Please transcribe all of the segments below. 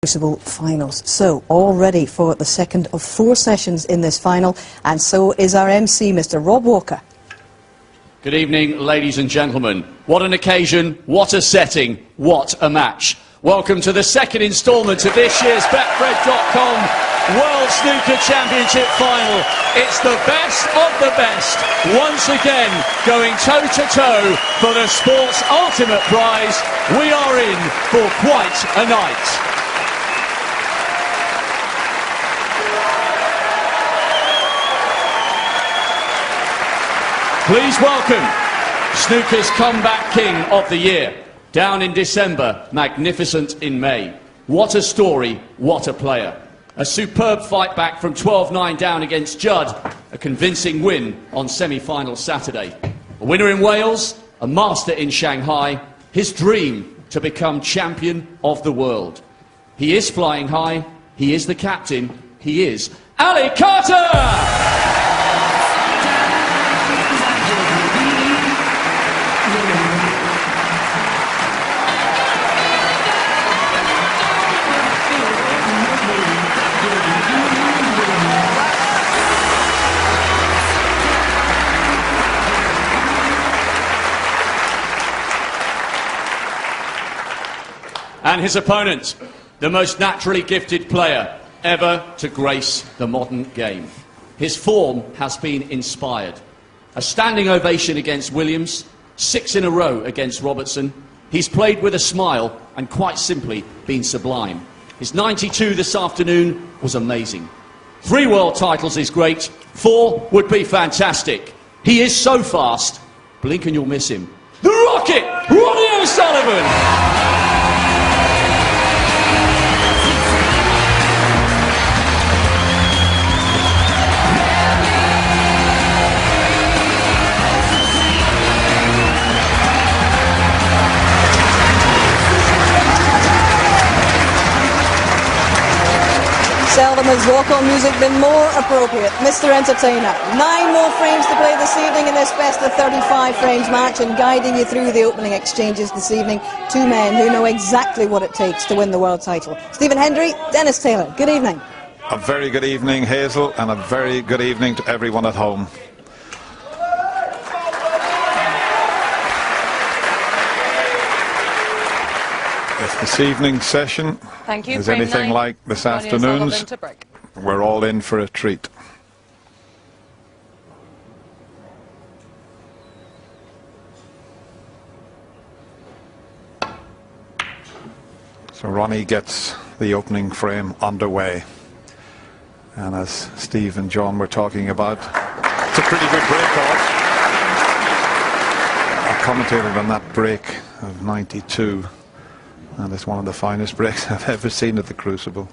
Crucible finals. So, all ready for the second of 4 sessions in this final, and so is our MC, Mr. Rob Walker. Good evening, ladies and gentlemen. What an occasion, what a setting, what a match. Welcome to the second instalment of this year's Betfred.com World Snooker Championship Final. It's the best of the best, once again going toe-to-toe for the sport's ultimate prize. We are in for quite a night. Please welcome Snooker's comeback king of the year. Down in December, magnificent in May. What a story, what a player. A superb fight back from 12-9 down against Judd. A convincing win on semi-final Saturday. A winner in Wales, a master in Shanghai. His dream to become champion of the world. He is flying high, he is the captain, he is Ali Carter! And his opponent, the most naturally gifted player ever to grace the modern game. His form has been inspired. A standing ovation against Williams, 6 in a row against Robertson. He's played with a smile and quite simply been sublime. His 92 this afternoon was amazing. 3 world titles is great, 4 would be fantastic. He is so fast, blink and you'll miss him. The Rocket, Ronnie OSullivan! Seldom has walk-on music been more appropriate. Mr. Entertainer, 9 more frames to play this evening in this best of 35 frames match, and guiding you through the opening exchanges this evening, 2 men who know exactly what it takes to win the world title. Stephen Hendry, Dennis Taylor, good evening. A very good evening, Hazel, and a very good evening to everyone at home. If this evening's session is anything like this afternoon's, we're all in for a treat. So Ronnie gets the opening frame underway, and as Steve and John were talking about, it's a pretty good break off. I commentated on that break of 92. And it's one of the finest breaks I've ever seen at the Crucible.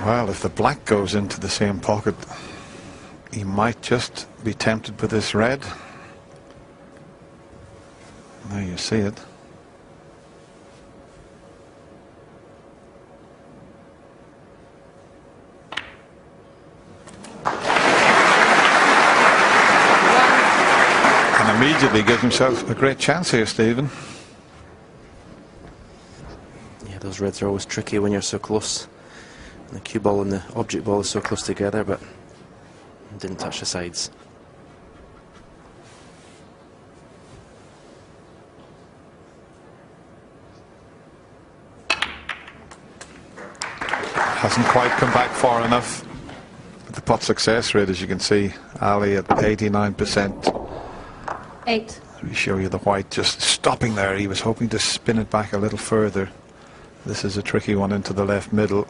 Well, if the black goes into the same pocket, he might just be tempted with this red. There you see it. Immediately gives himself a great chance here, Stephen. Yeah, those reds are always tricky when you're so close. And the cue ball and the object ball are so close together, but didn't touch the sides. Hasn't quite come back far enough. But the pot success rate, as you can see, Ali at 89%. 8. We show you the white just stopping there. He was hoping to spin it back a little further. This is a tricky one into the left middle.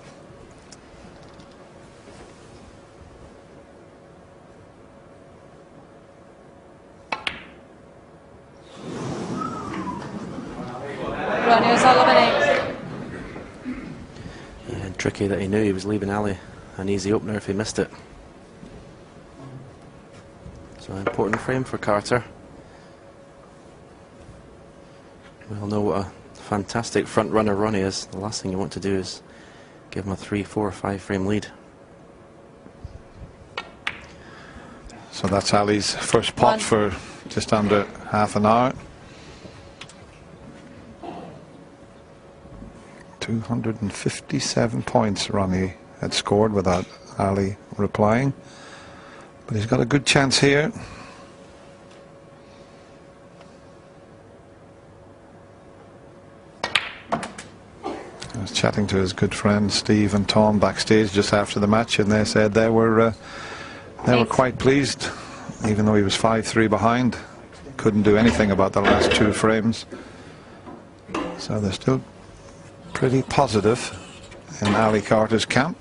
Ronnie OSullivan, 8. Yeah, and tricky that he knew he was leaving Ali an easy opener if he missed it. So an important frame for Carter. We all know what a fantastic front runner Ronnie is. The last thing you want to do is give him a 3, 4, 5 frame lead. So that's Ali's first pot for just under half an hour. 257 points Ronnie had scored without Ali replying. But he's got a good chance here. I was chatting to his good friends Steve and Tom backstage just after the match, and they said they were quite pleased, even though he was 5-3 behind. Couldn't do anything about the last 2 frames. So they're still pretty positive in Ali Carter's camp.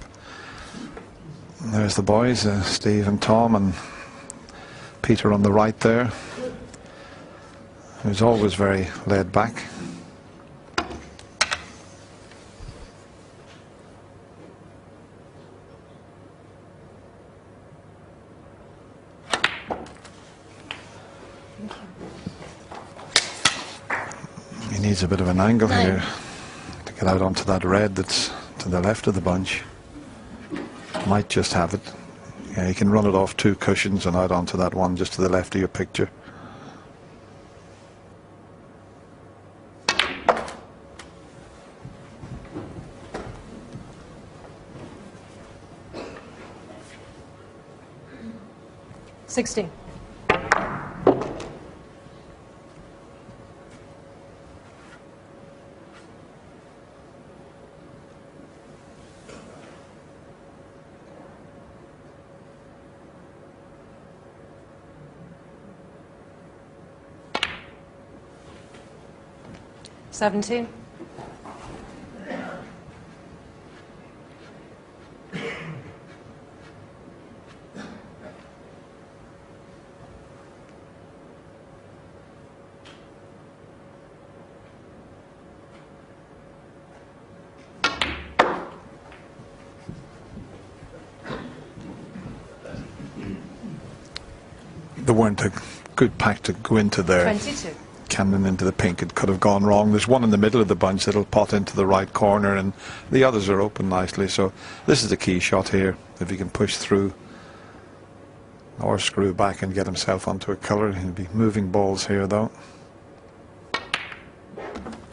And there's the boys, Steve and Tom, and Peter on the right there, who's always very laid back. He needs a bit of an angle here to get out onto that red that's to the left of the bunch. Might just have it. Yeah, you can run it off 2 cushions and out onto that one just to the left of your picture. $16. $17. There weren't a good pack to go into there. 22. Camden into the pink, it could have gone wrong. There's one in the middle of the bunch that'll pot into the right corner, and the others are open nicely. So this is the key shot here. If he can push through or screw back and get himself onto a colour, he'll be moving balls here though.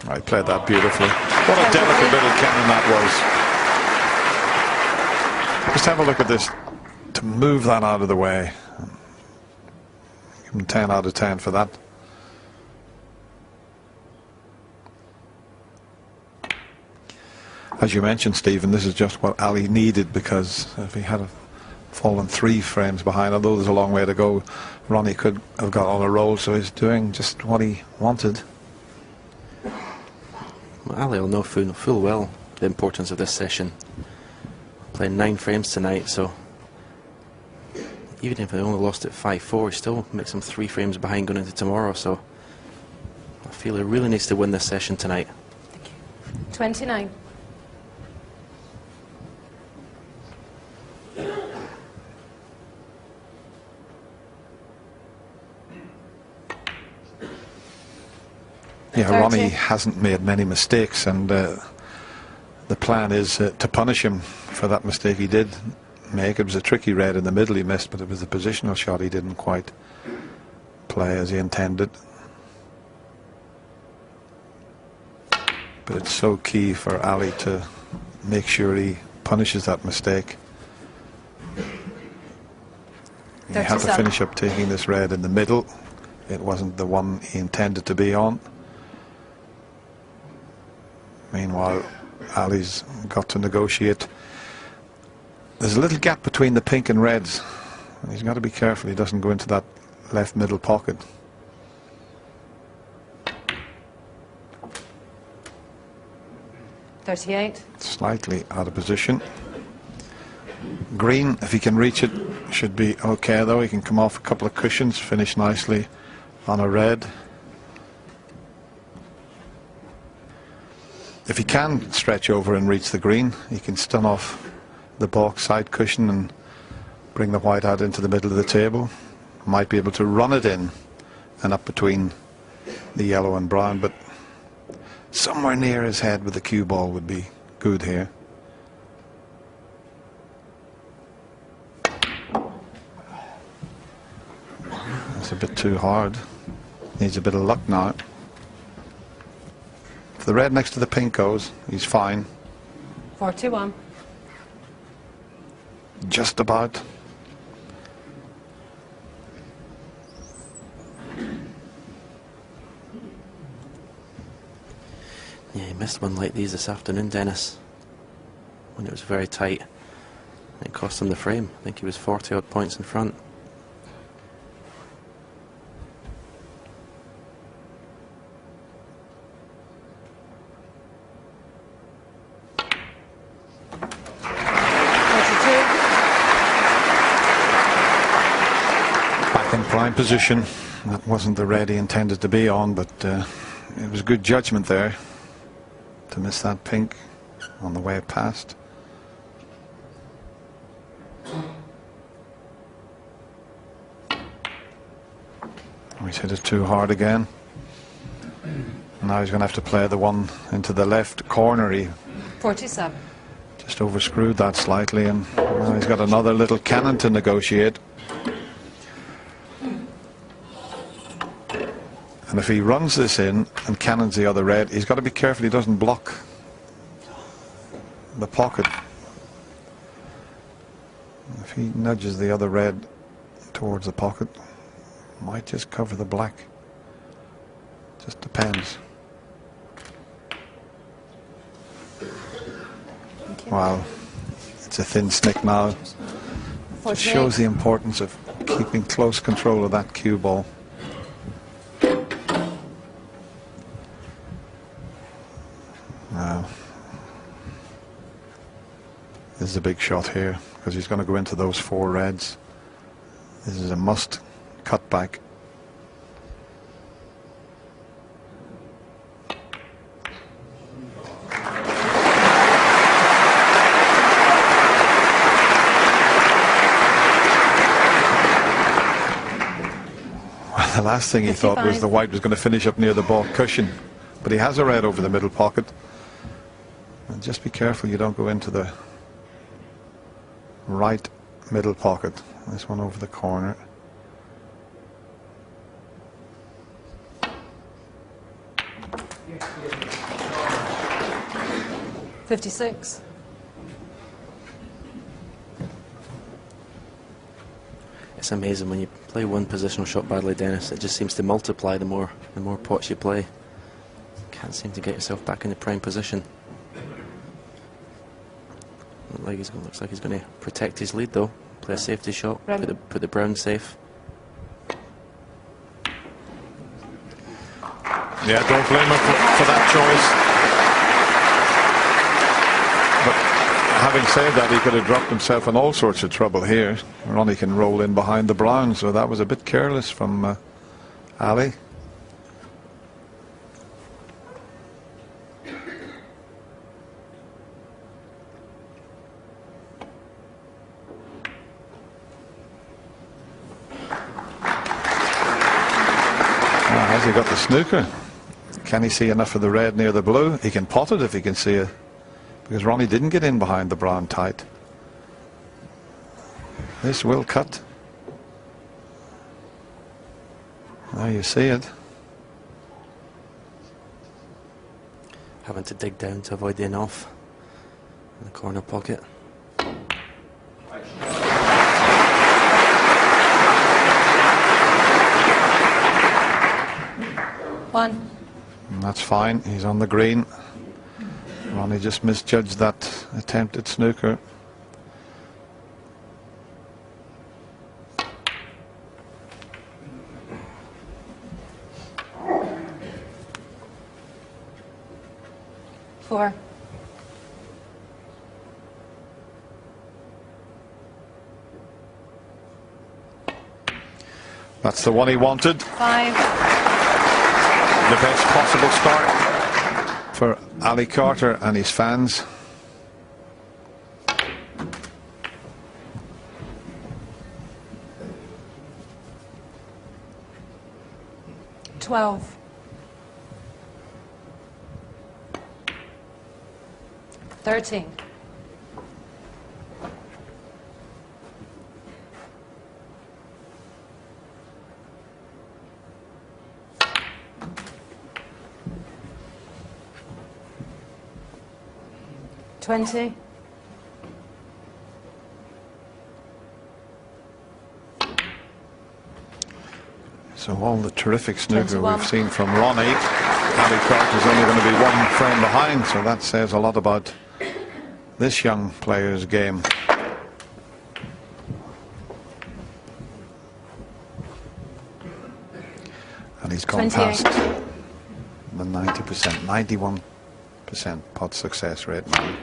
I played that beautifully. What a delicate little cannon that was. Just have a look at this, to move that out of the way. Give him 10 out of 10 for that. As you mentioned, Stephen, this is just what Ali needed, because if he had fallen 3 frames behind, although there's a long way to go, Ronnie could have got on a roll, so he's doing just what he wanted. Well, Ali will know full well the importance of this session. Playing 9 frames tonight, so even if he only lost at 5-4, he still makes him 3 frames behind going into tomorrow, so I feel he really needs to win this session tonight. 29. Yeah, 30. Ronnie hasn't made many mistakes, and the plan is to punish him for that mistake he did make. It was a tricky red in the middle he missed, but it was the positional shot he didn't quite play as he intended. But it's so key for Ali to make sure he punishes that mistake. He had to finish up taking this red in the middle. It wasn't the one he intended to be on. Meanwhile, Ali's got to negotiate. There's a little gap between the pink and reds. He's got to be careful he doesn't go into that left middle pocket. $38. Slightly out of position. Green, if he can reach it, should be okay though. He can come off a couple of cushions, finish nicely on a red. If he can stretch over and reach the green, he can stun off the balk side cushion and bring the white out into the middle of the table. Might be able to run it in and up between the yellow and brown, but somewhere near his head with the cue ball would be good here. That's a bit too hard. Needs a bit of luck now. If the red next to the pink goes, he's fine. 4-2-1. Just about. Yeah, he missed one like these this afternoon, Dennis, when it was very tight. It cost him the frame. I think he was 40 odd points in front. Back in prime position. That wasn't the red he intended to be on, but it was good judgment there to miss that pink on the way it passed. He's hit it too hard again. Now he's going to have to play the one into the left corner. He 4-2-7. just overscrewed that slightly, and now he's got another little cannon to negotiate. And if he runs this in and cannons the other red, he's got to be careful he doesn't block the pocket. If he nudges the other red towards the pocket, might just cover the black. Just depends. Wow, it's a thin stick now. Just shows the importance of keeping close control of that cue ball. Now, this is a big shot here because he's going to go into those four reds. This is a must cut back. The last thing he thought was the white was going to finish up near the ball cushion, but he has a red over the middle pocket. And just be careful you don't go into the right middle pocket. This one over the corner. $56. It's amazing when you play one positional shot badly, Dennis. It just seems to multiply the more pots you play. Can't seem to get yourself back in the prime position. Looks like he's going to protect his lead though. Play a safety shot. Put the brown safe. Yeah, don't blame him for that choice. But having said that, he could have dropped himself in all sorts of trouble here. Ronnie can roll in behind the brown, so that was a bit careless from Ali. Has he got the snooker? Can he see enough of the red near the blue? He can pot it if he can see it, because Ronnie didn't get in behind the brown tight. This will cut. Now you see it. Having to dig down to avoid the in-off in the corner pocket. One. And that's fine. He's on the green. Ronnie just misjudged that attempt at snooker. Four. That's the one he wanted. Five. The best possible start for Ali Carter and his fans. 13. $20. So all the terrific snooker 21. we've seen from Ronnie, Ali Carter's only going to be one frame behind, so that says a lot about this young player's game. And he's gone 28. past the 90%, 91% pot success rate now.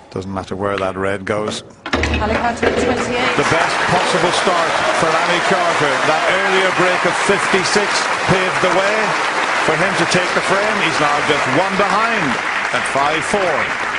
Doesn't matter where that red goes. Ali Carter at 28. The best possible start for Ali Carter. That earlier break of 56 paved the way for him to take the frame. He's now just one behind at 5-4.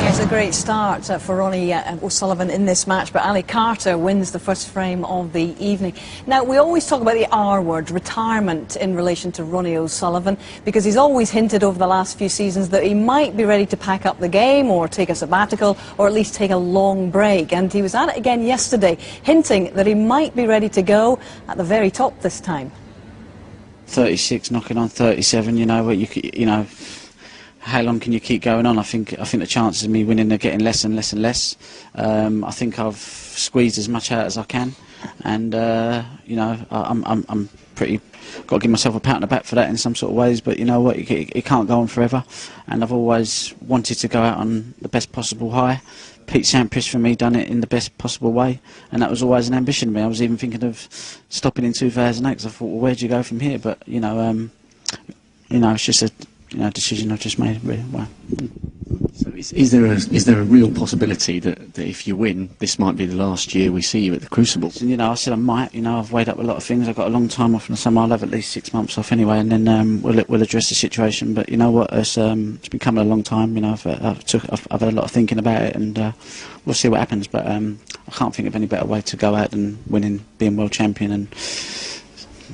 Yes, a great start for Ronnie O'Sullivan in this match, but Ali Carter wins the first frame of the evening. Now, we always talk about the R word, retirement, in relation to Ronnie O'Sullivan, because he's always hinted over the last few seasons that he might be ready to pack up the game or take a sabbatical or at least take a long break. And he was at it again yesterday, hinting that he might be ready to go at the very top this time. 36, knocking on 37, you know, how long can you keep going on? I think the chances of me winning are getting less and less and less. I think I've squeezed as much out as I can, and you know, I'm pretty got to give myself a pat on the back for that in some sort of ways. But you know what, it can't go on forever, and I've always wanted to go out on the best possible high. Pete Sampras for me done it in the best possible way, and that was always an ambition of me. I was even thinking of stopping in 2008 because I thought, well, where do you go from here? But you know, it's just a decision I've just made. Really. Wow. So is there a real possibility that if you win, this might be the last year we see you at the Crucible? You know, I said I might. You know, I've weighed up a lot of things. I've got a long time off in the summer. I'll have at least 6 months off anyway, and then we'll address the situation. But you know what? It's been coming a long time. You know, I've had a lot of thinking about it, and we'll see what happens. But I can't think of any better way to go out than winning, being world champion, and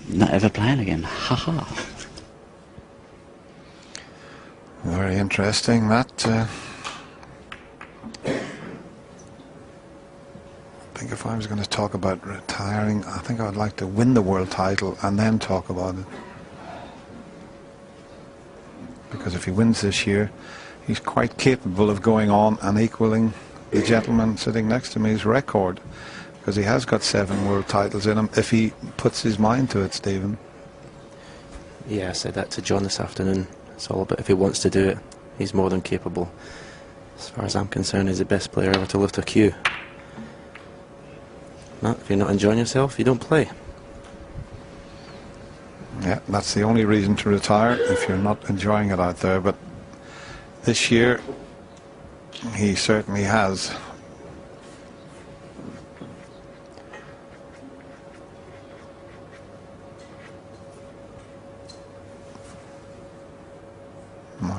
not ever playing again. Ha ha. Very interesting, that. I think if I was going to talk about retiring, I think I would like to win the world title and then talk about it. Because if he wins this year, he's quite capable of going on and equaling the gentleman sitting next to me's record. Because he has got 7 world titles in him, if he puts his mind to it, Stephen. Yeah, I said that to John this afternoon. It's all about if he wants to do it, he's more than capable. As far as I'm concerned, he's the best player ever to lift a cue. No, if you're not enjoying yourself, you don't play. Yeah, that's the only reason to retire, if you're not enjoying it out there. But this year, he certainly has.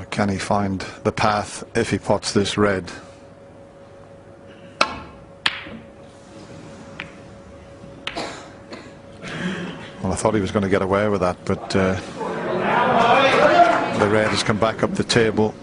Can he find the path if he pots this red? Well, I thought he was going to get away with that, but the red has come back up the table.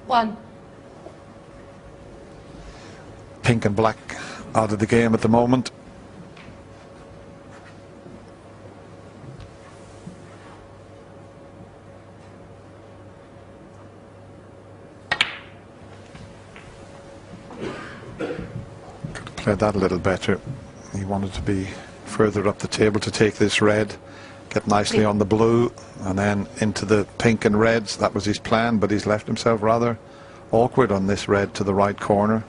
One. Pink and black out of the game at the moment. Could have played that a little better. He wanted to be further up the table to take this red, get nicely on the blue, and then into the pink and reds. That was his plan, but he's left himself rather awkward on this red to the right corner.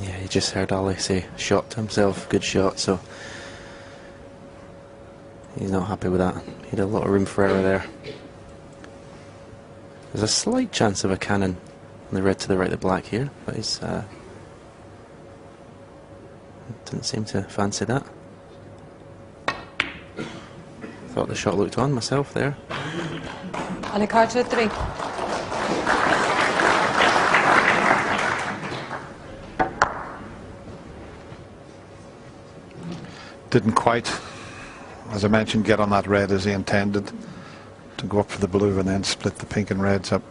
Yeah, you just heard Ali say shot to himself, good shot, so he's not happy with that. He had a lot of room for error there. There's a slight chance of a cannon on the red to the right of the black here, but he's Didn't seem to fancy that. Thought the shot looked on myself there. And a card to 3. Didn't quite, as I mentioned, get on that red as he intended, to go up for the blue and then split the pink and reds up.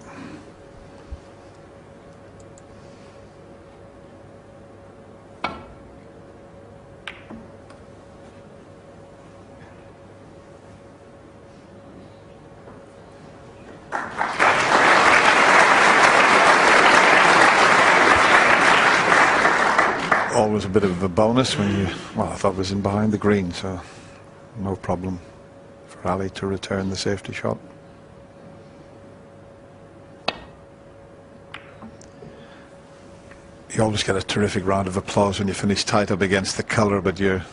Always a bit of a bonus when you, well, I thought it was in behind the green, so no problem for Ali to return the safety shot. You always get a terrific round of applause when you finish tight up against the colour, but you're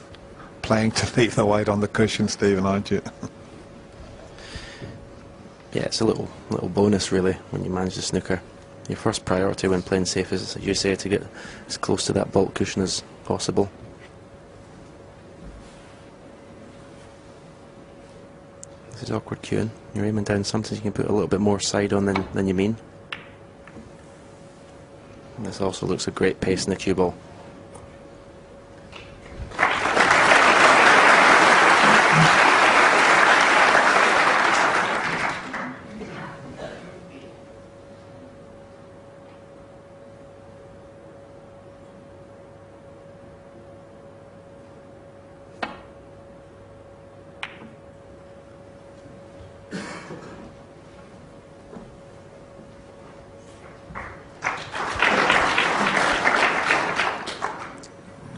playing to leave the white on the cushion, Stephen, aren't you? Yeah, it's a little bonus really when you manage the snooker. Your first priority when playing safe is, as you say, to get as close to that baulk cushion as possible. This is awkward cueing. You're aiming down something you can put a little bit more side on than you mean. And this also looks a great pace in the cue ball.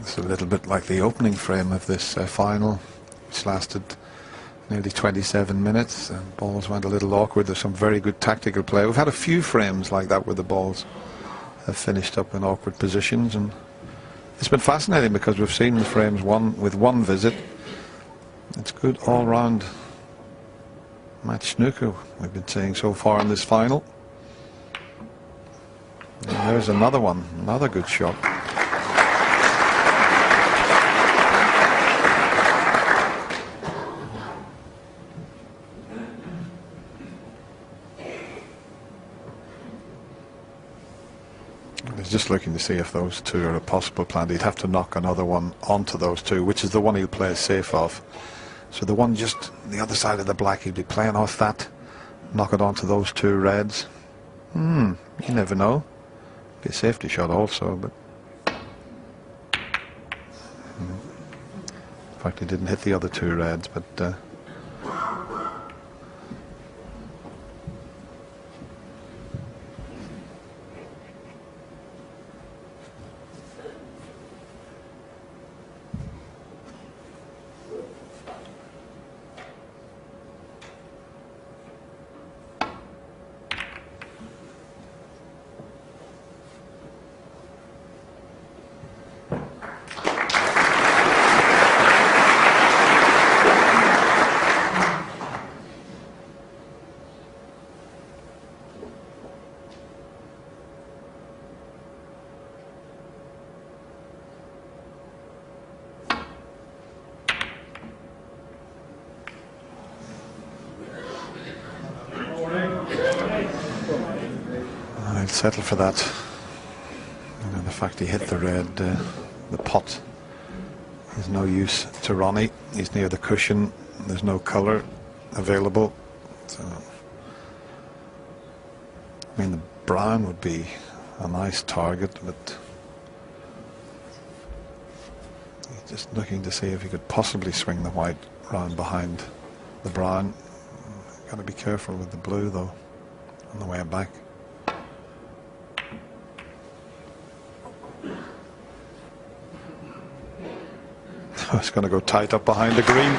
It's a little bit like the opening frame of this final, which lasted nearly 27 minutes, and balls went a little awkward. There's some very good tactical play. We've had a few frames like that where the balls have finished up in awkward positions, and it's been fascinating because we've seen the frames with one visit. It's good all-round match snooker we've been seeing so far in this final. And there's another one, another good shot. He's just looking to see if those two are a possible plan. He'd have to knock another one onto those two, which is the one he'll play safe off. So the one just the other side of the black, he'd be playing off that, knock it onto those two reds. You never know. Be a safety shot also, but in fact he didn't hit the other two reds, but I'll settle for that. You know, the fact he hit the red, the pot is no use to Ronnie. He's near the cushion. There's no colour available. So, I mean, the brown would be a nice target, but he's just looking to see if he could possibly swing the white round behind the brown. Got to be careful with the blue though on the way back. It's going to go tight up behind the green.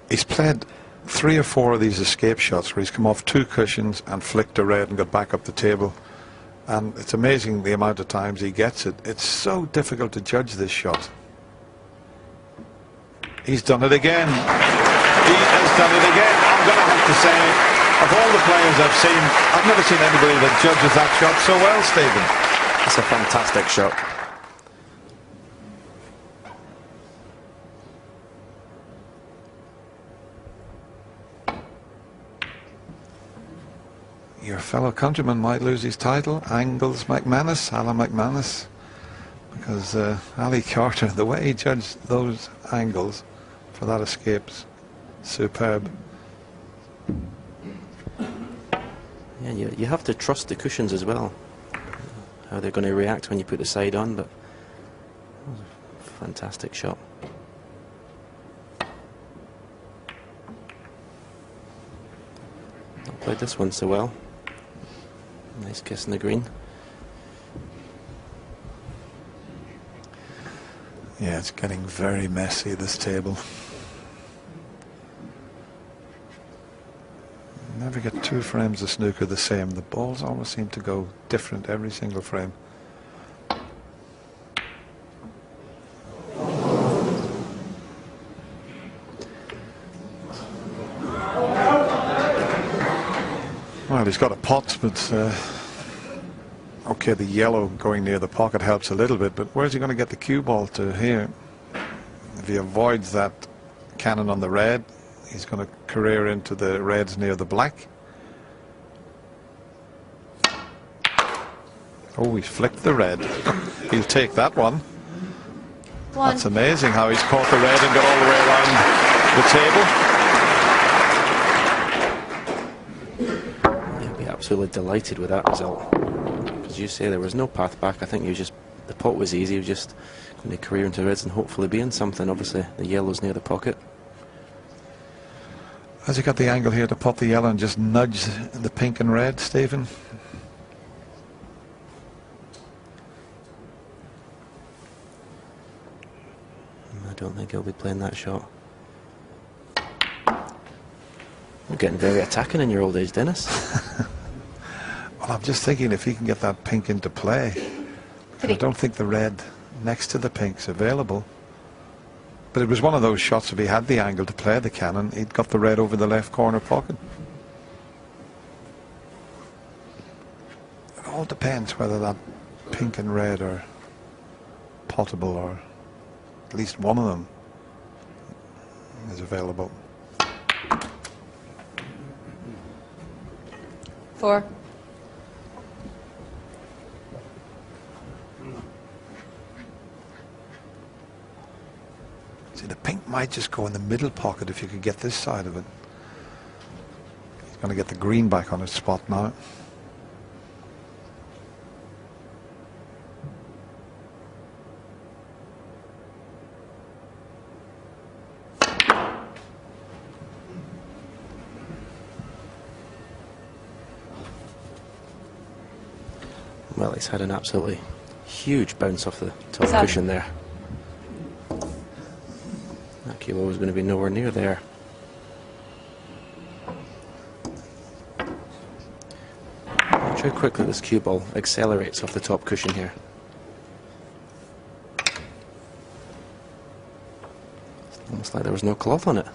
He's played 3 or 4 of these escape shots where he's come off 2 cushions and flicked a red and got back up the table And it's amazing the amount of times he gets it. It's so difficult to judge this shot. He's done it again. He has done it again. I'm going to have to say, of all the players I've seen, I've never seen anybody that judges that shot so well, Stephen. It's a fantastic shot. Your fellow countryman might lose his title, Alan McManus, because Ali Carter, the way he judged those angles for that escape's superb. Yeah, you have to trust the cushions as well, how they're going to react when you put the side on, but that was a fantastic shot. Not played this one so well. Nice kiss in the green. Yeah, it's getting very messy, this table. Never get two frames of snooker the same. The balls almost seem to go different every single frame. Well, he's got a pot, but okay, the yellow going near the pocket helps a little bit, but where's he going to get the cue ball to here? If he avoids that cannon on the red, he's going to career into the reds near the black. Oh, he's flicked the red. He'll take that one. That's amazing how he's caught the red and got all the way around the table. I'd be absolutely delighted with that result. As you say, there was no path back. I think you just, the pot was easy. He was just going to career into reds and hopefully be in something. Obviously, the yellow's near the pocket. Has he got the angle here to pop the yellow and just nudge the pink and red, Stephen? I don't think he'll be playing that shot. You're getting very attacking in your old age, Dennis. Well, I'm just thinking if he can get that pink into play. I don't think the red next to the pink's available. But it was one of those shots, if he had the angle to play the cannon, he'd got the red over the left corner pocket. It all depends whether that pink and red are potable or at least one of them is available. 4. See, the pink might just go in the middle pocket if you could get this side of it. He's going to get the green back on its spot now. Well, he's had an absolutely huge bounce off the top 7. cushion there. That kilo was going to be nowhere near there. Watch how quickly this cue ball accelerates off the top cushion here. It's almost like there was no cloth on it.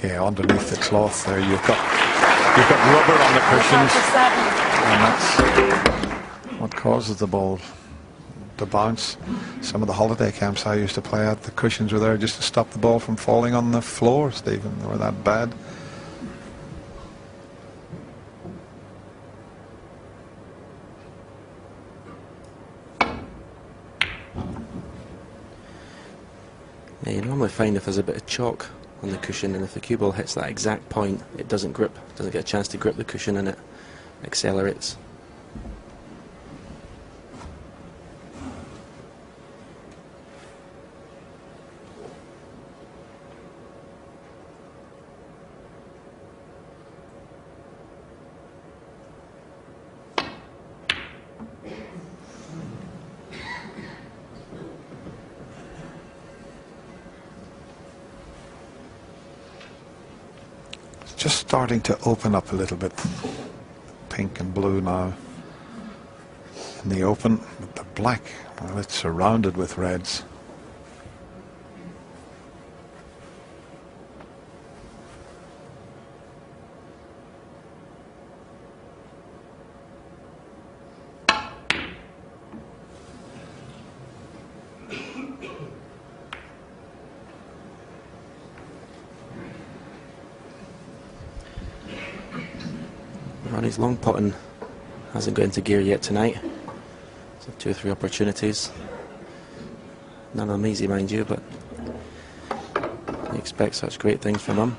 Yeah, underneath the cloth there you've got rubber on the cushions, and that's what causes the ball to bounce. Some of the holiday camps I used to play at, the cushions were there just to stop the ball from falling on the floor, Stephen. They were that bad. Yeah, you normally find if there's a bit of chalk on the cushion, and if the cue ball hits that exact point, it doesn't grip, doesn't get a chance to grip the cushion, and it accelerates. It's just starting to open up a little bit. Pink and blue now in the open, but the black, well, it's surrounded with reds. Ronnie's long putting hasn't got into gear yet tonight. So 2 or 3 opportunities. None of them easy, mind you, but you expect such great things from him.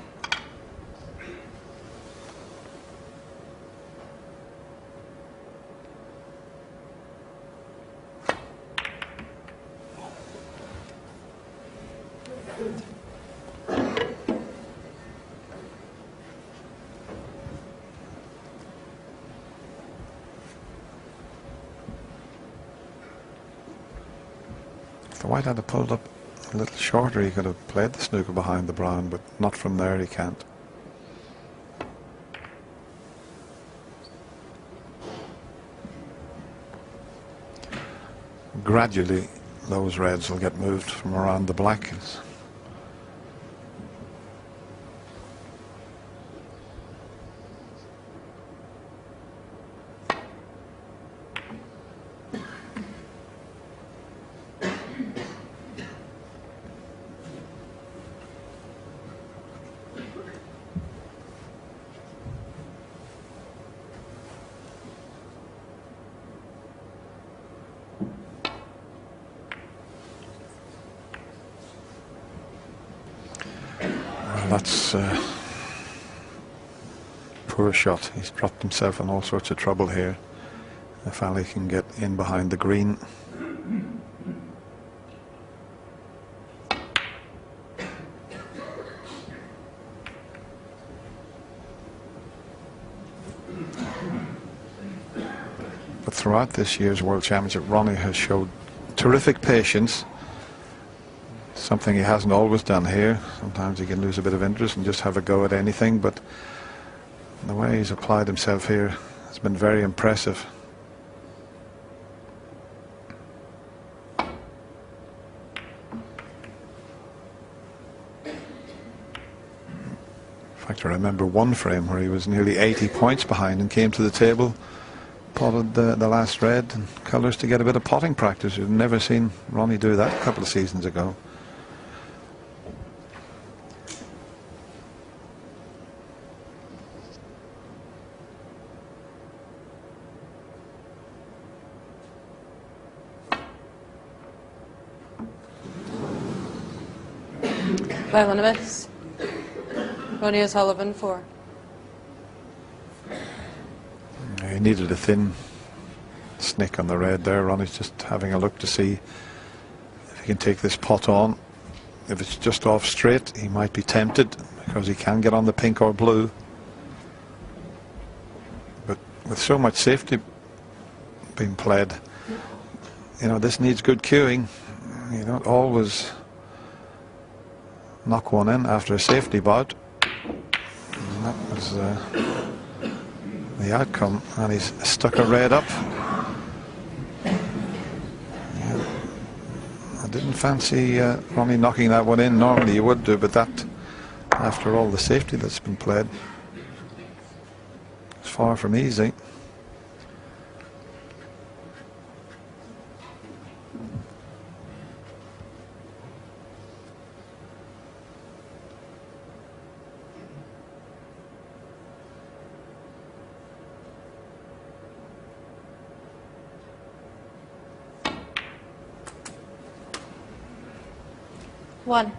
If the white had pulled up a little shorter, he could have played the snooker behind the brown, but not from there, he can't. Gradually, those reds will get moved from around the black. That's poor shot. He's dropped himself in all sorts of trouble here. If Ali can get in behind the green. But throughout this year's World Championship, Ronnie has showed terrific patience. Something he hasn't always done here. Sometimes he can lose a bit of interest and just have a go at anything, but the way he's applied himself here has been very impressive. In fact, I remember one frame where he was nearly 80 points behind and came to the table, potted the last red and colours to get a bit of potting practice. You've never seen Ronnie do that a couple of seasons ago. By one of us. Ronnie OSullivan, 4. He needed a thin snick on the red there. Ronnie's just having a look to see if he can take this pot on. If it's just off straight, he might be tempted because he can get on the pink or blue. But with so much safety being played, you know, this needs good cueing. You don't always knock one in after a safety bout. And that was the outcome, and he's stuck a red up. Yeah. I didn't fancy Ronnie knocking that one in. Normally you would do, but that, after all the safety that's been played, it's far from easy. One.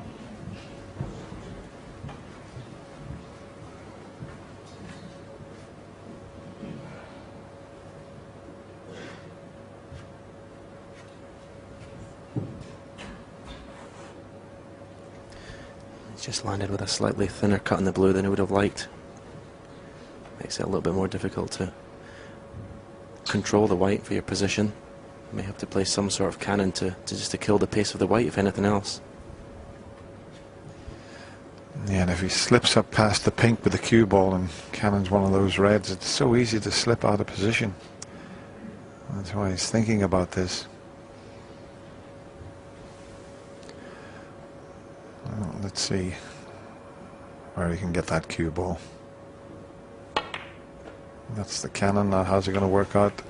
He's just landed with a slightly thinner cut in the blue than he would have liked. Makes it a little bit more difficult to control the white for your position. You may have to play some sort of cannon to kill the pace of the white, if anything else. Yeah, and if he slips up past the pink with the cue ball and Cannon's one of those reds, it's so easy to slip out of position. That's why he's thinking about this. Well, let's see where he can get that cue ball. That's the Cannon. Now how's it going to work out?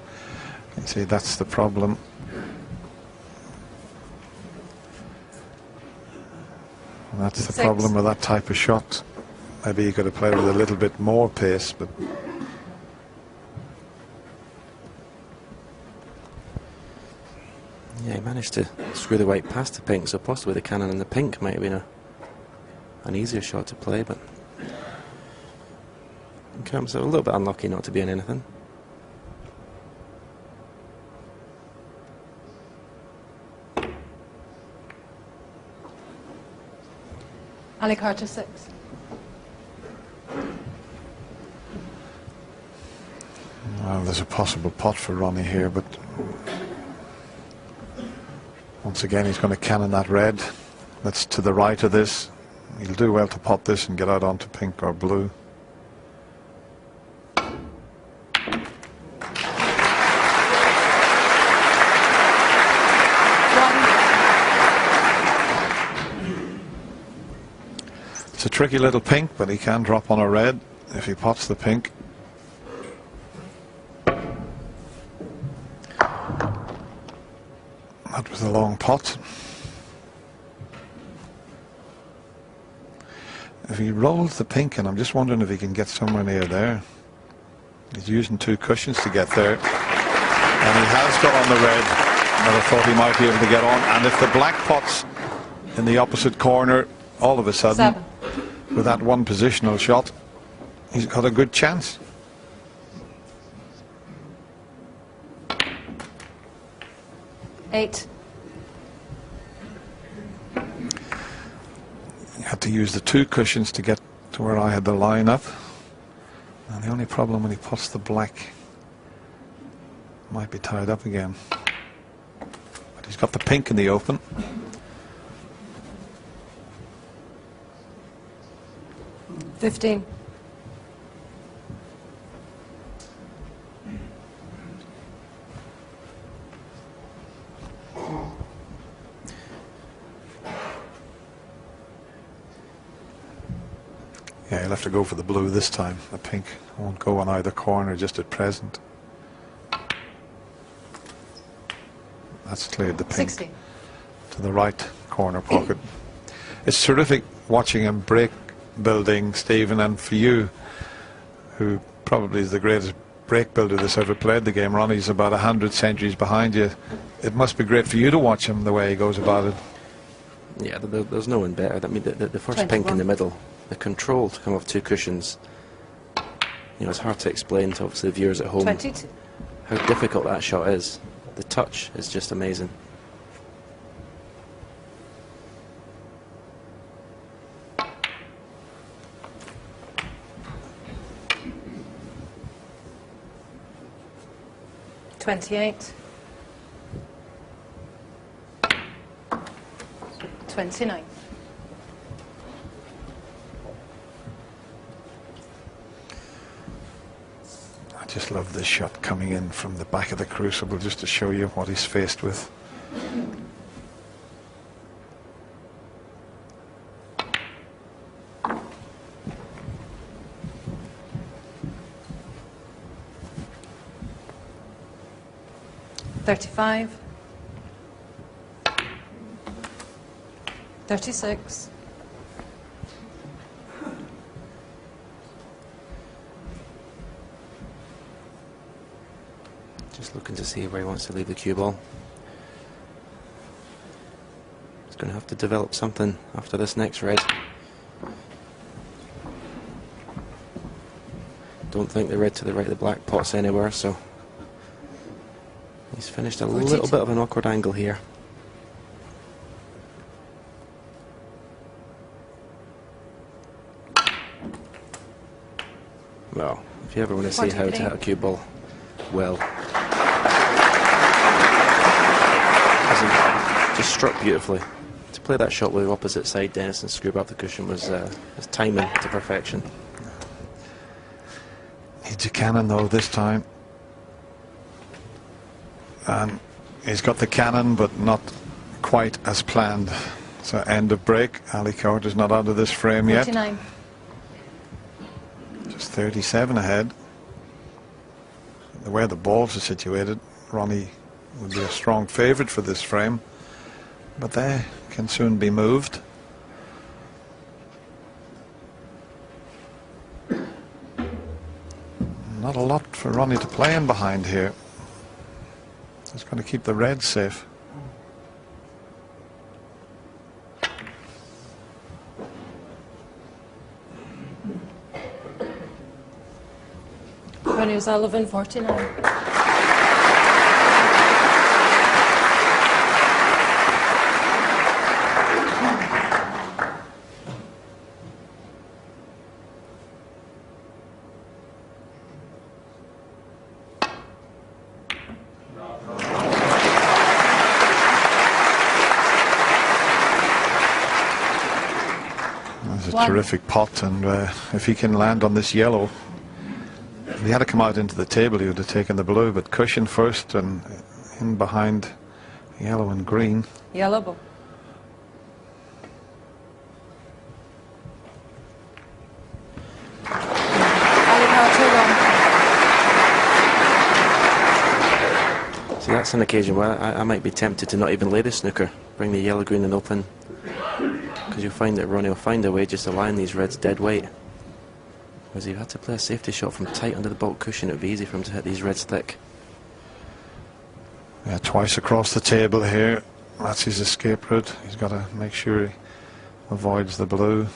You see, that's the problem. And that's the 6. problem with that type of shot. Maybe you could have played with a little bit more pace, but Yeah, he managed to screw the white past the pink, so possibly the Cannon and the pink might have been an easier shot to play, but in terms of a little bit unlucky not to be in anything. Ali Carter 6. well, there's a possible pot for Ronnie here, but once again he's going to cannon that red. That's to the right of this. He'll do well to pot this and get out onto pink or blue. It's a tricky little pink, but he can drop on a red if he pots the pink. That was a long pot. If he rolls the pink, and I'm just wondering if he can get somewhere near there. He's using 2 cushions to get there. And he has got on the red that I thought he might be able to get on. And if the black pot's in the opposite corner, all of a sudden, 7. with that one positional shot, he's got a good chance. Eight. You had to use the 2 cushions to get to where I had the line up. And the only problem when he puts the black, might be tied up again. But he's got the pink in the open. $15. Yeah, he'll have to go for the blue this time. The pink won't go on either corner just at present. That's cleared the pink 60. to the right corner pocket. It's terrific watching him break building, Stephen, and for you, who probably is the greatest break builder that's ever played the game. Ronnie's about 100 centuries behind you. It must be great for you to watch him the way he goes about it. Yeah, there's no one better. I mean, the first 21. pink in the middle, the control to come off 2 cushions. You know, it's hard to explain to obviously the viewers at home 22. how difficult that shot is. The touch is just amazing. $28. 29. I just love this shot coming in from the back of the crucible just to show you what he's faced with. $35. 36. Just looking to see where he wants to leave the cue ball. He's going to have to develop something after this next red. Don't think the red to the right of the black pot's anywhere, so he's finished a little bit of an awkward angle here. Well, if you ever want to see how to hit a cue ball well, just struck beautifully. To to play that shot with the opposite side, Dennis, and screw up the cushion was his timing to perfection. Needs a cannon though this time. And he's got the cannon, but not quite as planned. So end of break. Ali Carter's not out of this frame 49. yet. Just 37 ahead. The way the balls are situated, Ronnie would be a strong favourite for this frame, but they can soon be moved. Not a lot for Ronnie to play in behind here. He's going to keep the reds safe. Ronnie O'Sullivan, 49. That's a terrific pot, and if he can land on this yellow, if he had to come out into the table, he would have taken the blue, but cushion first and in behind yellow and green. Yellow ball. Ali Carter, So that's an occasion where I might be tempted to not even lay the snooker, bring the yellow, green and open, because you'll find that Ronnie will find a way just to line these reds dead weight. Whereas if he had to play a safety shot from tight under the baulk cushion, it would be easy for him to hit these reds thick. Yeah, twice across the table here. That's his escape route. He's got to make sure he avoids the blue.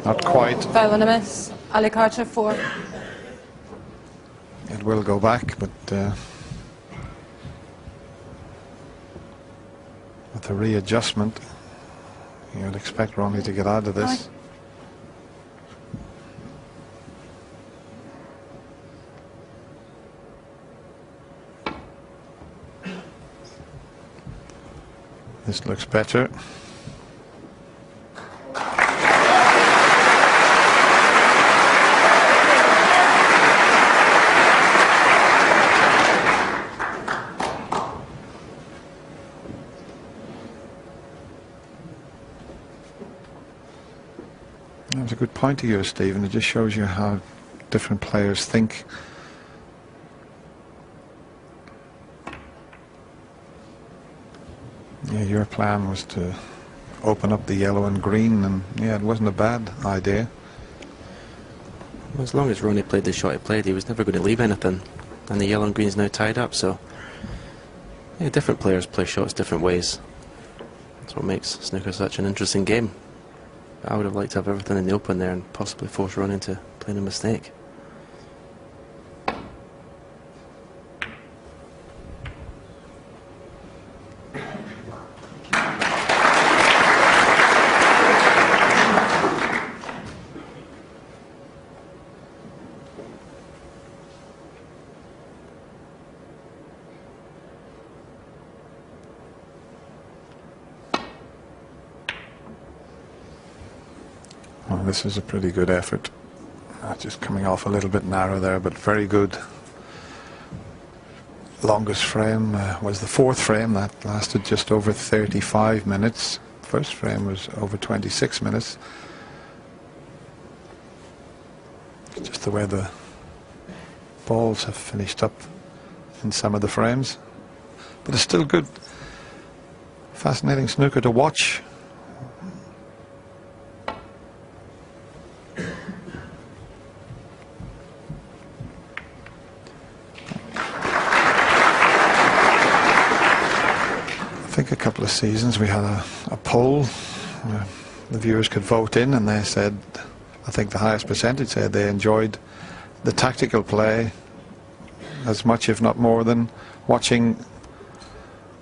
Not quite. Foul and a miss. Ali Carter, 4. It will go back, but with a readjustment, you'd expect Ronnie to get out of this. This looks better. That's a good point of yours, Stephen. It just shows you how different players think. Yeah, your plan was to open up the yellow and green, and yeah, it wasn't a bad idea. Well, as long as Ronnie played the shot he played, he was never going to leave anything, and the yellow and green is now tied up. So yeah, different players play shots different ways. That's what makes snooker such an interesting game. I would have liked to have everything in the open there and possibly force Ronnie into playing a mistake. Well, this is a pretty good effort. Just coming off a little bit narrow there, but very good. Longest frame was the fourth frame. That lasted just over 35 minutes. First frame was over 26 minutes. Just the way the balls have finished up in some of the frames. But it's still good. Fascinating snooker to watch. I think a couple of seasons we had a poll. The viewers could vote in, and they said, I think the highest percentage said they enjoyed the tactical play as much, if not more, than watching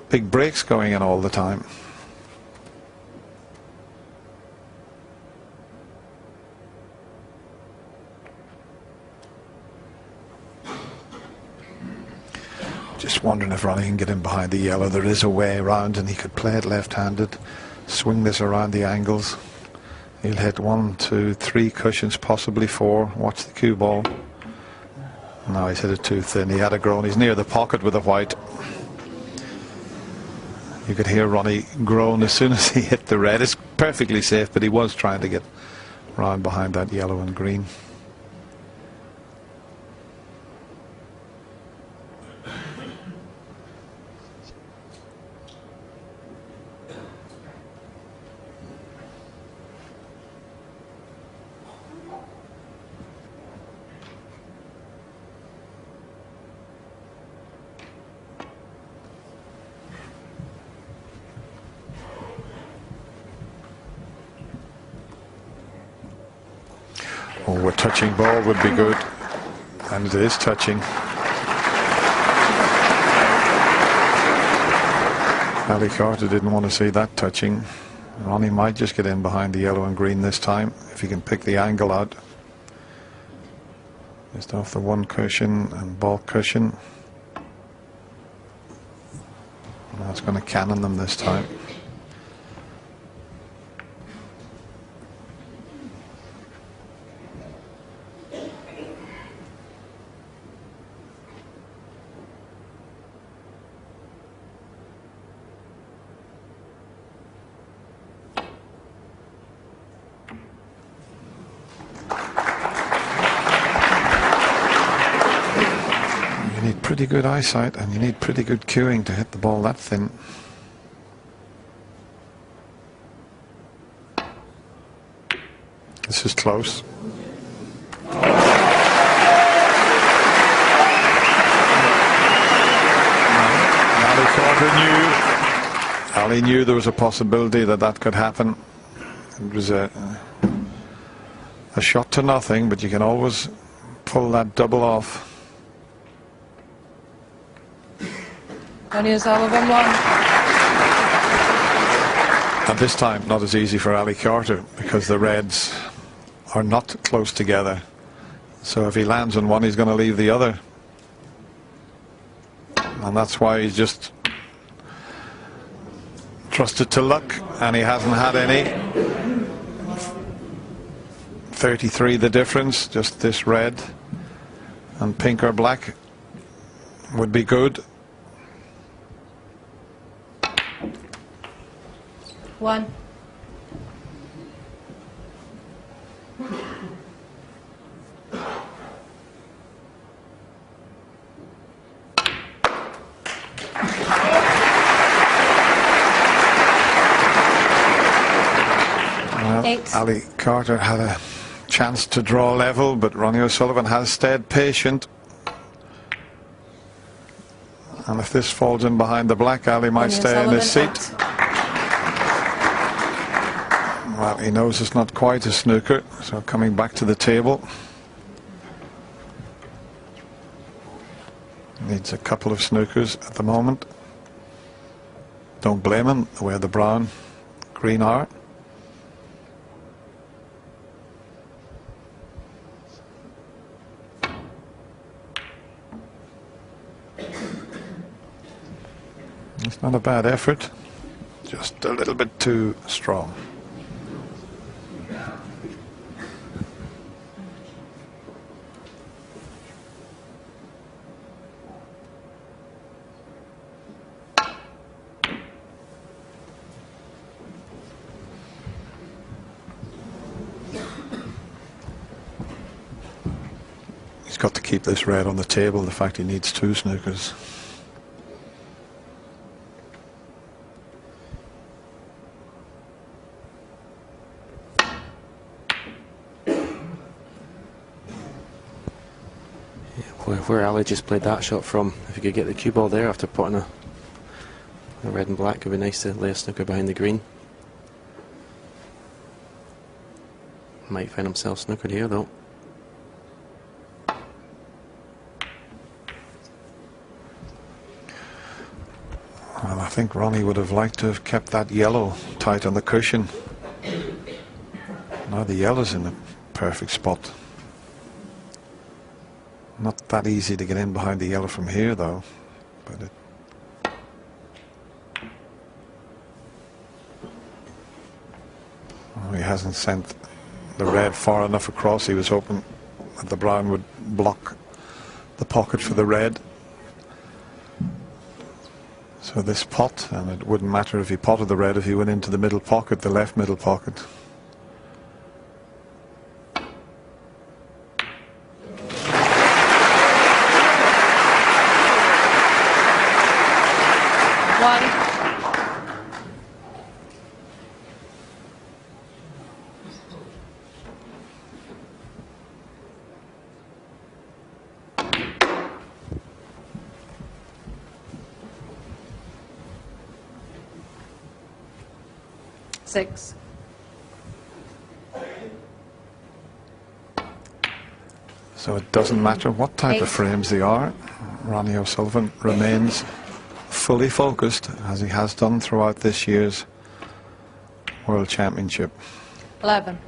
big breaks going in all the time. just wondering if Ronnie can get in behind the yellow. There is a way around, and he could play it left-handed, swing this around the angles. He'll hit 1, 2, 3 cushions, possibly 4. Watch the cue ball. No, he's hit it too thin. He had a groan. He's near the pocket with the white. You could hear Ronnie groan as soon as he hit the red. It's perfectly safe, but he was trying to get round behind that yellow and green. Oh, a touching ball would be good, and it is touching. Ali Carter didn't want to see that touching. Ronnie might just get in behind the yellow and green this time if he can pick the angle out. Just off the 1 cushion and ball cushion. Now it's going to cannon them this time. Pretty good eyesight, and you need pretty good cueing to hit the ball that thin. This is close. Ali knew there was a possibility that that could happen. It was a shot to nothing, but you can always pull that double off. Ronnie O'Sullivan 1. And this time not as easy for Ali Carter because the reds are not close together. So if he lands on one, he's going to leave the other. And that's why he's just trusted to luck, and he hasn't had any. 33 the difference, just this red and pink or black would be good. 1. Well, 8. Ali Carter had a chance to draw level, but Ronnie O'Sullivan has stayed patient. And if this falls in behind the black, Ali might stay in his seat. Well, he knows it's not quite a snooker, so coming back to the table. Needs a couple of snookers at the moment. Don't blame him, where the brown, green are. It's not a bad effort, just a little bit too strong. He's got to keep this red on the table, the fact he needs 2 snookers. Where Ali just played that shot from, if he could get the cue ball there after putting a red and black, it would be nice to lay a snooker behind the green. Might find himself snookered here though. Well, I think Ronnie would have liked to have kept that yellow tight on the cushion. Now the yellow's in the perfect spot. Not that easy to get in behind the yellow from here though. but it. Oh, he hasn't sent the red far enough across. He was hoping that the brown would block the pocket for the red. So this pot, and it wouldn't matter if he potted the red if he went into the middle pocket, the left middle pocket. Six. So it doesn't matter what type of frames they are. Ronnie O'Sullivan remains fully focused, as he has done throughout this year's World Championship. 11.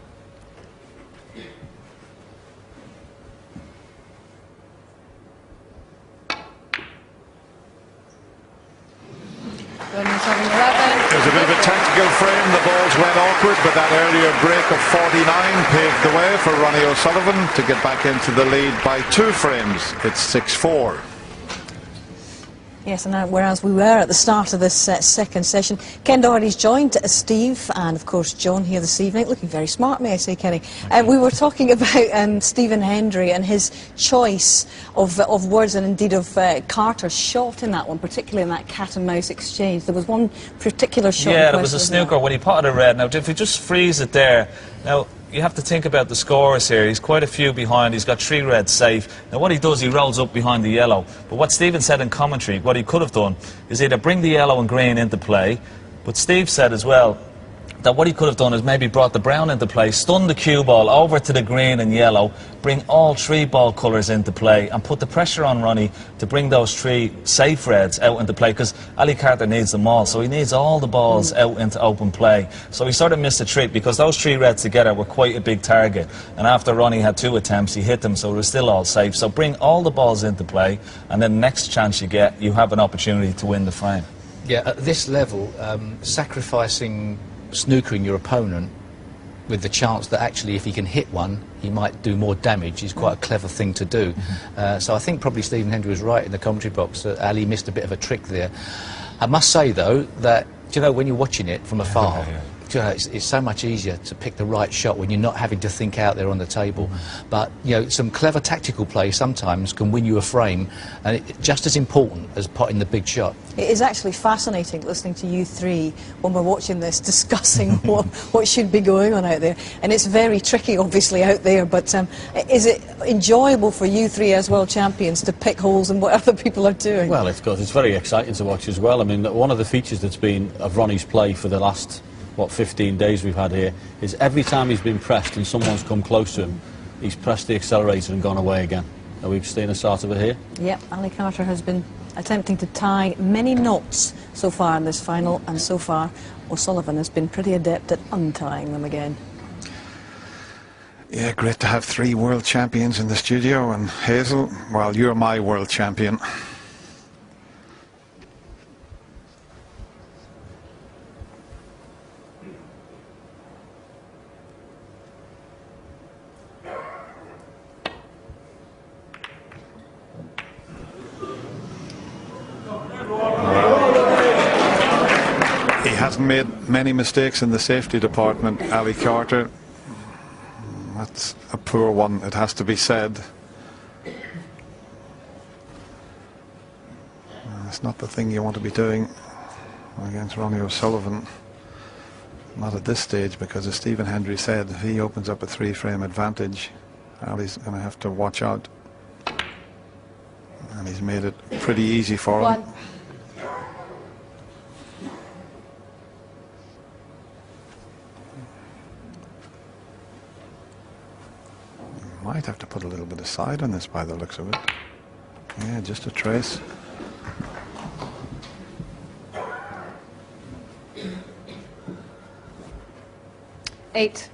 Ronnie's having 11. There's a bit of a tactical frame. The balls went awkward, but that earlier break of 49 paved the way for Ronnie O'Sullivan to get back into the lead by 2 frames. It's 6-4. Yes, and whereas we were at the start of this second session, Ken Doherty's joined Steve and, of course, John here this evening. Looking very smart, may I say, Kenny. We were talking about Stephen Hendry and his choice of words and, indeed, of Carter's shot in that one, particularly in that cat-and-mouse exchange. There was one particular shot. Yeah, there was a snooker when he potted a red. Now, if you just freeze it there, now, you have to think about the scorers here. He's quite a few behind. He's got 3 reds safe. Now what he does, he rolls up behind the yellow. But what Stephen said in commentary, what he could have done is either bring the yellow and green into play. But Steve said as well that what he could have done is maybe brought the brown into play, stun the cue ball over to the green and yellow, bring all 3 ball colours into play and put the pressure on Ronnie to bring those 3 safe reds out into play, because Ali Carter needs them all, so he needs all the balls out into open play. So he sort of missed a trick, because those 3 reds together were quite a big target, and after Ronnie had 2 attempts he hit them, so it was still all safe. So bring all the balls into play, and then the next chance you get, you have an opportunity to win the frame. Yeah, at this level, sacrificing snookering your opponent with the chance that actually if he can hit one he might do more damage is quite a clever thing to do. So I think probably Stephen Hendry was right in the commentary box that Ali missed a bit of a trick there. I must say though that, you know, when you're watching it from afar, you know, it's so much easier to pick the right shot when you're not having to think out there on the table. But you know, some clever tactical play sometimes can win you a frame, and it's just as important as potting the big shot. It is actually fascinating listening to you 3 when we're watching this, discussing what should be going on out there. And it's very tricky, obviously, out there, but is it enjoyable for you 3 as world champions to pick holes in what other people are doing? Well, it's very exciting to watch as well. I mean, one of the features that's been of Ronnie's play for the last, what, 15 days we've had here, is every time he's been pressed and someone's come close to him, he's pressed the accelerator and gone away again. Are we seeing a start of it here? Yep, Ali Carter has been attempting to tie many knots so far in this final, and so far O'Sullivan has been pretty adept at untying them again. Yeah, great to have 3 world champions in the studio, and Hazel, well, you're my world champion. He hasn't made many mistakes in the safety department, Ali Carter. That's a poor one, it has to be said. It's not the thing you want to be doing against Ronnie O'Sullivan. Not at this stage, because as Stephen Hendry said, if he opens up a 3-frame advantage, Ali's going to have to watch out. And he's made it pretty easy for him. Might have to put a little bit of side on this by the looks of it. Yeah, just a trace. Eight.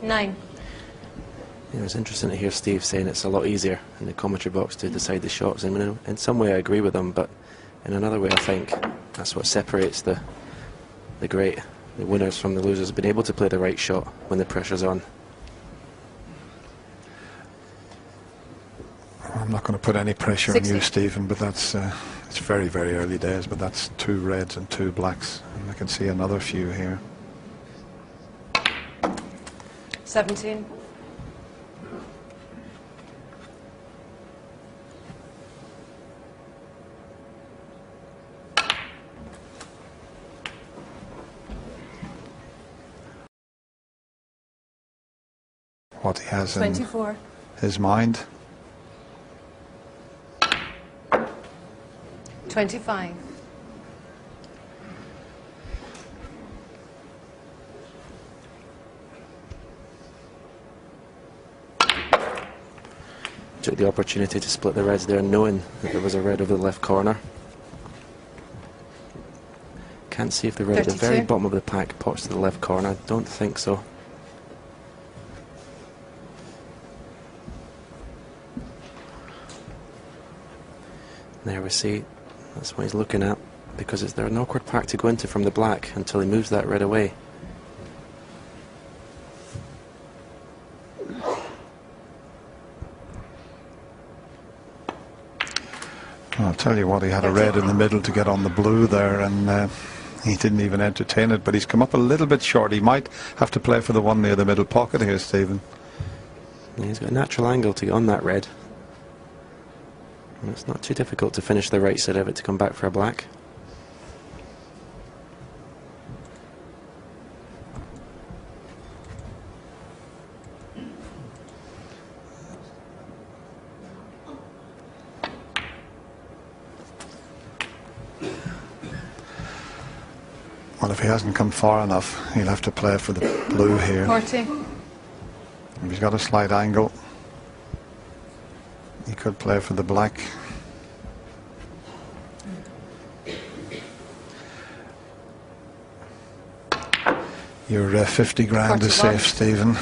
9. It was interesting to hear Steve saying it's a lot easier in the commentary box to decide the shots. I mean, in some way I agree with him, but in another way I think that's what separates the winners from the losers, being able to play the right shot when the pressure's on. I'm not going to put any pressure 60. on you, Stephen, but that's it's very, very early days, but that's 2 reds and 2 blacks, and I can see another few here. 17. What he has 24. in his mind. 25. Took the opportunity to split the reds there, knowing that there was a red over the left corner. Can't see if the red at the very 32. bottom of the pack pops to the left corner. Don't think so. There we see, that's what he's looking at, because it's there an awkward pack to go into from the black until he moves that red away. I'll tell you what, he had a red in the middle to get on the blue there, and he didn't even entertain it, but he's come up a little bit short. He might have to play for the one near the middle pocket here, Stephen. Yeah, he's got a natural angle to get on that red. And it's not too difficult to finish the right side of it to come back for a black. Well, if he hasn't come far enough, he'll have to play for the blue here. 40. If he's got a slight angle, he could play for the black. Your 50 grand is 41. safe, Stephen.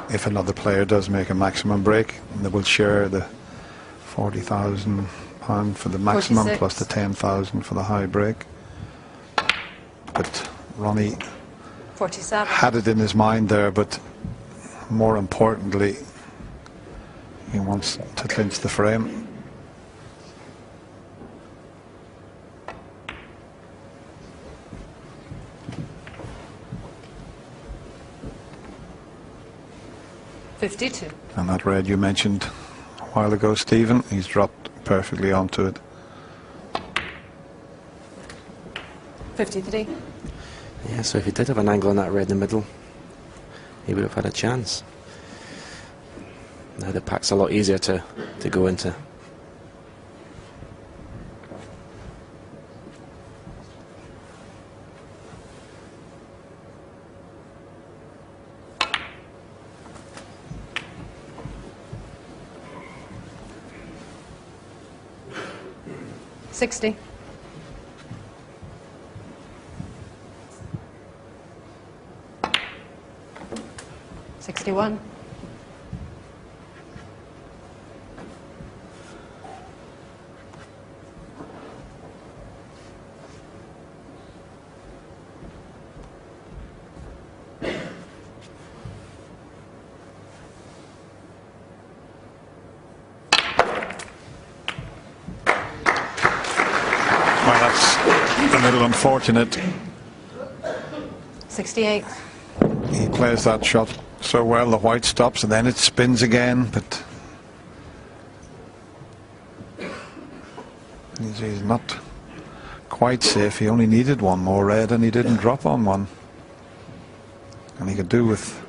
If another player does make a maximum break, they will share the £40,000 for the maximum 46. plus the 10,000 for the high break. But Ronnie 47. had it in his mind there, but more importantly, he wants to clinch the frame. $52. And that red you mentioned a while ago, Stephen, he's dropped perfectly onto it. 53. Yeah, so if he did have an angle on that red in the middle, he would have had a chance. Now the pack's a lot easier to go into. $60. 61. Well, that's a little unfortunate. 68. He plays that shot so well, the white stops and then it spins again, but he's not quite safe. He only needed one more red and he didn't drop on one. And he could do with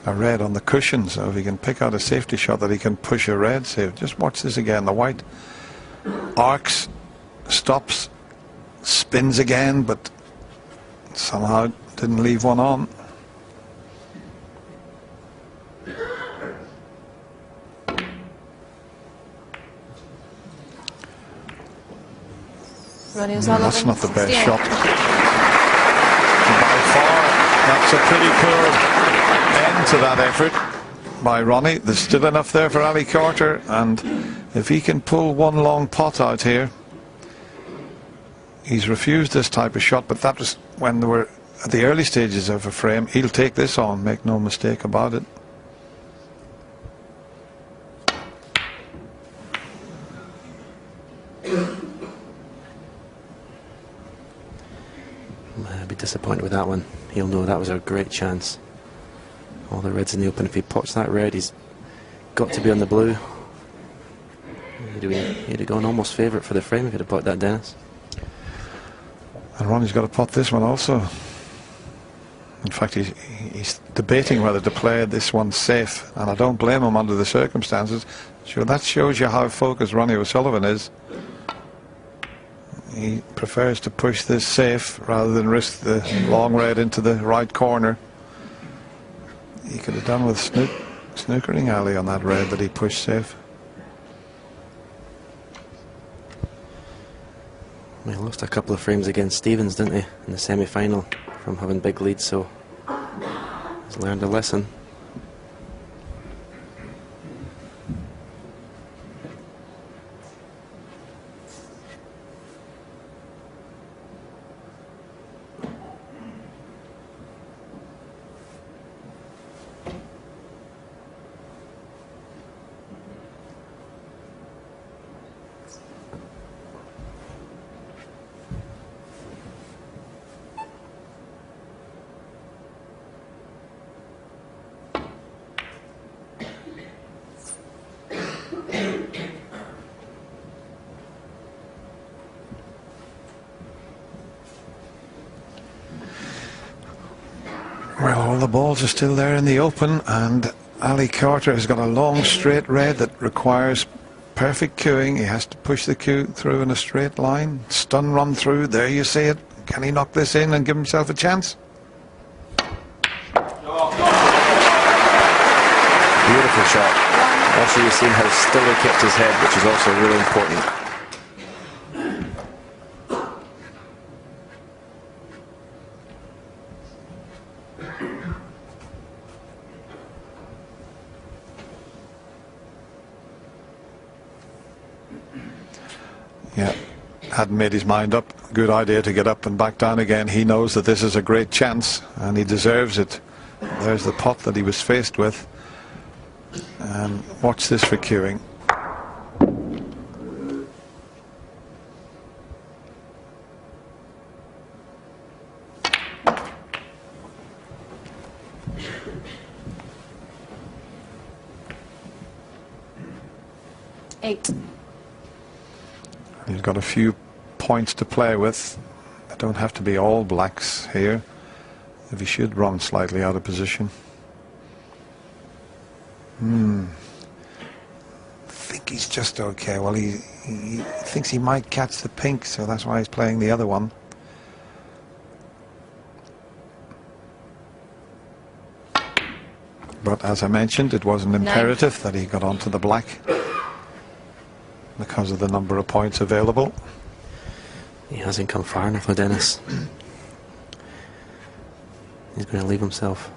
a red on the cushion, so if he can pick out a safety shot that he can push a red save. Just watch this again. The white arcs, stops, spins again, but somehow didn't leave one on. Ronnie O'Sullivan. That's not the best 68. shot. By far, that's a pretty poor end to that effort by Ronnie. There's still enough there for Ali Carter, and if he can pull one long pot out here. He's refused this type of shot, but that was when they were at the early stages of a frame. He'll take this on, make no mistake about it. I'd be disappointed with that one. He'll know that was a great chance. All the reds in the open. If he pots that red, he's got to be on the blue. He'd have gone almost favourite for the frame if he'd have pot that, Dennis. And Ronnie's got to pot this one also. In fact, he's debating whether to play this one safe, and I don't blame him under the circumstances. Sure, that shows you how focused Ronnie O'Sullivan is. He prefers to push this safe rather than risk the long red into the right corner. He could have done with snookering Ali on that red that he pushed safe. He lost a couple of frames against Stevens, didn't he, in the semi-final from having big leads, so he's learned a lesson. Well, all the balls are still there in the open, and Ali Carter has got a long straight red that requires perfect cueing. He has to push the cue through in a straight line. Stun run through, there you see it. Can he knock this in and give himself a chance? Beautiful shot. Also, you've seen how still he kept his head, which is also really important. Yeah, hadn't made his mind up. Good idea to get up and back down again. He knows that this is a great chance and he deserves it. There's the pot that he was faced with. And watch this for cueing. Eight. He's got a few points to play with. They don't have to be all blacks here. If he should run slightly out of position. I think he's just okay. Well, he thinks he might catch the pink, so that's why he's playing the other one. But as I mentioned, it was an imperative that he got onto the black because of the number of points available. He hasn't come far enough with Dennis. He's going to leave himself,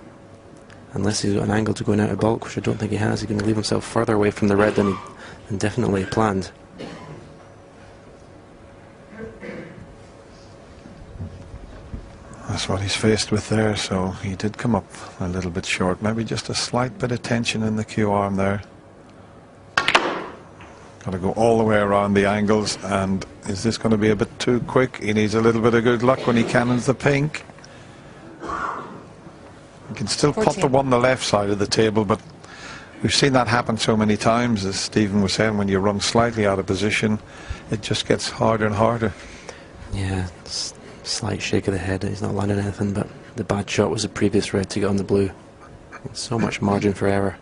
unless he's got an angle to going out of bulk, which I don't think he has, he's going to leave himself further away from the red than he definitely planned. That's what he's faced with there, so he did come up a little bit short. Maybe just a slight bit of tension in the cue arm there. Got to go all the way around the angles, and is this going to be a bit too quick? He needs a little bit of good luck when he cannons the pink. He can still 14. pot the one on the left side of the table, but we've seen that happen so many times, as Stephen was saying, when you run slightly out of position, it just gets harder and harder. Yeah, slight shake of the head, he's not landing anything, but the bad shot was the previous red to get on the blue. So much margin for error.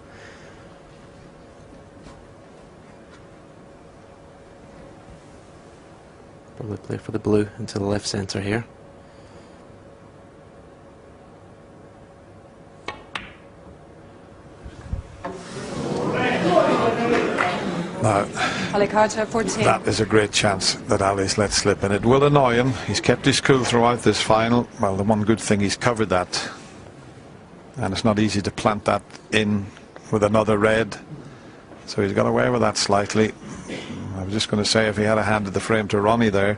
Probably play for the blue into the left centre here. Now, Ali Carter, 14. That is a great chance that Ali's let slip, and it will annoy him. He's kept his cool throughout this final. Well, the one good thing, he's covered that, and it's not easy to plant that in with another red, so he's got away with that slightly. I was just going to say, if he had a handed the frame to Ronnie there,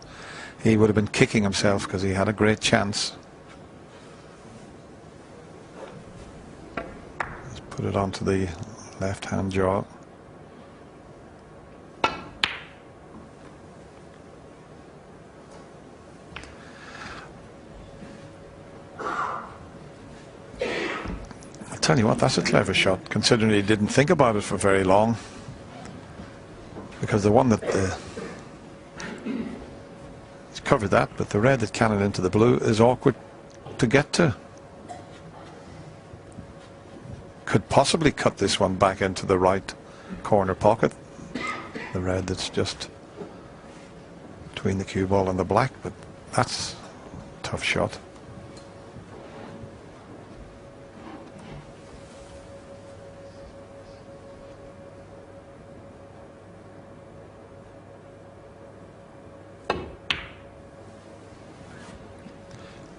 he would have been kicking himself, because he had a great chance. Let's put it onto the left hand jaw. Tell you what, that's a clever shot, considering he didn't think about it for very long, because the one that he's covered that, but the red that cannoned into the blue is awkward to get to. Could possibly cut this one back into the right corner pocket, the red that's just between the cue ball and the black, but that's a tough shot.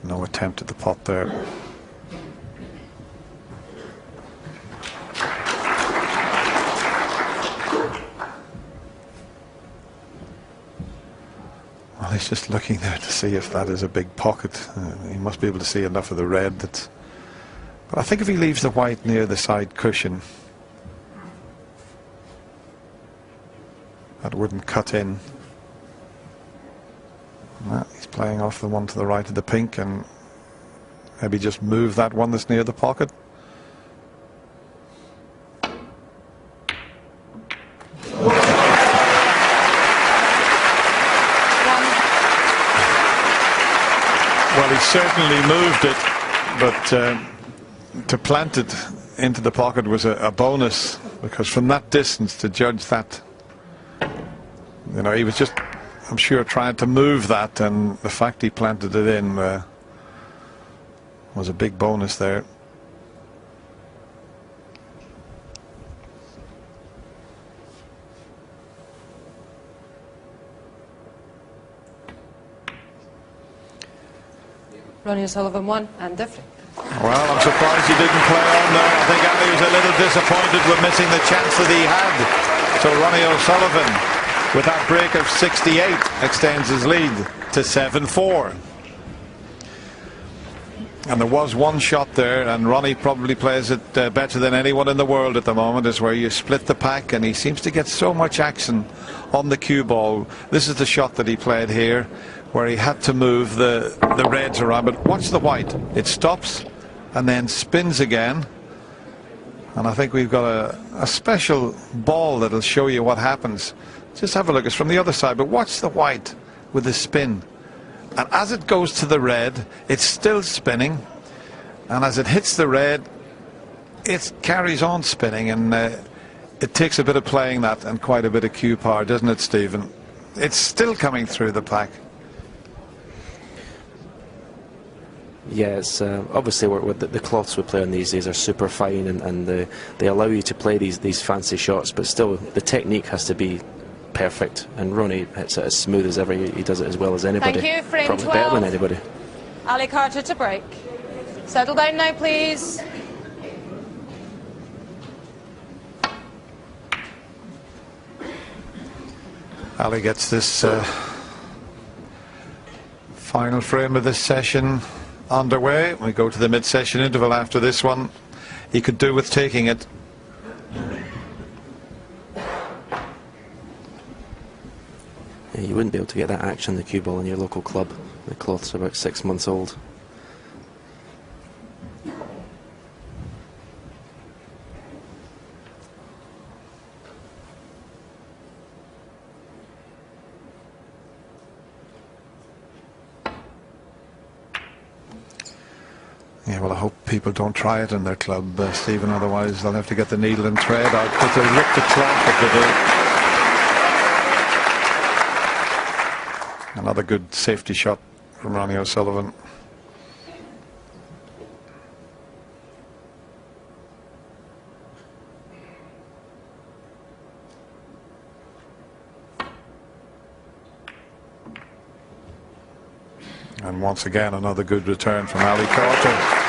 No attempt at the pot there. Well, he's just looking there to see if that is a big pocket. He must be able to see enough of the red that. But I think if he leaves the white near the side cushion, that wouldn't cut in. He's playing off the one to the right of the pink, and maybe just move that one that's near the pocket. Well, he certainly moved it, but to plant it into the pocket was a bonus, because from that distance to judge that, you know, he was just, I'm sure, trying to move that, and the fact he planted it in was a big bonus there. Ronnie O'Sullivan, 1 and different. Well, I'm surprised he didn't play on there. I think Ali was a little disappointed with missing the chance that he had. So Ronnie O'Sullivan, with that break of 68, extends his lead to 7-4. And there was one shot there, and Ronnie probably plays it better than anyone in the world at the moment, is where you split the pack, and he seems to get so much action on the cue ball. This is the shot that he played here, where he had to move the reds around. But watch the white. It stops and then spins again. And I think we've got a special ball that'll show you what happens. Just have a look. It's from the other side, but watch the white with the spin. And as it goes to the red, it's still spinning. And as it hits the red, it carries on spinning. And it takes a bit of playing that and quite a bit of cue power, doesn't it, Stephen? It's still coming through the pack. Yeah, it's obviously the cloths we play on these days are super fine, and they allow you to play these fancy shots, but still the technique has to be perfect, and Ronnie hits it as smooth as ever. He does it as well as anybody. Thank you. Frame probably 12. better than anybody. Ali Carter to break. Settle down now, please. Ali gets this final frame of this session underway. We go to the mid-session interval after this one. He could do with taking it. Yeah, you wouldn't be able to get that action on the cue ball in your local club. The cloths are about 6 months old. Yeah, well, I hope people don't try it in their club, Stephen, otherwise they'll have to get the needle and thread out, because they'll rip the cloth if they do. Another good safety shot from Ronnie O'Sullivan. And once again, another good return from Ali Carter.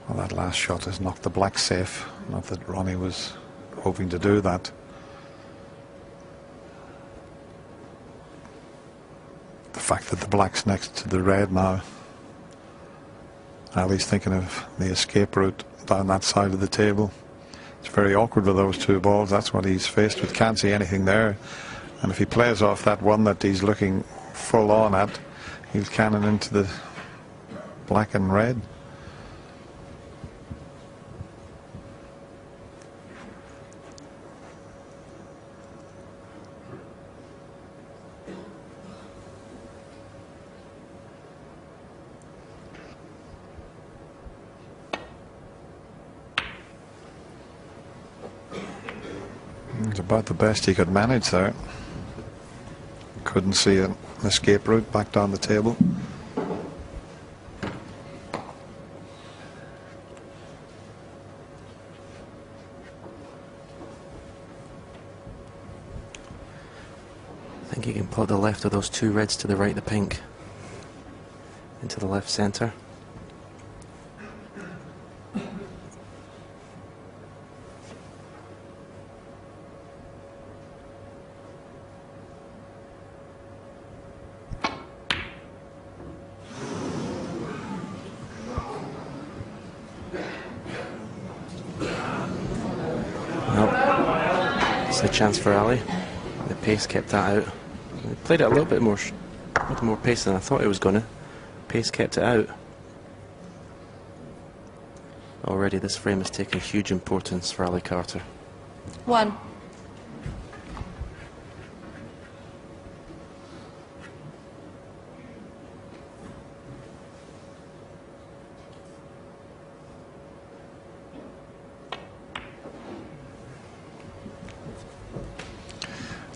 Well, that last shot has knocked the black safe. Not that Ronnie was hoping to do that. The fact that the black's next to the red now. Ali's thinking of the escape route down that side of the table. It's very awkward with those two balls. That's what he's faced with. Can't see anything there. And if he plays off that one that he's looking full on at, he'll cannon into the black and red. It's about the best he could manage there. Couldn't see an escape route back down the table. I think he can plot the left of those two reds to the right of the pink into the left centre. It's a chance for Ali. The pace kept that out. He played it a little bit more, with more pace than I thought he was going to. Pace kept it out. Already this frame has taken huge importance for Ali Carter. 1.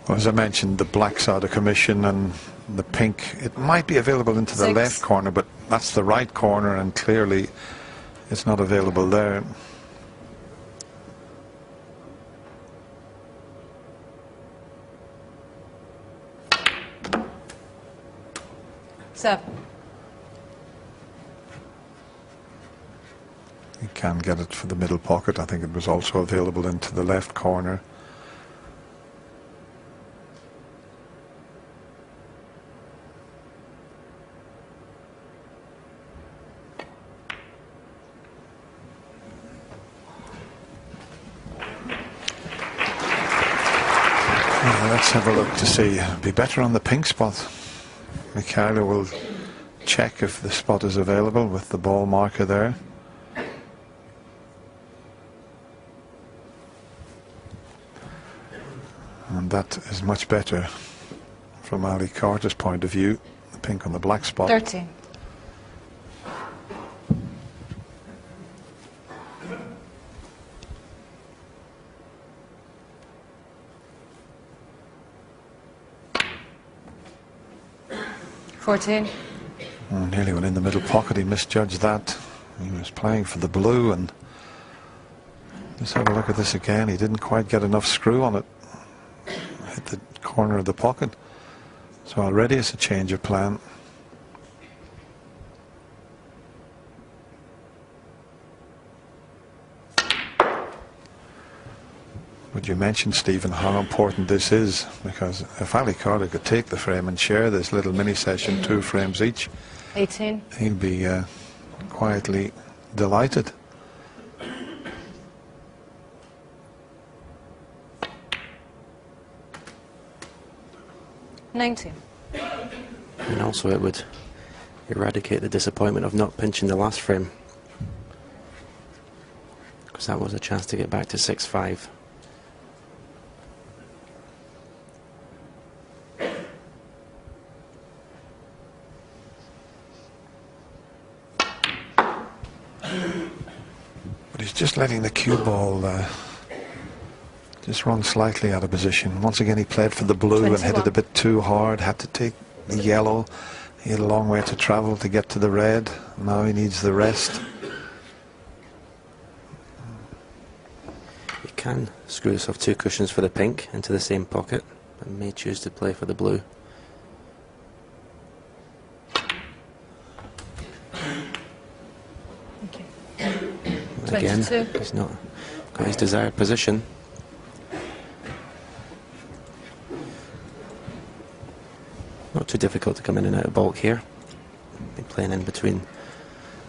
Well, as I mentioned, the black's out of commission and the pink, it might be available into the 6. left corner, but that's the right corner and clearly it's not available there. Seven. You can get it for the middle pocket. I think it was also available into the left corner. Let's have a look to see. Be better on the pink spot. Michaela will check if the spot is available with the ball marker there. And that is much better from Ali Carter's point of view. The pink on the black spot. 13. Oh, nearly went in the middle pocket. He misjudged that. He was playing for the blue, and let's have a look at this again. He didn't quite get enough screw on it. Hit the corner of the pocket. So already it's a change of plan. But you mentioned, Stephen, how important this is, because if Ali Carter could take the frame and share this little mini session, 2 frames each, 18. he'll be quietly delighted. $19. And also it would eradicate the disappointment of not pinching the last frame, because that was a chance to get back to 6-5. But he's just letting the cue ball just run slightly out of position. Once again, he played for the blue 21. and hit it a bit too hard, had to take the yellow. He had a long way to travel to get to the red. Now he needs the rest. You can screw yourself 2 cushions for the pink into the same pocket, but may choose to play for the blue. Again, 22. he's not got his desired position. Not too difficult to come in and out of bulk here. Be playing in between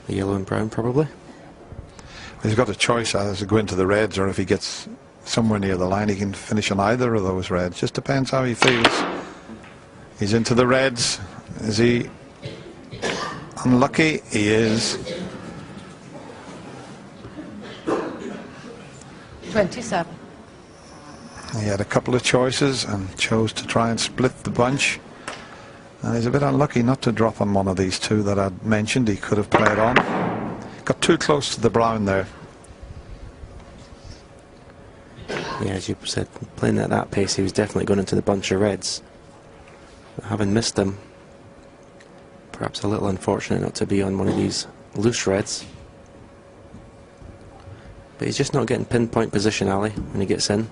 the yellow and brown probably. He's got a choice either to go into the reds, or if he gets somewhere near the line, he can finish on either of those reds. Just depends how he feels. He's into the reds. Is he unlucky? He is. 27. He had a couple of choices and chose to try and split the bunch. And he's a bit unlucky not to drop on one of these two that I'd mentioned. He could have played on. Got too close to the brown there. Yeah, as you said, playing at that pace, he was definitely going into the bunch of reds. But having missed them, perhaps a little unfortunate not to be on one of these loose reds. But he's just not getting pinpoint position, Ali, when he gets in.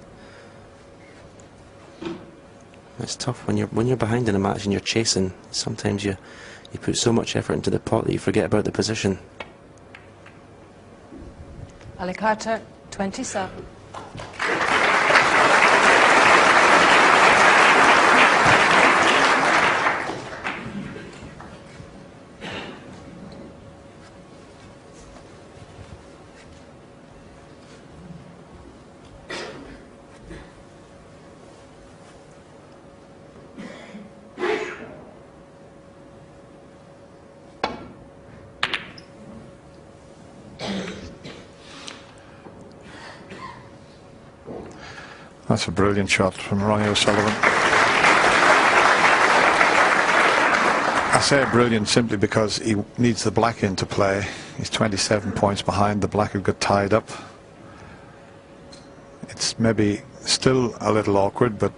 It's tough when you're behind in a match and you're chasing. Sometimes you put so much effort into the pot that you forget about the position. Ali Carter, 27. That's a brilliant shot from Ronnie O'Sullivan. I say brilliant simply because he needs the black into play. He's 27 points behind. The black have got tied up. It's maybe still a little awkward, but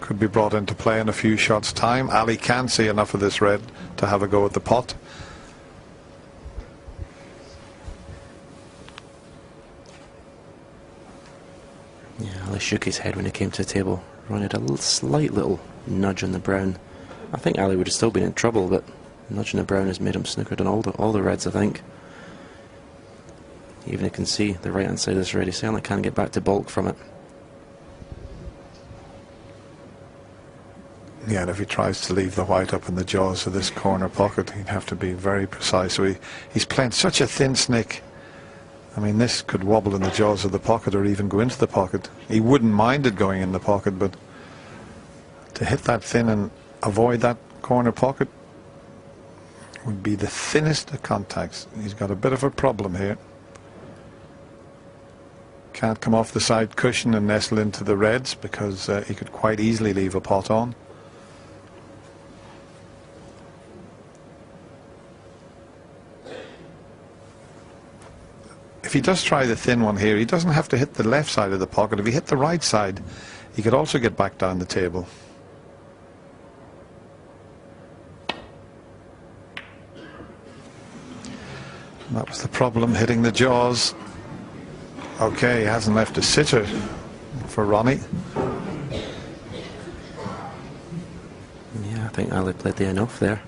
could be brought into play in a few shots' time. Ali can see enough of this red to have a go at the pot. Yeah, Ali shook his head when he came to the table. Ronnie had a slight little nudge on the brown. I think Ali would have still been in trouble, but nudging the brown has made him snookered on all the reds, I think. Even you can see the right hand side of this red, he certainly can't get back to bulk from it. Yeah, and if he tries to leave the white up in the jaws of this corner pocket, he'd have to be very precise. So he's playing such a thin snake. I mean, this could wobble in the jaws of the pocket or even go into the pocket. He wouldn't mind it going in the pocket, but to hit that thin and avoid that corner pocket would be the thinnest of contacts. He's got a bit of a problem here. Can't come off the side cushion and nestle into the reds because he could quite easily leave a pot on. If he does try the thin one here, he doesn't have to hit the left side of the pocket. If he hit the right side, he could also get back down the table. And that was the problem, hitting the jaws. Okay, he hasn't left a sitter for Ronnie. Yeah, I think Ali played the enough there.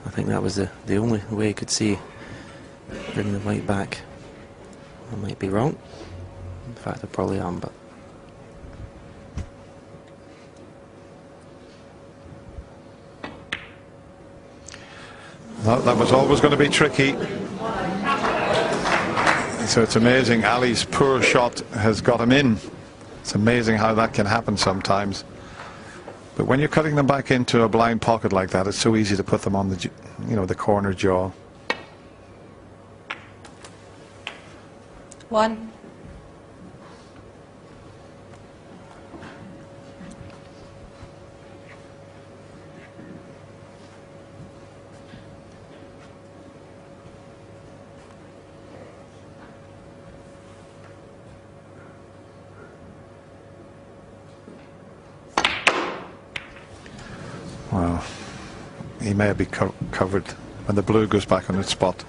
I think that was the only way he could see bringing the white back. I might be wrong. In fact, I probably am, but... That was always going to be tricky. So it's amazing. Ali's poor shot has got him in. It's amazing how that can happen sometimes. But when you're cutting them back into a blind pocket like that, it's so easy to put them on the, you know, the corner jaw. 1. Well, he may be covered when the blue goes back on its spot.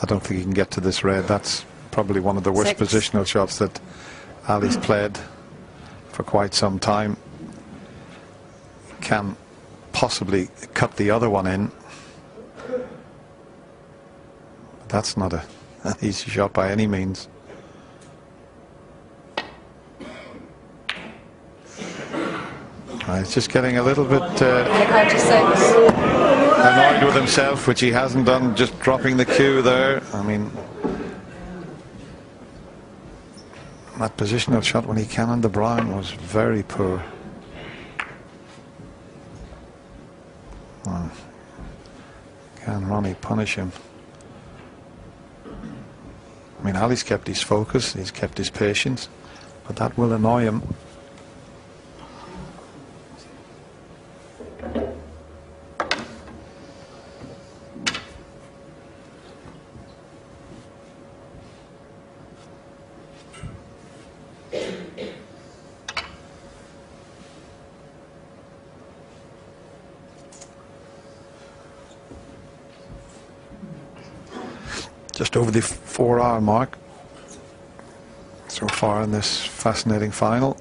I don't think he can get to this red. That's probably one of the worst 6. positional shots that Ali's played for quite some time. Can possibly cut the other one in. That's not an easy shot by any means. He's just getting a little bit annoyed with himself, which he hasn't done, just dropping the cue there. I mean, that positional shot when he cannoned the brown was very poor. Well, can Ronnie punish him? I mean, Ali's kept his focus, he's kept his patience, but that will annoy him. Just over the 4-hour mark so far in this fascinating final.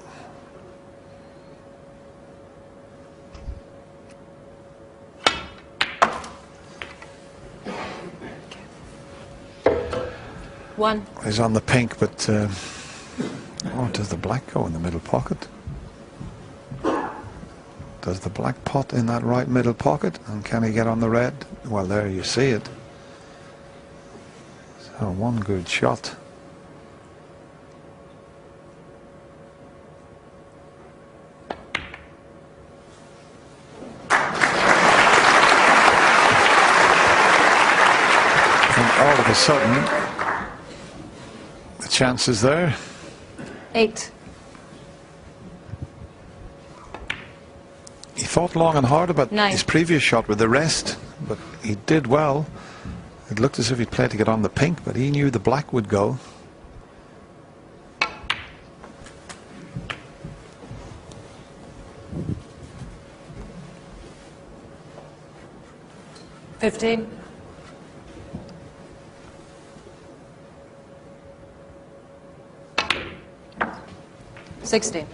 One. He's on the pink, but oh, does the black go in the middle pocket? Does the black pot in that right middle pocket? And can he get on the red? Well, there you see it. So one good shot. And all of a sudden, the chance is there. 8. He thought long and hard about 9. his previous shot with the rest, but he did well. It looked as if he'd played to get on the pink, but he knew the black would go. $15. $16.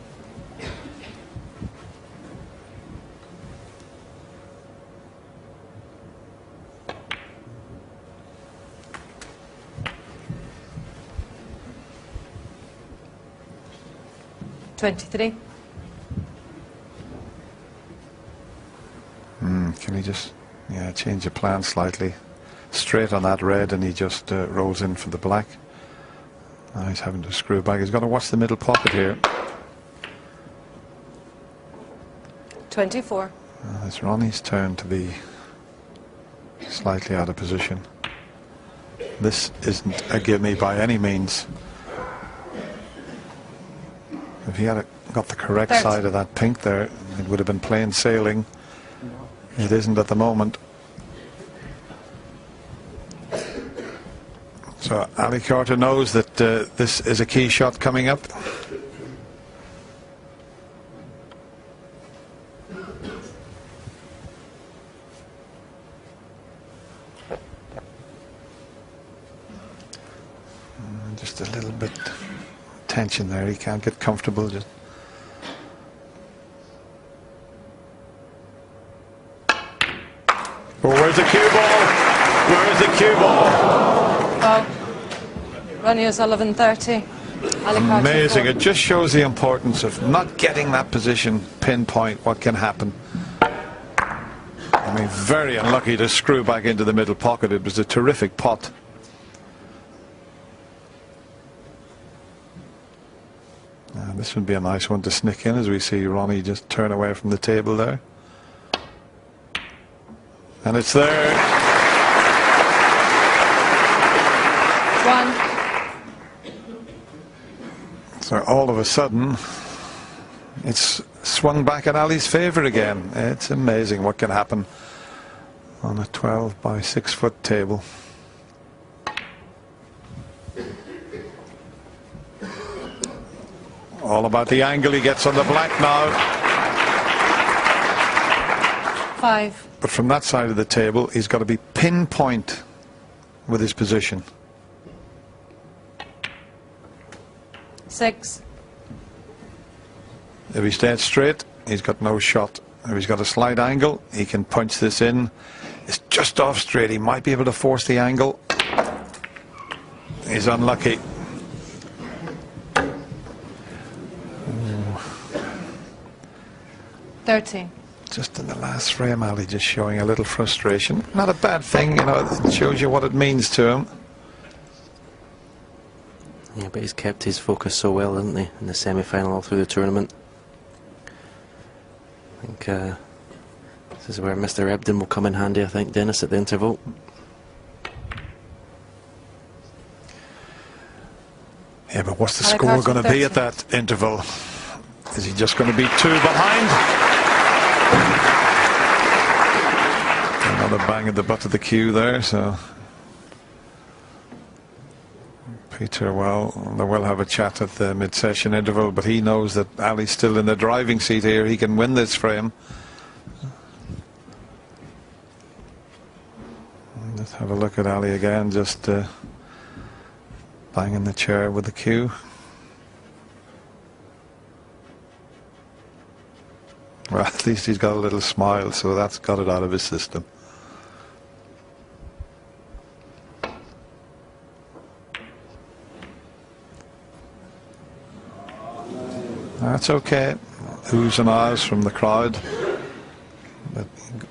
$23. Can he just change the plan slightly? Straight on that red, and he just rolls in for the black. Now he's having to screw back. He's got to watch the middle pocket here. 24. It's Ronnie's turn to be slightly out of position. This isn't a gimme by any means. If he had got the correct 30. side of that pink there, it would have been plain sailing. It isn't at the moment. So Ali Carter knows that this is a key shot coming up. Just a little bit tension there. He can't get comfortable. Just where's the cue ball? Where's the cue ball? Oh. Ronnie O'Sullivan 30. Ali Carter Amazing. 4. It just shows the importance of not getting that position pinpoint what can happen. I mean, very unlucky to screw back into the middle pocket. It was a terrific pot. This would be a nice one to sneak in as we see Ronnie just turn away from the table there. And it's there. 1. So all of a sudden, it's swung back in Ali's favour again. It's amazing what can happen on a 12 by 6 foot table. All about the angle he gets on the black now. 5. But from that side of the table, he's got to be pinpoint with his position. 6. If he stays straight, he's got no shot. If he's got a slight angle, he can punch this in. It's just off straight. He might be able to force the angle. He's unlucky. 13. Just in the last frame, Ali just showing a little frustration. Not a bad thing, you know, it shows you what it means to him. Yeah, but he's kept his focus so well, hasn't he, in the semi-final all through the tournament. I think this is where Mr. Ebden will come in handy, I think, Dennis, at the interval. Yeah, but what's the score going to be at that interval? Is he just going to be 2 behind? Another bang at the butt of the cue there, so Peter, well, they will have a chat at the mid-session interval, but he knows that Ali's still in the driving seat here. He can win this frame. Let's have a look at Ali again, just banging the chair with the cue. Well, at least he's got a little smile, so that's got it out of his system. That's okay. Oohs and ahs from the crowd, but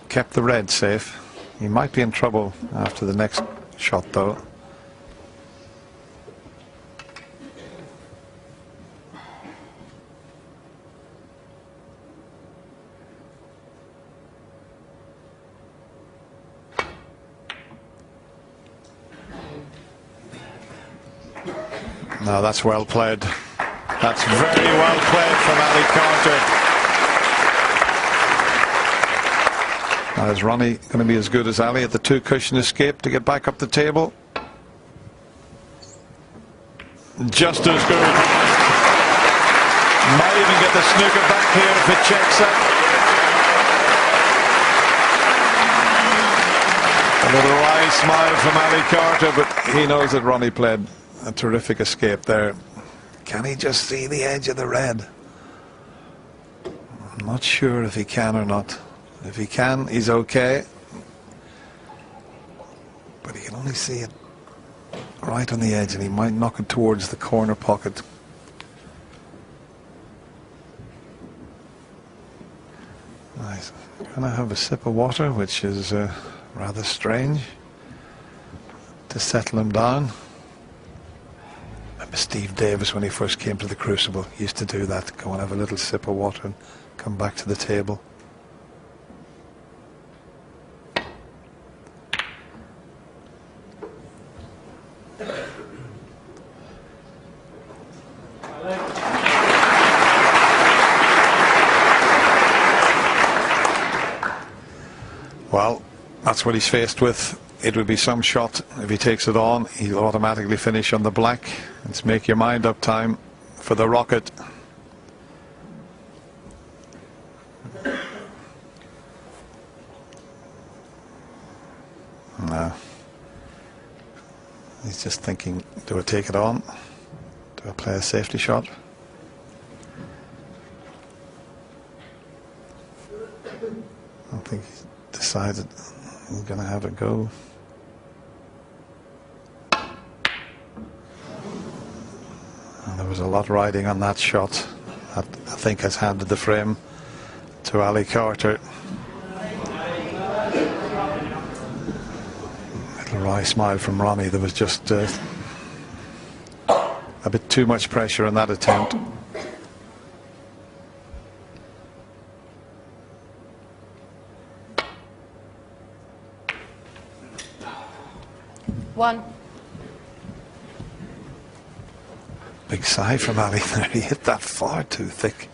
kept the red safe. He might be in trouble after the next shot, though. No, that's well played. That's very well played from Ali Carter. Now, is Ronnie going to be as good as Ali at the 2-cushion escape to get back up the table? Just as good. Might even get the snooker back here if it checks up. A little wry smile from Ali Carter, but he knows that Ronnie played a terrific escape there. Can he just see the edge of the red? I'm not sure if he can or not. If he can, he's okay. But he can only see it right on the edge, and he might knock it towards the corner pocket. Nice. Gonna have a sip of water, which is rather strange, to settle him down. Steve Davis, when he first came to the Crucible, used to do that, go and have a little sip of water and come back to the table. Well, that's what he's faced with. It would be some shot. If he takes it on, he'll automatically finish on the black. Let's make your mind up time for the rocket. No. He's just thinking, do I take it on? Do I play a safety shot? I don't think he's decided he's going to have a go. And there was a lot riding on that shot. That, I think, has handed the frame to Ali Carter. Little wry smile from Ronnie. There was just a bit too much pressure in that attempt. 1. Big sigh from Ali there. He hit that far too thick.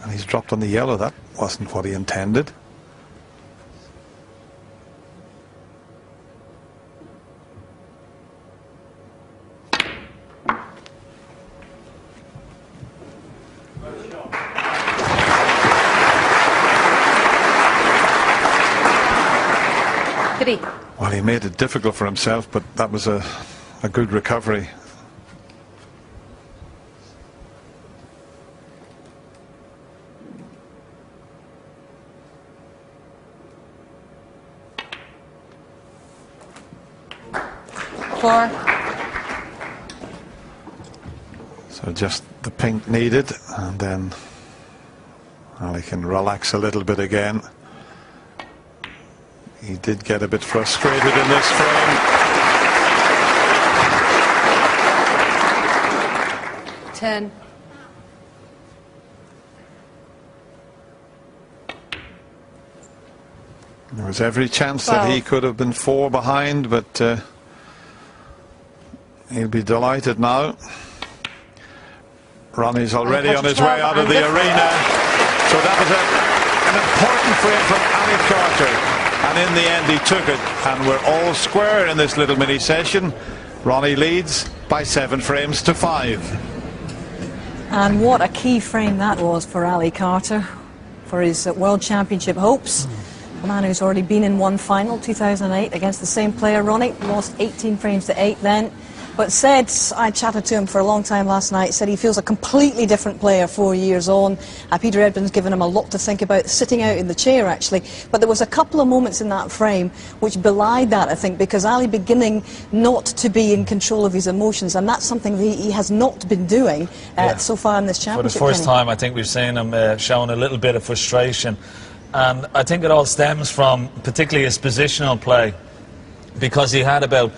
And he's dropped on the yellow. That wasn't what he intended. Well, he made it difficult for himself, but that was a good recovery. Four. So just the pink needed, and then Ali can relax a little bit again. He did get a bit frustrated in this frame. 10. There was every chance that he could have been 4 behind, but he'll be delighted now. Ronnie's already on his way out of the arena. So that was an important frame from Ali Carter. And in the end he took it, and we're all square in this little mini session. Ronnie leads by 7 frames to 5. And what a key frame that was for Ali Carter, for his World Championship hopes. A man who's already been in one final, 2008, against the same player, Ronnie. Lost 18 frames to 8 then. But said, I chatted to him for a long time last night, said he feels a completely different player 4 years on. Peter Edmonds given him a lot to think about, sitting out in the chair actually. But there was a couple of moments in that frame which belied that, I think, because Ali beginning not to be in control of his emotions, and that's something that he has not been doing so far in this championship. For the first time, I think we've seen him showing a little bit of frustration. And I think it all stems from particularly his positional play, because he had about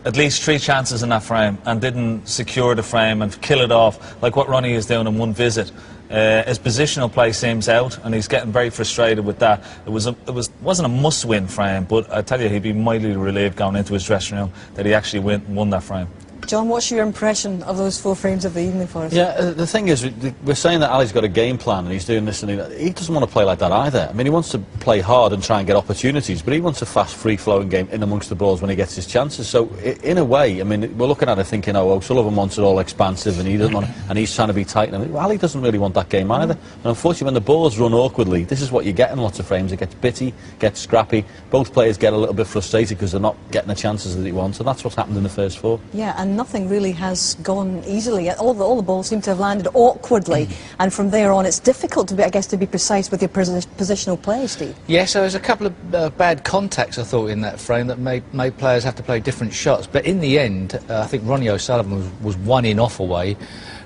at least 3 chances in that frame and didn't secure the frame and kill it off like what Ronnie is doing in one visit. His positional play seems out, and he's getting very frustrated with that. It wasn't a must-win frame, but I tell you, he'd be mightily relieved going into his dressing room that he actually won that frame. John, what's your impression of those 4 frames of the evening for us? Yeah, the thing is, we're saying that Ali's got a game plan and he's doing this, and he doesn't want to play like that either. I mean, he wants to play hard and try and get opportunities, but he wants a fast, free-flowing game in amongst the balls when he gets his chances. So, in a way, I mean, we're looking at it thinking, oh, O'Sullivan wants it all expansive, and he doesn't want, and he's trying to be tight. And Ali doesn't really want that game either. And unfortunately, when the balls run awkwardly, this is what you get in lots of frames. It gets bitty, gets scrappy. Both players get a little bit frustrated because they're not getting the chances that he wants, and that's what's happened in the first 4. Yeah, and nothing really has gone easily. All the balls seem to have landed awkwardly, and from there on it's difficult to be, I guess, to be precise with your positional play, Steve. Yeah, so there's a couple of bad contacts, I thought, in that frame that made players have to play different shots. But in the end, I think Ronnie O'Sullivan was 1 in-off away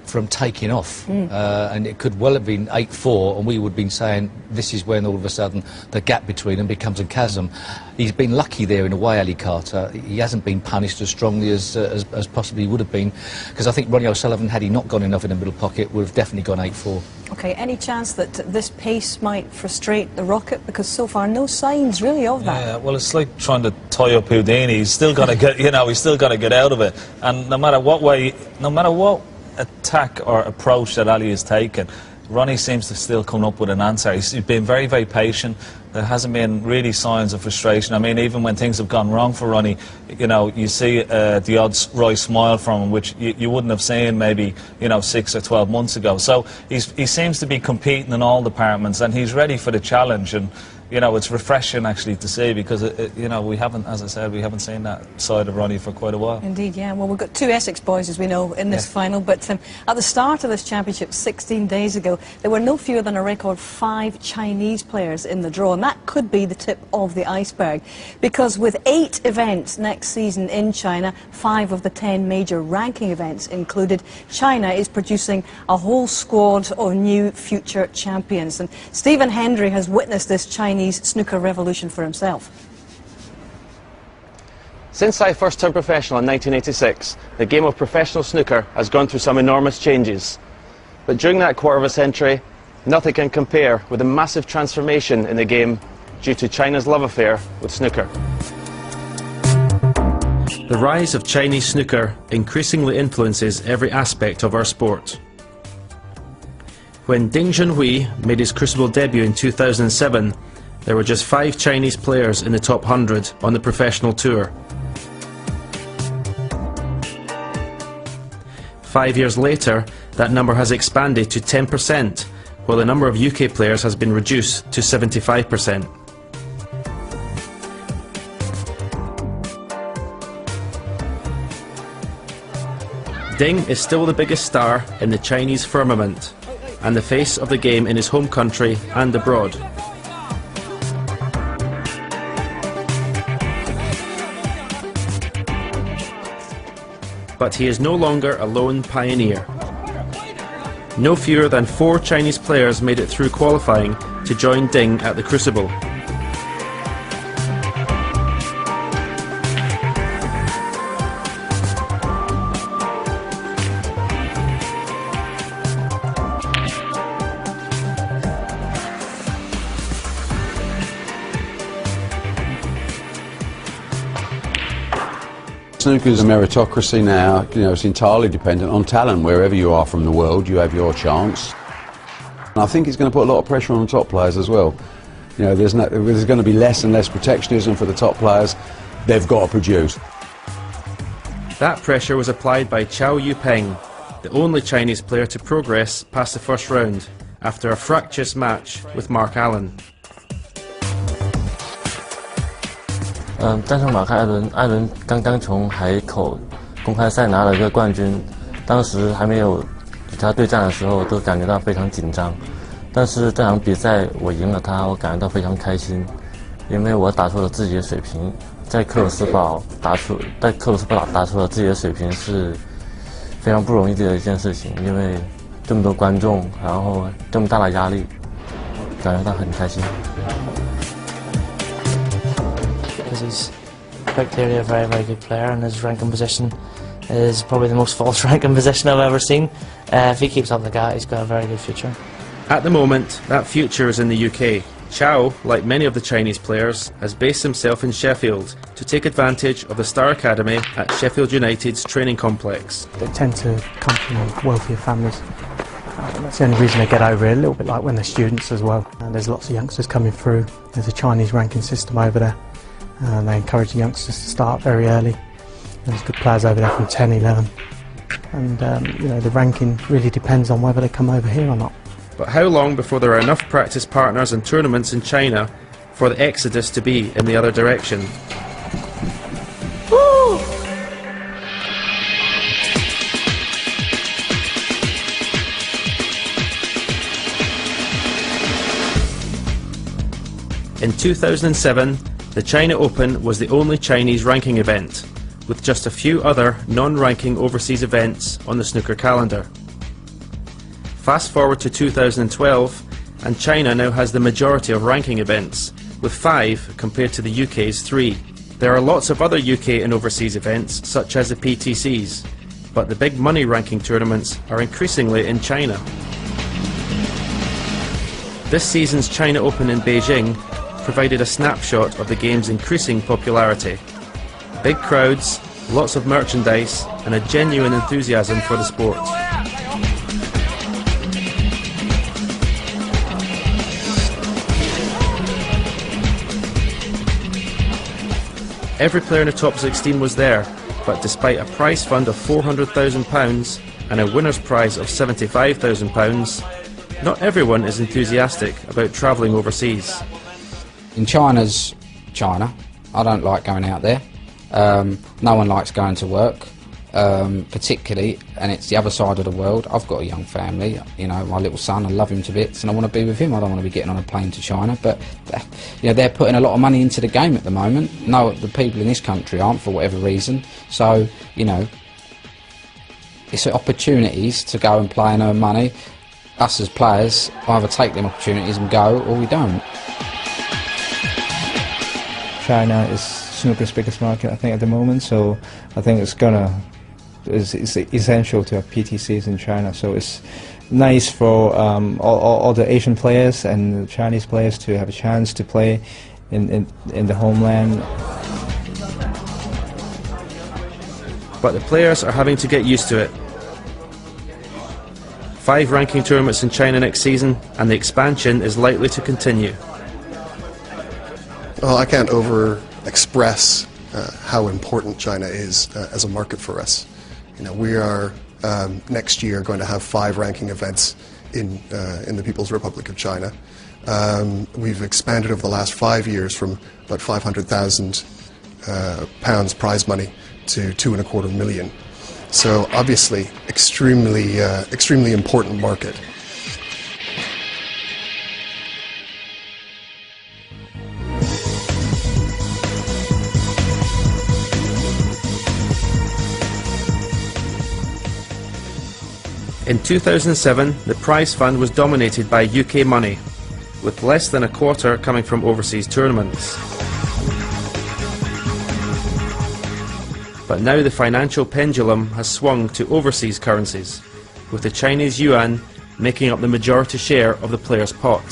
from taking off, and it could well have been 8-4, and we would have been saying this is when all of a sudden the gap between them becomes a chasm. He's been lucky there in a way, Ali Carter. He hasn't been punished as strongly as possibly would have been, because I think Ronnie O'Sullivan, had he not gone enough in the middle pocket, would have definitely gone 8-4. Okay, any chance that this pace might frustrate the Rocket? Because so far no signs really of that. Yeah, well, it's like trying to tie up Houdini. He's still got to get, he's still got to get out of it. And no matter what way, no matter what attack or approach that Ali has taken, Ronnie seems to still come up with an answer. He's been very, very patient. There hasn't been really signs of frustration. I mean, even when things have gone wrong for Ronnie, you see the odd wry smile from him, which you wouldn't have seen maybe, 6 or 12 months ago. So he seems to be competing in all departments, and he's ready for the challenge. And it's refreshing actually to see, because we haven't, as I said, we haven't seen that side of Ronnie for quite a while. Indeed, yeah. Well, we've got 2 Essex boys, as we know, in this final, but at the start of this championship 16 days ago, there were no fewer than a record 5 Chinese players in the draw, and that could be the tip of the iceberg, because with 8 events next season in China, 5 of the 10 major ranking events included, China is producing a whole squad of new future champions, and Stephen Hendry has witnessed this Chinese snooker revolution for himself. Since I first turned professional in 1986, the game of professional snooker has gone through some enormous changes. But during that quarter of a century, nothing can compare with the massive transformation in the game due to China's love affair with snooker. The rise of Chinese snooker increasingly influences every aspect of our sport. When Ding Junhui made his Crucible debut in 2007, there were just 5 Chinese players in the top 100 on the professional tour. 5 years later, that number has expanded to 10%, while the number of UK players has been reduced to 75%. Ding is still the biggest star in the Chinese firmament, and the face of the game in his home country and abroad. But he is no longer a lone pioneer. No fewer than 4 Chinese players made it through qualifying to join Ding at the Crucible. Snooker's a meritocracy now. You know, it's entirely dependent on talent. Wherever you are from the world, you have your chance. And I think it's going to put a lot of pressure on the top players as well. You know, there's going to be less and less protectionism for the top players. They've got to produce. That pressure was applied by Chow Yu-peng, the only Chinese player to progress past the first round, after a fractious match with Mark Allen. 战胜马克艾伦刚刚从海口公开赛拿了个冠军，当时还没有与他对战的时候，都感觉到非常紧张。但是这场比赛我赢了他，我感觉到非常开心，因为我打出了自己的水平，在克鲁斯堡打出了自己的水平是非常不容易的一件事情，因为这么多观众，然后这么大的压力，感觉到很开心。 He's quite clearly a very, very good player, and his ranking position is probably the most false ranking position I've ever seen. If he keeps up like that, he's got a very good future. At the moment, that future is in the UK. Chow, like many of the Chinese players, has based himself in Sheffield to take advantage of the Star Academy at Sheffield United's training complex. They tend to come from wealthier families. That's the only reason they get over it, a little bit like when they're students as well. And there's lots of youngsters coming through. There's a Chinese ranking system over there. They encourage the youngsters to start very early. There's good players over there from 10, 11. And you know, the ranking really depends on whether they come over here or not. But how long before there are enough practice partners and tournaments in China for the exodus to be in the other direction? Woo! In 2007, the China Open was the only Chinese ranking event, with just a few other non-ranking overseas events on the snooker calendar. Fast forward to 2012, and China now has the majority of ranking events, with 5 compared to the UK's 3. There are lots of other UK and overseas events, such as the PTCs, but the big money ranking tournaments are increasingly in China. This season's China Open in Beijing provided a snapshot of the game's increasing popularity. Big crowds, lots of merchandise, and a genuine enthusiasm for the sport. Every player in the top 16 was there, but despite a prize fund of £400,000 and a winner's prize of £75,000, not everyone is enthusiastic about travelling overseas. In China's China, I don't like going out there. No one likes going to work, particularly, and it's the other side of the world. I've got a young family, you know, my little son, I love him to bits and I want to be with him. I don't want to be getting on a plane to China, but you know, they're putting a lot of money into the game at the moment. No, the people in this country aren't, for whatever reason. So, you know, it's opportunities to go and play and earn money. Us as players either take them opportunities and go, or we don't. China is snooker's biggest market, I think, at the moment, so I think it's essential to have PTCs in China. So it's nice for all the Asian players and the Chinese players to have a chance to play in the homeland. but the players are having to get used to it. 5 ranking tournaments in China next season, and the expansion is likely to continue. Well, I can't over-express how important China is as a market for us. You know, we are next year going to have 5 ranking events in the People's Republic of China. We've expanded over the last 5 years from about £500,000 prize money to £2.25 million. So obviously, extremely important market. In 2007, the prize fund was dominated by UK money, with less than a quarter coming from overseas tournaments. But now the financial pendulum has swung to overseas currencies, with the Chinese yuan making up the majority share of the players' pot.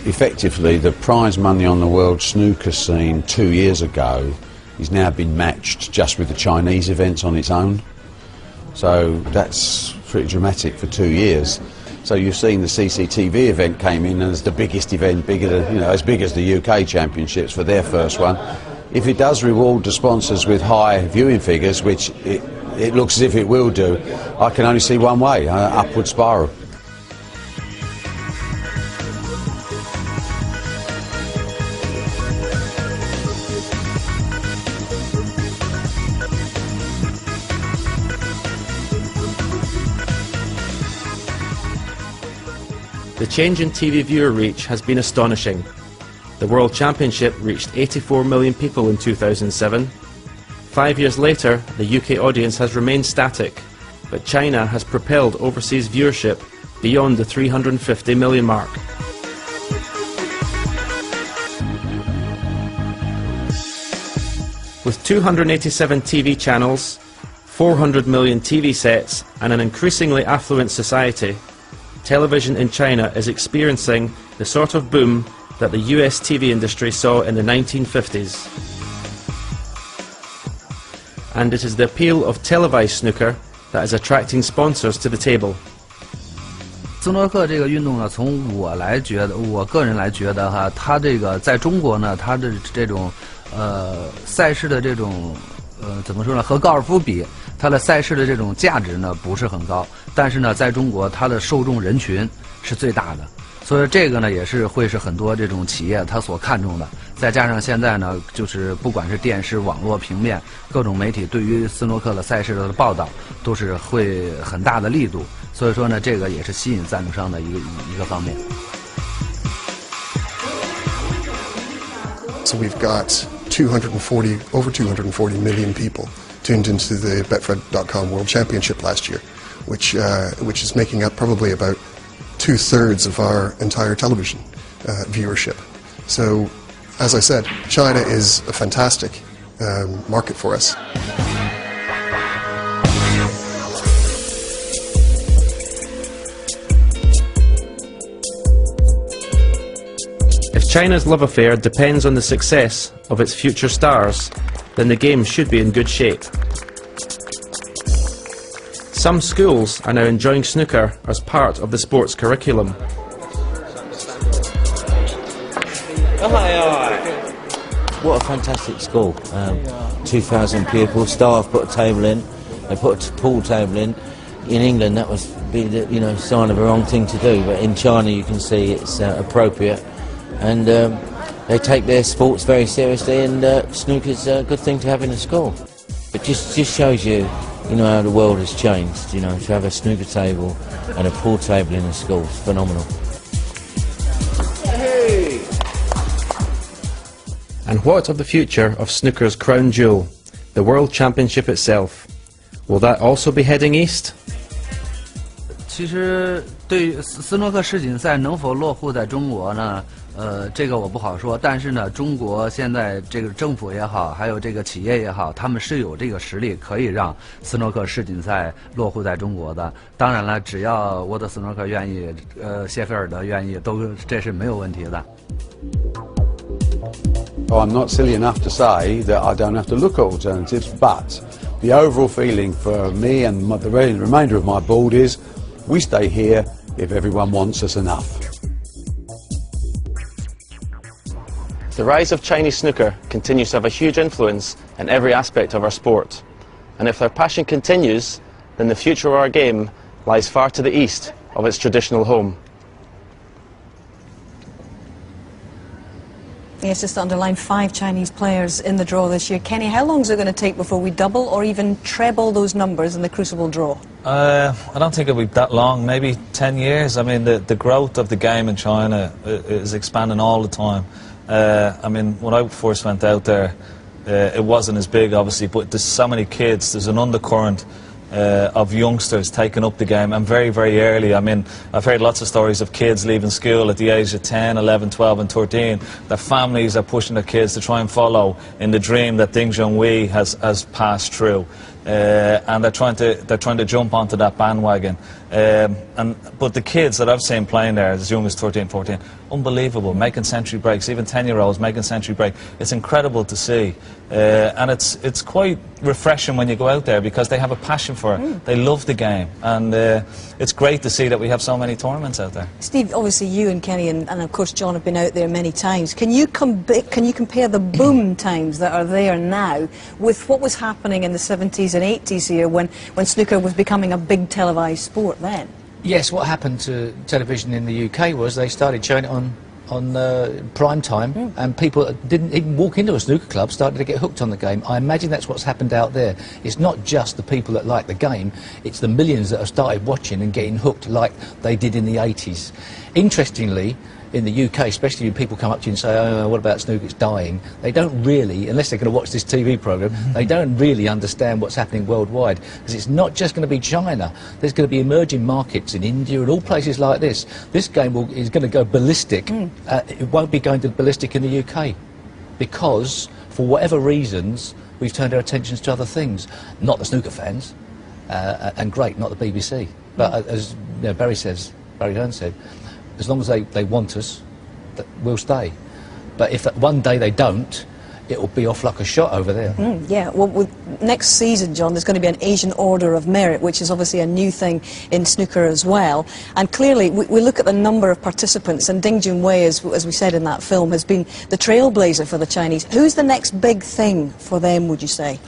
Effectively, the prize money on the world snooker scene 2 years ago is now been matched just with the Chinese events on its own. So that's pretty dramatic for 2 years. So you've seen the CCTV event came in as the biggest event, bigger than, as big as the UK Championships for their first one. If it does reward the sponsors with high viewing figures, which it looks as if it will do, I can only see one way, upward spiral. The change in TV viewer reach has been astonishing. The World Championship reached 84 million people in 2007. 5 years later, the UK audience has remained static, but China has propelled overseas viewership beyond the 350 million mark. With 287 TV channels, 400 million TV sets, and an increasingly affluent society, television in China is experiencing the sort of boom that the US TV industry saw in the 1950s. And it is the appeal of televised snooker that is attracting sponsors to the table. 斯诺克这个运动呢，从我个人来觉得哈，它这个在中国呢，它的这种赛事的这种怎么说呢，和高尔夫比，它的赛事的这种价值呢不是很高，但是呢，在中国它的受众人群是最大的，所以这个呢也是会是很多这种企业它所看重的。再加上现在呢，就是不管是电视、网络、平面各种媒体对于斯诺克的赛事的报道，都是会很大的力度，所以说呢，这个也是吸引赞助商的一个方面。So we've got over 240 million people tuned into the Betfred.com World Championship last year, which is making up probably about 2/3 of our entire television viewership. So, as I said, China is a fantastic market for us. If China's love affair depends on the success of its future stars, then the game should be in good shape. Some schools are now enjoying snooker as part of the sports curriculum. What a fantastic school. 2,000 pupils, staff put a table in, they put a pool table in. In England that would be the sign of a wrong thing to do, but in China you can see it's appropriate, and they take their sports very seriously, and snooker's a good thing to have in a school. It just shows you, how the world has changed, to have a snooker table and a pool table in a school. It's phenomenal. And what of the future of snooker's crown jewel, the World Championship itself? Will that also be heading east? 其实对于斯诺克世锦赛能否落户在中国呢？这个我不好说，但是呢，中国现在这个政府也好，还有这个企业也好，他们是有这个实力可以让斯诺克世锦赛落户在中国的。当然了，只要沃德斯诺克愿意，谢菲尔德愿意，这是没有问题的。Oh, I'm not silly enough to say that I don't have to look at alternatives, but the overall feeling for me and the remainder of my board is we stay here if everyone wants us enough. The rise of Chinese snooker continues to have a huge influence in every aspect of our sport. And if their passion continues, then the future of our game lies far to the east of its traditional home. Yes, just to underline, 5 Chinese players in the draw this year. Kenny, how long is it going to take before we double or even treble those numbers in the Crucible draw? I don't think it'll be that long, maybe 10 years. I mean, the growth of the game in China is expanding all the time. I mean, when I first went out there, it wasn't as big, obviously, but there's so many kids, there's an undercurrent of youngsters taking up the game, and very, very early. I mean, I've heard lots of stories of kids leaving school at the age of 10, 11, 12 and 13. Their families are pushing their kids to try and follow in the dream that Ding Junhui has passed through. And they're trying to jump onto that bandwagon. But the kids that I've seen playing there as young as 13, 14, unbelievable, making century breaks, even 10-year-olds making century break. It's incredible to see. And it's quite refreshing when you go out there because they have a passion for it. They love the game. And it's great to see that we have so many tournaments out there. Steve, obviously you and Kenny and of course John have been out there many times. Can you compare the boom times that are there now with what was happening in the 70s and 80s here when snooker was becoming a big televised sport then? Yes, what happened to television in the UK was they started showing it on prime time, and people didn't even walk into a snooker club, started to get hooked on the game. I imagine that's what's happened out there. It's not just the people that like the game, it's the millions that have started watching and getting hooked like they did in the 80s. Interestingly, in the UK, especially when people come up to you and say, oh, what about snooker, it's dying, they don't really, unless they're going to watch this TV programme, they don't really understand what's happening worldwide. Because it's not just going to be China. There's going to be emerging markets in India and all places like this. This game is going to go ballistic. It won't be going to ballistic in the UK because, for whatever reasons, we've turned our attentions to other things. Not the snooker fans, and great, not the BBC. But as Barry Hearn said, as long as they want us, we'll stay. But if one day they don't, it will be off like a shot over there. Yeah, well, next season, John, there's going to be an Asian Order of Merit, which is obviously a new thing in snooker as well. And clearly, we look at the number of participants, and Ding Junhui, as we said in that film, has been the trailblazer for the Chinese. Who's the next big thing for them, would you say?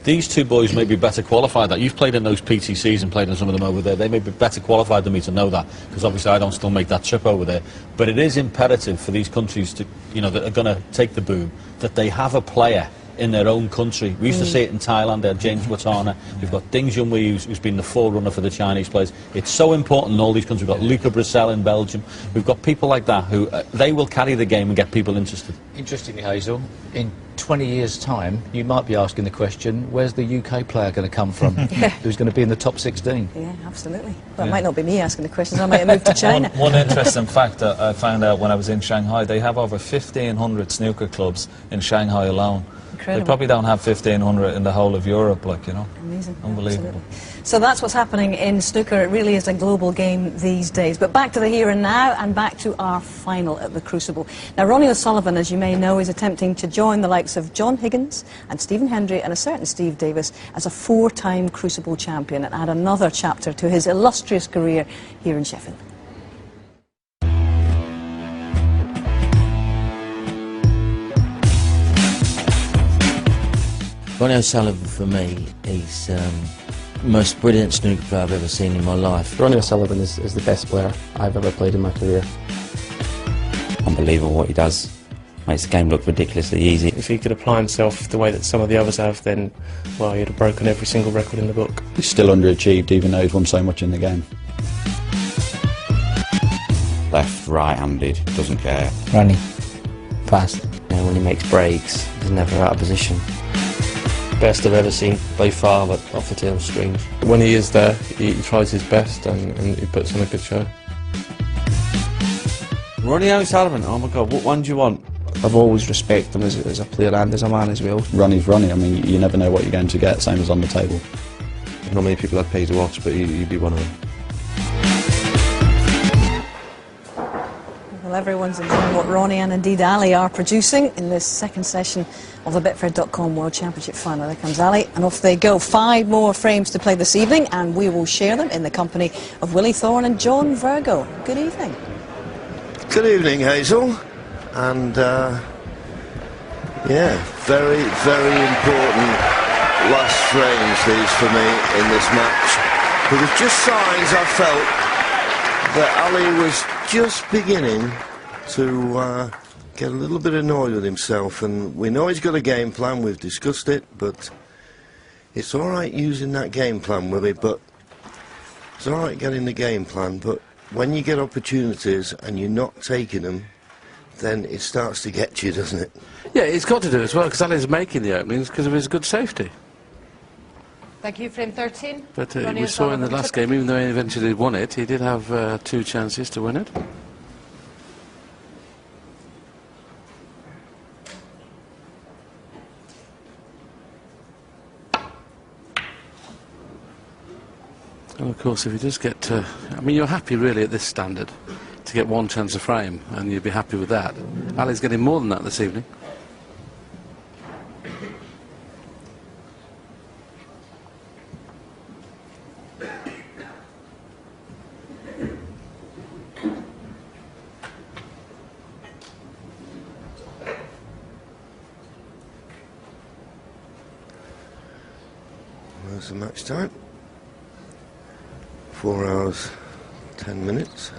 These two boys may be better qualified. That you've played in those PTCs and played in some of them over there. They may be better qualified than me to know that, because obviously I don't still make that trip over there. But it is imperative for these countries to, that are going to take the boom, that they have a player in their own country. We used to see it in Thailand, there, James Watana. We've got Ding Junhui, who's been the forerunner for the Chinese players. It's so important in all these countries. We've got Luca Brissell in Belgium. We've got people like that who, they will carry the game and get people interested. Interestingly, Hazel, in 20 years' time, you might be asking the question, where's the UK player going to come from? Who's going to be in the top 16? Yeah, absolutely. Well, it might not be me asking the questions. I might have moved to China. One interesting fact that I found out when I was in Shanghai, they have over 1,500 snooker clubs in Shanghai alone. Incredible. They probably don't have 1,500 in the whole of Europe, Amazing. Unbelievable. Absolutely. So that's what's happening in snooker. It really is a global game these days. But back to the here and now, and back to our final at the Crucible. Now, Ronnie O'Sullivan, as you may know, is attempting to join the likes of John Higgins and Stephen Hendry and a certain Steve Davis as a 4-time Crucible champion, and add another chapter to his illustrious career here in Sheffield. Ronnie O'Sullivan, for me, is the most brilliant snooker player I've ever seen in my life. Ronnie O'Sullivan is the best player I've ever played in my career. Unbelievable what he does. Makes the game look ridiculously easy. If he could apply himself the way that some of the others have, then, well, he'd have broken every single record in the book. He's still underachieved, even though he's won so much in the game. Left, right-handed, doesn't care. Ronnie, fast. When he makes breaks, he's never out of position. Best I've ever seen, by far, but off the tail strings. When he is there, he tries his best and he puts on a good show. Ronnie O'Sullivan, oh my God, what one do you want? I've always respected him as a player and as a man as well. Ronnie's Ronnie. I mean, you never know what you're going to get, same as on the table. Not many people I'd pay to watch, but he'd be one of them. Well, everyone's enjoying what Ronnie and indeed Ali are producing in this second session of the Betfred.com World Championship final. There comes Ali, and off they go. 5 more frames to play this evening, and we will share them in the company of Willie Thorne and John Virgo. Good evening. Good evening, Hazel. And, yeah, very, very important last frames these for me in this match. There was just signs I felt that Ali was just beginning to get a little bit annoyed with himself, and we know he's got a game plan, we've discussed it, but it's alright using that game plan, Willie, but it's alright getting the game plan, but when you get opportunities and you're not taking them, then it starts to get you, doesn't it? Yeah, it's got to do as well, because Ali's making the openings because of his good safety. Thank you, frame 13. But Ronnie we saw in the O'Sullivan last took it. game, even though he eventually won it, he did have 2 chances to win it. And of course, if he does get to... I mean, you're happy really at this standard to get 1 chance a frame, and you'd be happy with that. Ali's getting more than that this evening. Where's the match time? 4 hours, 10 minutes.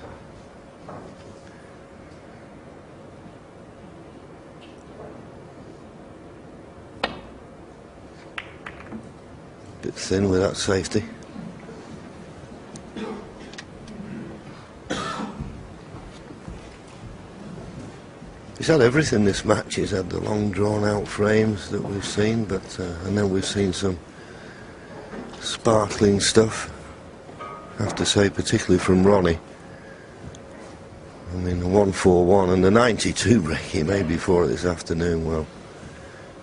Bit thin with that safety. He's had everything this match. He's had the long drawn out frames that we've seen, but and then we've seen some sparkling stuff, I have to say, particularly from Ronnie. I mean, the 141 and the 92 break he made before it this afternoon, well,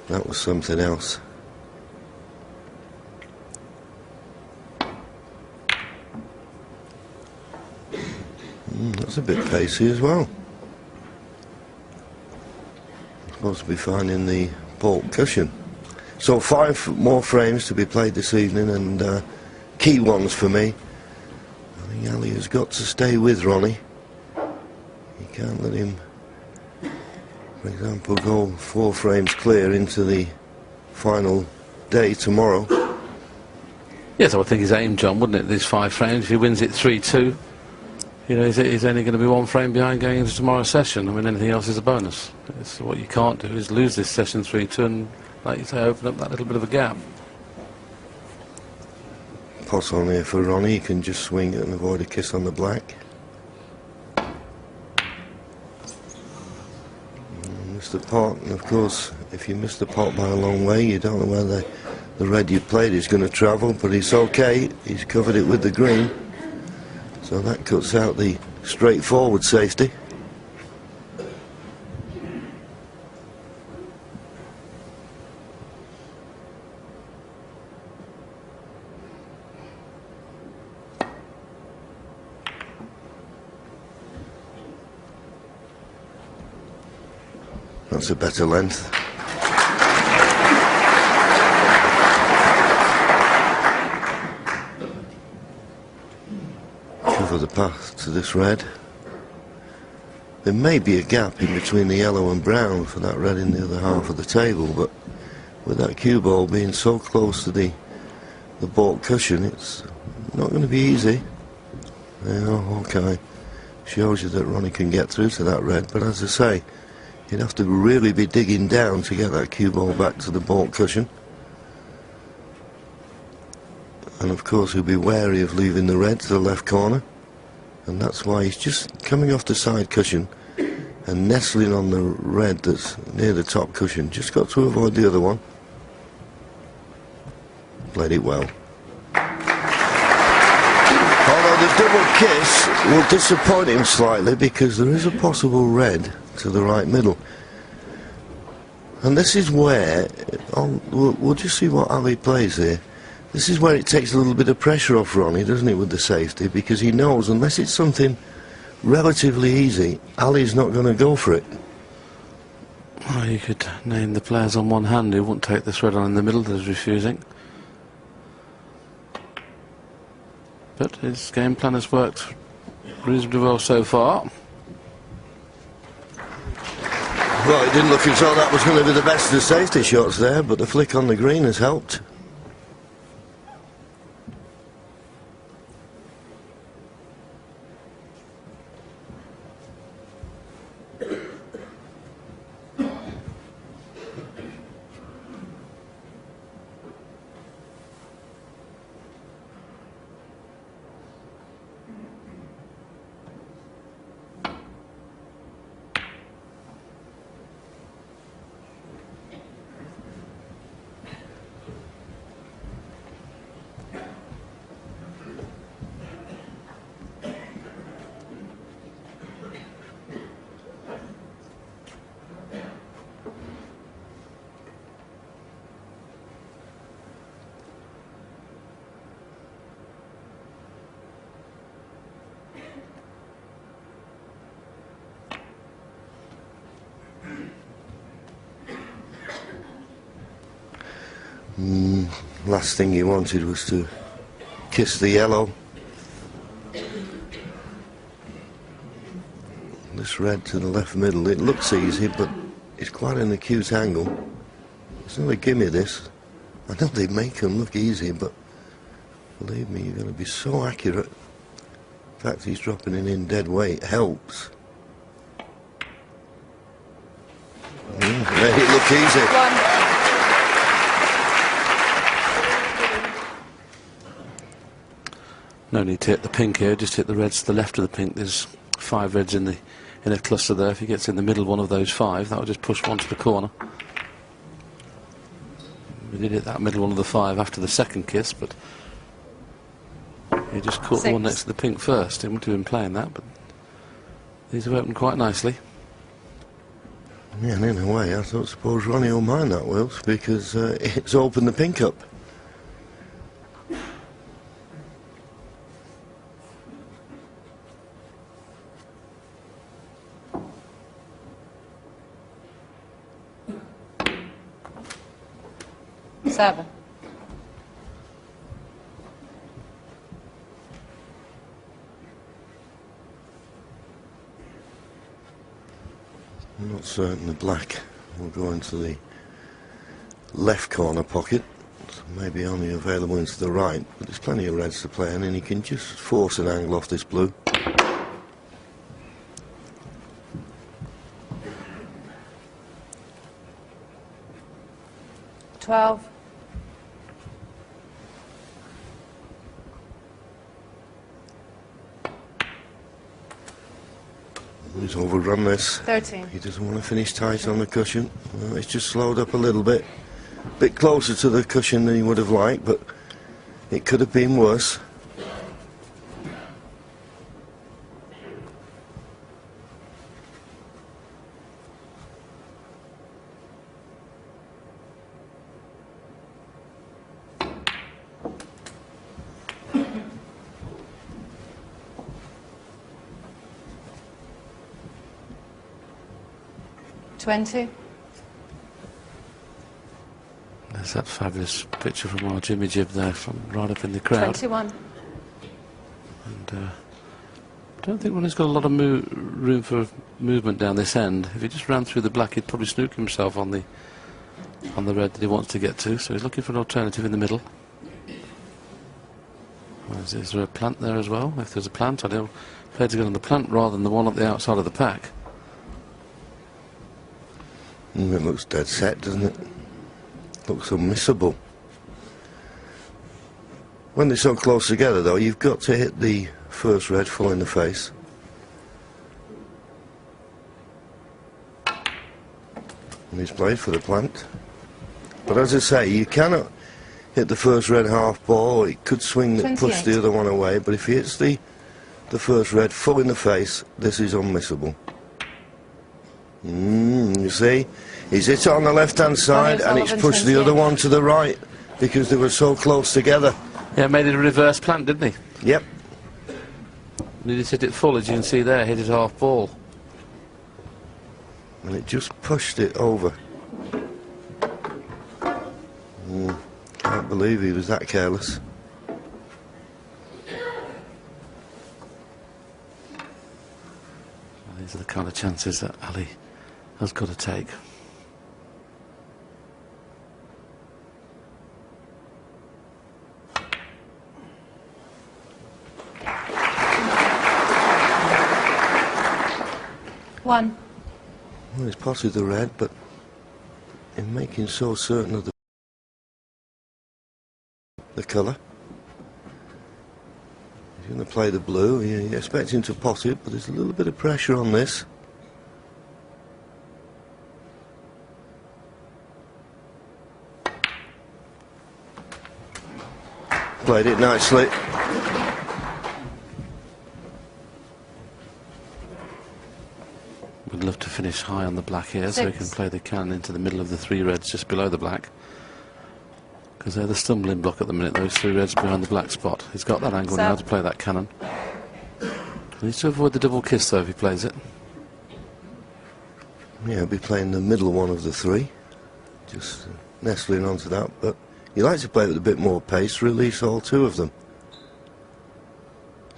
that was something else. That's a bit pacey as well. Supposed to be finding the baulk cushion. So 5 more frames to be played this evening, and key ones for me. I think Ali has got to stay with Ronnie. You can't let him, for example, go 4 frames clear into the final day tomorrow. Yes, I would think his aim, John, wouldn't it, these 5 frames? If he wins it 3-2, you know, he's only going to be 1 frame behind going into tomorrow's session. I mean, anything else is a bonus. It's what you can't do is lose this session 3-2 and, like you say, open up that little bit of a gap. Pass on here for Ronnie. He can just swing it and avoid a kiss on the black. Miss the pot, and of course, if you miss the pot by a long way, you don't know where the red you played is going to travel, but it's okay. He's covered it with the green. So that cuts out the straightforward safety. That's a better length. Cover the path to this red. There may be a gap in between the yellow and brown for that red in the other half of the table, but with that cue ball being so close to the baulk cushion, it's not going to be easy. Yeah, okay. Shows you that Ronnie can get through to that red, but as I say, you'd have to really be digging down to get that cue ball back to the baulk cushion. And of course he'll be wary of leaving the red to the left corner, and that's why he's just coming off the side cushion and nestling on the red that's near the top cushion. Just got to avoid the other one. Played it well. Although the double kiss will disappoint him slightly, because there is a possible red to the right middle. And this is where, we'll just see what Ali plays here. This is where it takes a little bit of pressure off Ronnie, doesn't it, with the safety, because he knows unless it's something relatively easy, Ali's not going to go for it. Well, you could name the players on one hand who won't take this red on in the middle that is refusing. But his game plan has worked reasonably well so far. Well, it didn't look as though that was going to be the best of the safety shots there, but the flick on the green has helped. Last thing he wanted was to kiss the yellow. This red to the left middle, it looks easy, but it's quite an acute angle. It's not a gimme, this. I know they make them look easy, but believe me, you're going to be so accurate. In fact, he's dropping it in dead weight. Helps. Made it look easy. No need to hit the pink here, just hit the reds to the left of the pink. There's 5 reds in a cluster there. If he gets in the middle one of those 5, that'll just push one to the corner. We did hit that middle one of the 5 after the second kiss, but he just caught the one next to the pink first. He wouldn't have been playing that, but these have opened quite nicely. Yeah, and in a way, I suppose Ronnie will mind that, Wills, because it's opened the pink up. Seven. I'm not certain the black will go into the left corner pocket, so maybe only available into the right, but there's plenty of reds to play in, and he can just force an angle off this blue. $12. He's overrun this. 13. He doesn't want to finish tight on the cushion. Well, it's just slowed up a little bit. Bit closer to the cushion than he would have liked, but it could have been worse. $20. There's that fabulous picture from our Jimmy Jib there, from right up in the crowd. 21. And I don't think Ronnie's got a lot of room for movement down this end. If he just ran through the black, he'd probably snook himself on the red that he wants to get to. So he's looking for an alternative in the middle. Is there a plant there as well? If there's a plant, I don't prefer to get on the plant rather than the one at the outside of the pack. It looks dead set, doesn't it? Looks unmissable. When they're so close together, though, you've got to hit the first red full in the face. And he's played for the plant. But as I say, you cannot hit the first red half ball. It could swing that push the other one away, but if he hits the first red full in the face, this is unmissable. You see, he's hit it on the left-hand side and it's pushed the other one to the right because they were so close together. Yeah, made it a reverse plant, didn't he? Yep. And he just hit it full, as you can see there, hit it half ball. And it just pushed it over. Can't believe he was that careless. Well, these are the kind of chances that Ali has got to take. One. Well, he's potted the red, but in making so certain of the colour, he's going to play the blue. You expect him to pot it, but there's a little bit of pressure on this. Played it nicely. Would love to finish high on the black here, so he can play the cannon into the middle of the three reds just below the black. Because they're the stumbling block at the minute, those three reds behind the black spot. He's got that angle now to play that cannon. He needs to avoid the double kiss though if he plays it. Yeah, he'll be playing the middle one of the three. Just nestling onto that, but he likes to play with a bit more pace, release all two of them.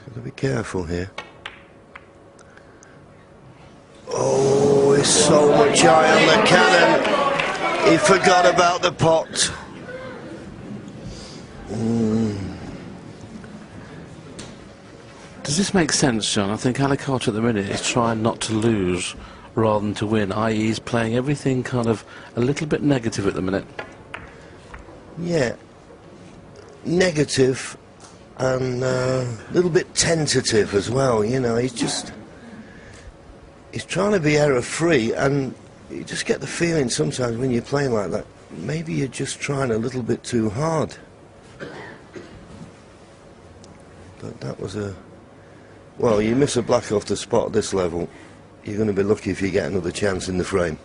So to be careful here. Oh, there's so much eye on the cannon. He forgot about the pot. Does this make sense, John? I think Ali Carter at the minute is trying not to lose rather than to win, i.e. he's playing everything kind of a little bit negative at the minute. Yeah, negative and a little bit tentative as well, you know, he's trying to be error-free, and you just get the feeling sometimes when you're playing like that, maybe you're just trying a little bit too hard. But that was well, you miss a black off the spot at this level, you're going to be lucky if you get another chance in the frame.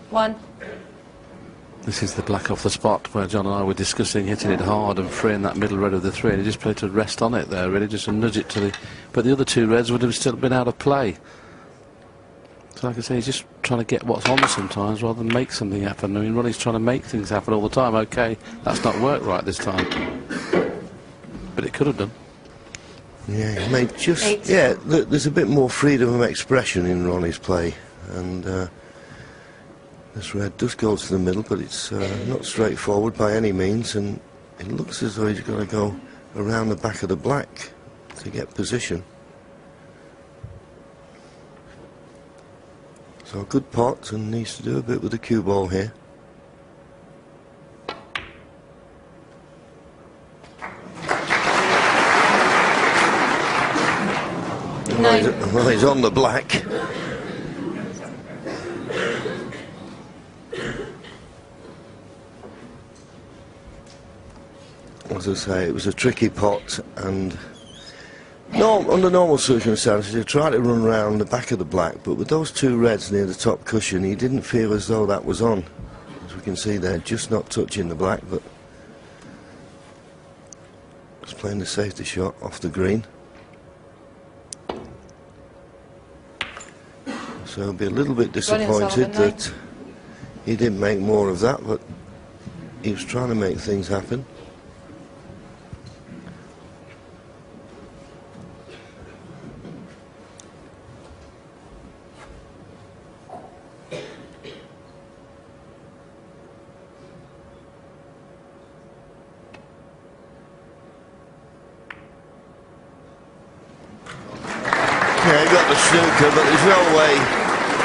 One. This is the black off the spot where John and I were discussing hitting it hard and freeing that middle red of the three, and he just played to rest on it there, really, just to nudge it to the... But the other two reds would have still been out of play. So like I say, he's just trying to get what's on sometimes rather than make something happen. I mean, Ronnie's trying to make things happen all the time. OK, that's not worked right this time. But it could have done. Yeah, he made just... Yeah, there's a bit more freedom of expression in Ronnie's play, and... this red does go to the middle, but it's not straightforward by any means, and it looks as though he's got to go around the back of the black to get position. So a good pot, and needs to do a bit with the cue ball here. Well, he's on the black. As I say, it was a tricky pot, and under normal circumstances he tried to run around the back of the black, but with those two reds near the top cushion he didn't feel as though that was on. As we can see there, just not touching the black, but just playing the safety shot off the green. So I'll be a little bit disappointed that he didn't make more of that, but he was trying to make things happen. Yeah, he got the snooker, but there's no way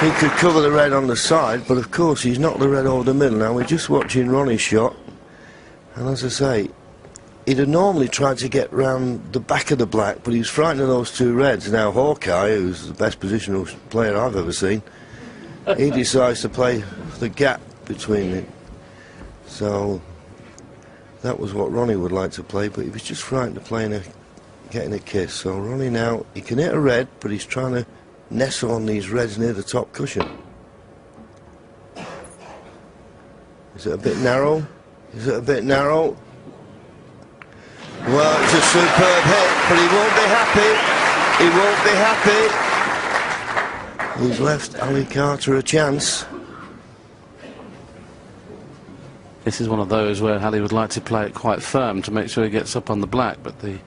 he could cover the red on the side, but of course he's knocked the red over the middle. Now we're just watching Ronnie's shot, and as I say, he'd have normally tried to get round the back of the black, but he was frightened of those two reds. Now Hawkeye, who's the best positional player I've ever seen, he decides to play the gap between it. So that was what Ronnie would like to play, but he was just frightened of playing getting a kiss. So Ronnie now, he can hit a red, but he's trying to nestle on these reds near the top cushion. Is it a bit narrow? Is it a bit narrow? Well, it's a superb hit, but he won't be happy. He won't be happy. He's left Ali Carter a chance. This is one of those where Ali would like to play it quite firm to make sure he gets up on the black, but the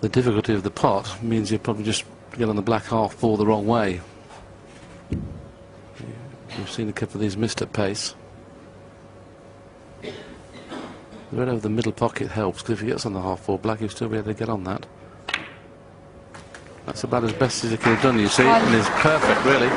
difficulty of the pot means he'll probably just get on the black half ball the wrong way. We've seen a couple of these missed at pace. The red over the middle pocket helps, because if he gets on the half ball black, he'll still be able to get on that. That's about as best as he could have done, you see, and it's perfect, really.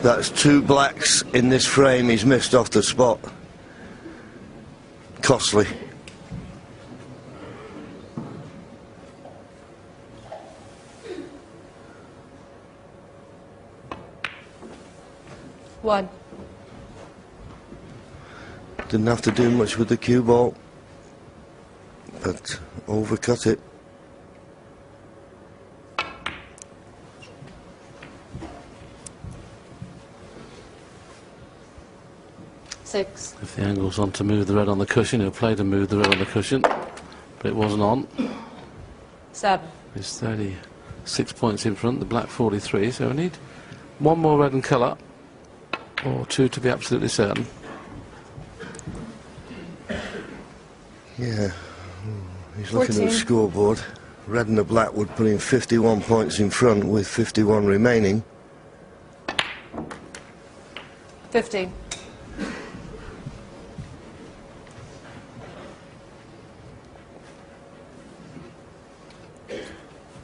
That's 2 blacks in this frame he's missed off the spot. Costly. One. Didn't have to do much with the cue ball, but overcut it. Six. If the angle's on to move the red on the cushion, he'll play to move the red on the cushion, but it wasn't on. 7. He's 36 points in front, the black 43, so we need 1 more red and colour, or 2 to be absolutely certain. Yeah, he's looking 14. at the scoreboard. Red and the black would put him 51 points in front with 51 remaining. 15.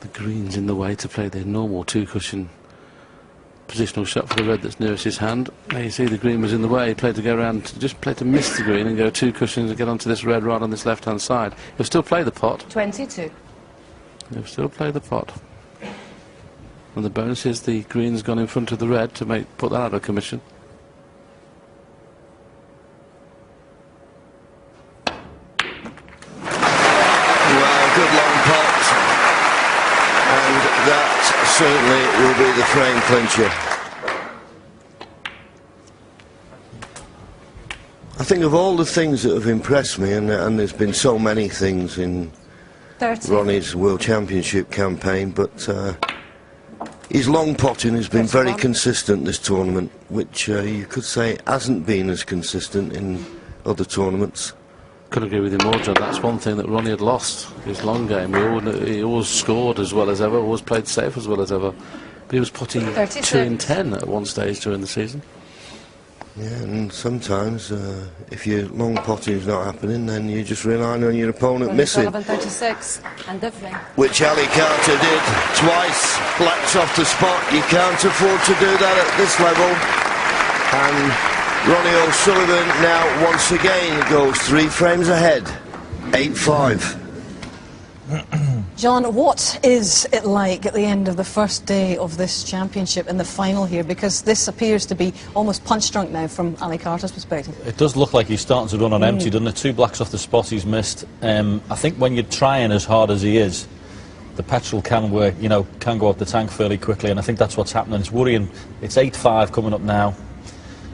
The green's in the way to play the normal 2-cushion positional shot for the red that's nearest his hand. Now you see the green was in the way. He played to go around, just play to miss the green and go 2 cushions and get onto this red right on this left-hand side. He'll still play the pot. 22. He'll still play the pot. And the bonus is the green's gone in front of the red to put that out of commission. Well, good long pot. And that certainly will be the frame clincher. I think of all the things that have impressed me, and there's been so many things in 30. Ronnie's World Championship campaign, but his long potting has been very consistent this tournament, which you could say hasn't been as consistent in other tournaments. Couldn't agree with you more, John. That's one thing that Ronnie had lost, his long game. He always scored as well as ever, always played safe as well as ever. But he was potting 36. 2 in 10 at one stage during the season. Yeah, and sometimes if your long potting's not happening, then you're just relying on your opponent missing. OSullivan 36 and different. Which Ali Carter did twice. Blacks off the spot. You can't afford to do that at this level. And Ronnie OSullivan now once again goes 3 frames ahead. 8-5. John, what is it like at the end of the first day of this championship in the final here? Because this appears to be almost punch-drunk now from Ali Carter's perspective. It does look like he's starting to run on empty, doesn't it? 2 blacks off the spot he's missed. I think when you're trying as hard as he is, the petrol can work, can go up the tank fairly quickly, and I think that's what's happening. It's worrying. It's 8-5 coming up now.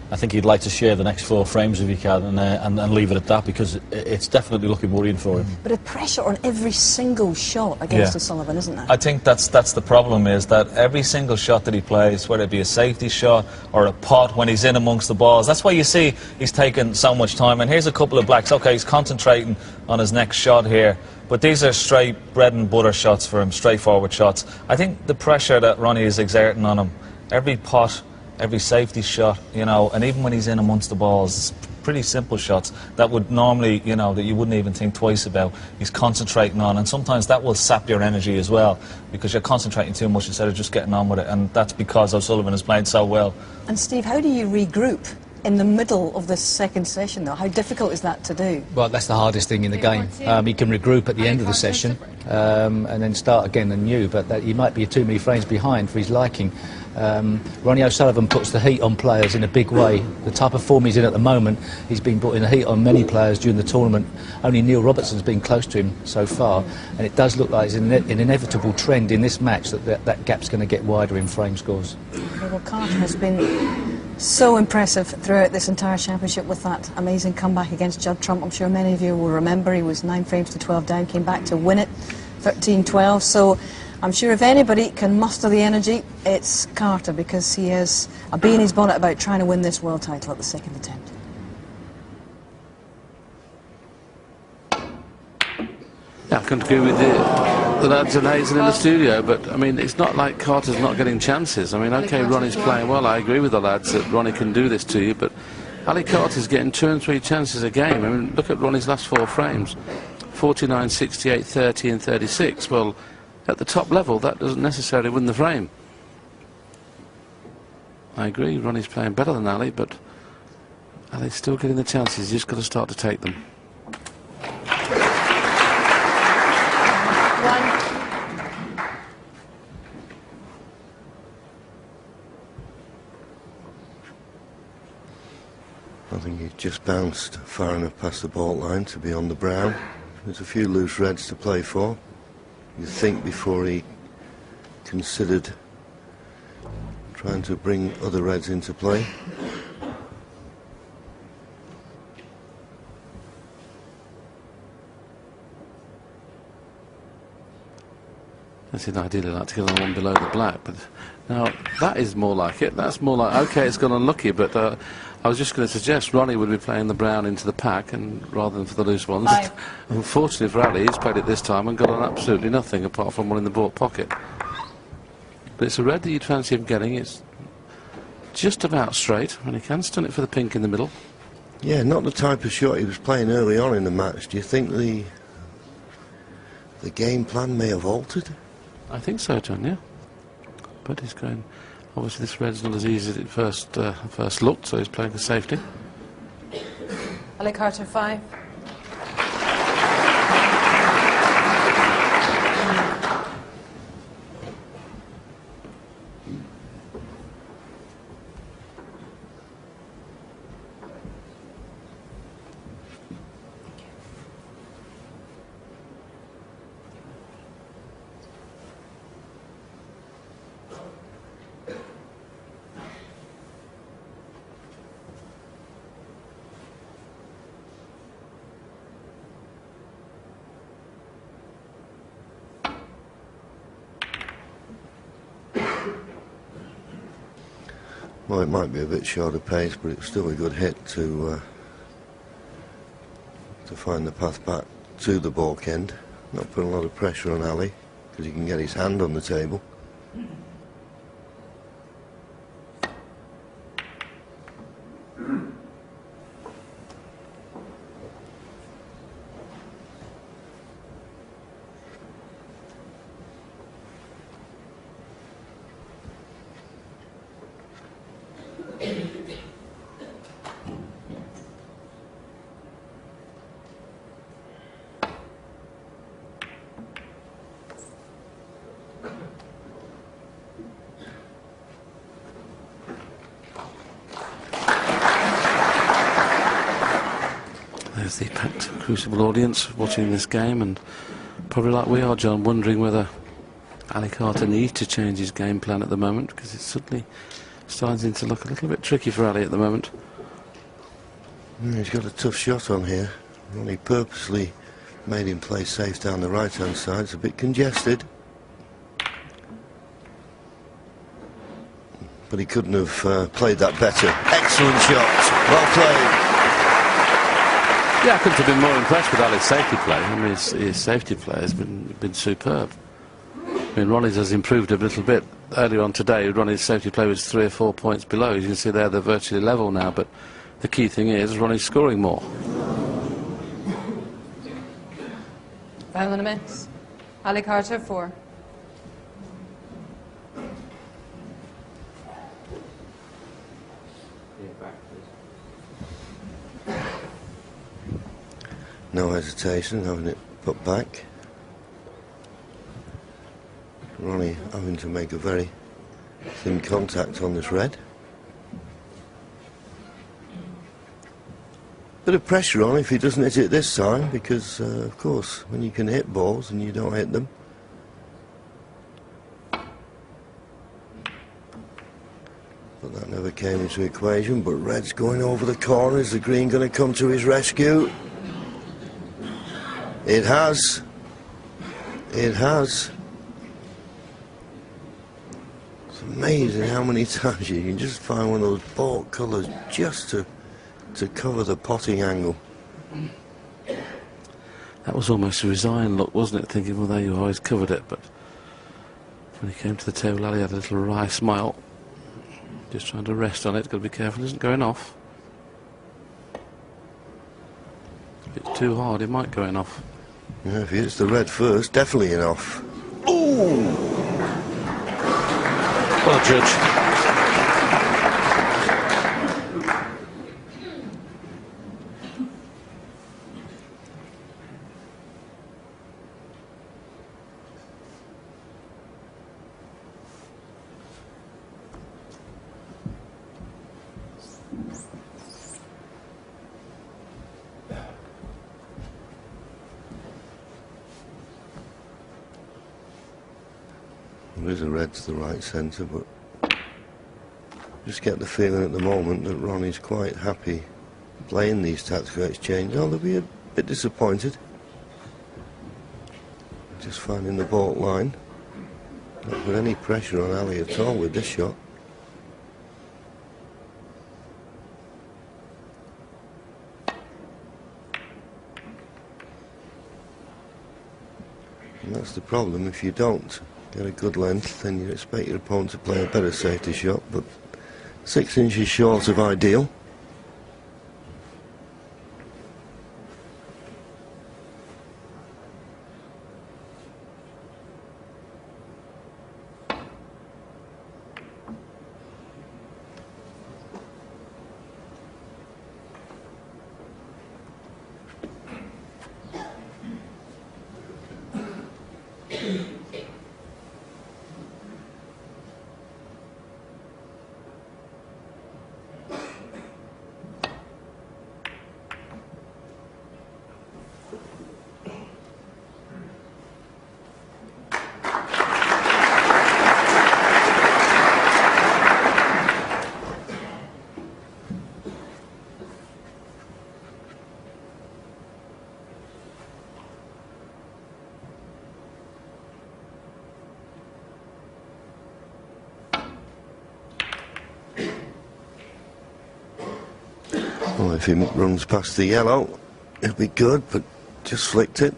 I think he'd like to share the next 4 frames if he can and leave it at that, because it's definitely looking worrying for him. But a pressure on every single shot against OSullivan, isn't there? I think that's the problem, is that every single shot that he plays, whether it be a safety shot or a pot when he's in amongst the balls, that's why you see he's taking so much time. And here's a couple of blacks. Okay, he's concentrating on his next shot here, but these are straight bread and butter shots for him, straightforward shots. I think the pressure that Ronnie is exerting on him, every pot, every safety shot, and even when he's in amongst the balls, pretty simple shots that would normally, that you wouldn't even think twice about, he's concentrating on, and sometimes that will sap your energy as well, because you're concentrating too much instead of just getting on with it, and that's because OSullivan is playing so well. And Steve, how do you regroup in the middle of this second session, though? How difficult is that to do? Well, that's the hardest thing in the game. He can regroup at the end of the session and then start again anew, but he might be too many frames behind for his liking. Ronnie O'Sullivan puts the heat on players in a big way. The type of form he's in at the moment, he's been putting the heat on many players during the tournament. Only Neil Robertson's been close to him so far, and it does look like it's an inevitable trend in this match that gap's going to get wider in frame scores. Well, Carter has been so impressive throughout this entire championship with that amazing comeback against Judd Trump. I'm sure many of you will remember he was 9 frames to 12 down, came back to win it 13-12. So I'm sure if anybody can muster the energy, it's Carter, because he has a bee in his bonnet about trying to win this world title at the second attempt. Yeah, I can agree with the lads and Hazen in the studio, but I mean, it's not like Carter's not getting chances. I mean, okay, Ronnie's playing well. I agree with the lads that Ronnie can do this to you, but Ali Carter's getting 2 and 3 chances a game. I mean, look at Ronnie's last 4 frames: 49, 68, 30 and 36. Well, at the top level, that doesn't necessarily win the frame. I agree, Ronnie's playing better than Ali, but Ali's still getting the chances. He's just got to start to take them. I think he just bounced far enough past the baulk line to be on the brown. There's a few loose reds to play for. You'd think before he considered trying to bring other reds into play. I'd ideally like to get on the one below the black, but now that is more like it. That's more like, okay, it's gone unlucky, but I was just going to suggest Ronnie would be playing the brown into the pack and rather than for the loose ones. Unfortunately for Ali, he's played it this time and got on absolutely nothing apart from one in the baulk pocket. But it's a red that you'd fancy him getting. It's just about straight, and he can stun it for the pink in the middle. Yeah, not the type of shot he was playing early on in the match. Do you think the game plan may have altered? I think so, John, yeah. But he's going... Obviously this red's not as easy as it first looked, so he's playing for safety. Ali Carter 5. Well, it might be a bit short of pace, but it's still a good hit to find the path back to the baulk end. Not putting a lot of pressure on Ali, because he can get his hand on the table. There's the packed Crucible audience watching this game, and probably like we are, John, wondering whether Ali Carter needs to change his game plan at the moment, because it's suddenly starting to look a little bit tricky for Ali at the moment. He's got a tough shot on here. Ronnie purposely made him play safe down the right-hand side. It's a bit congested. But he couldn't have played that better. Excellent shot. Well played. Yeah, I couldn't have been more impressed with Ali's safety play. I mean, his safety play has been superb. I mean, Ronnie's has improved a little bit. Earlier on today, Ronnie's safety play was 3 or 4 points below. As you can see there, they're virtually level now, but the key thing is Ronnie's scoring more. Final in a miss. Ali Carter 4. No hesitation, having it put back. Ronnie having to make a very Thin contact on this red. Bit of pressure on if he doesn't hit it this time, because of course when you can hit balls and you don't hit them. But that never came into equation. But red's going over the corner. Is the green going to come to his rescue? It has. It has. It's amazing how many times you can just find one of those ball colours just to cover the potting angle. That was almost a resigned look, wasn't it? Thinking, well, there you are, he's covered it. But when he came to the table, Ali had a little wry smile. Just trying to rest on it. Got to be careful, it isn't going off. If it's too hard, it might go in off. Yeah, if he hits the red first, definitely in off. Ooh! Well, Judge. There is a red to the right centre, but just get the feeling at the moment that Ronnie's quite happy playing these tactical exchanges. Oh, they'll be a bit disappointed. Just finding the baulk line. Not put any pressure on Ali at all with this shot. And that's the problem. If you don't get a good length, then you expect your opponent to play a better safety shot, but 6 inches short of ideal. Well, if he runs past the yellow, it'll be good, but just flicked it.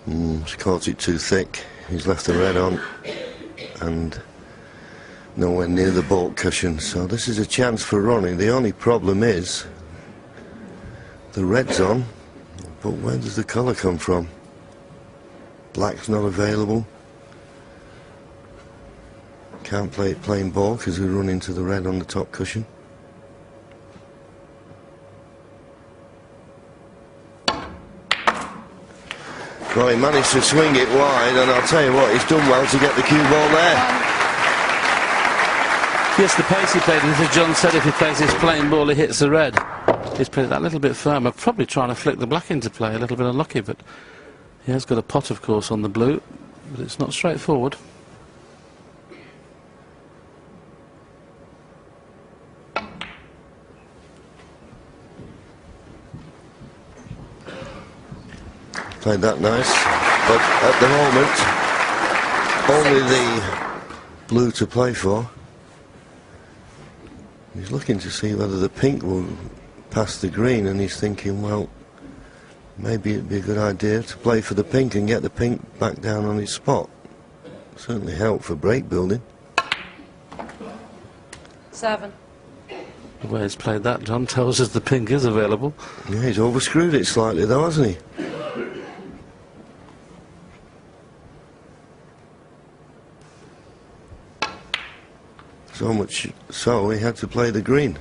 He's caught it too thick. He's left the red on and nowhere near the baulk cushion. So this is a chance for Ronnie. The only problem is the red's on, but where does the colour come from? Black's not available. Can't play it plain ball because we run into the red on the top cushion. Well, he managed to swing it wide, and I'll tell you what, he's done well to get the cue ball there. Yes, the pace he played, and as John said, if he plays this plain ball, he hits the red. He's played that little bit firmer, probably trying to flick the black into play, a little bit unlucky, but he has got a pot, of course, on the blue, but it's not straightforward. Played that nice, but at the moment, only the blue to play for. He's looking to see whether the pink will pass the green, and he's thinking, well, maybe it'd be a good idea to play for the pink and get the pink back down on its spot. Certainly help for break building. 7. The way he's played that, John, tells us the pink is available. Yeah, he's overscrewed it slightly though, hasn't he? So much so he had to play the green.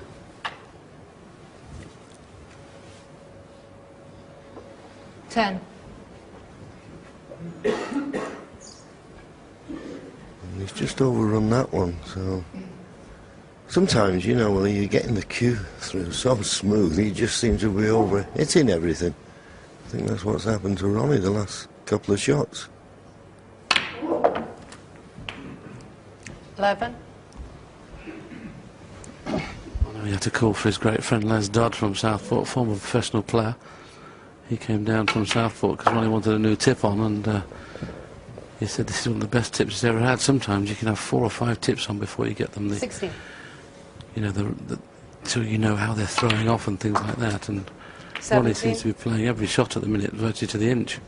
Ten. And he's just overrun that one, so sometimes, you know, well, you're getting the cue through so smooth, he just seems to be over hitting everything. I think that's what's happened to Ronnie the last couple of shots. 11. I know he had to call for his great friend Les Dodd from Southport, former professional player. He came down from Southport because Ronnie wanted a new tip on, and he said this is one of the best tips he's ever had. Sometimes you can have 4 or 5 tips on before you get them. 16. You know, so you know how they're throwing off and things like that. And 17. Ronnie seems to be playing every shot at the minute, virtually to the inch.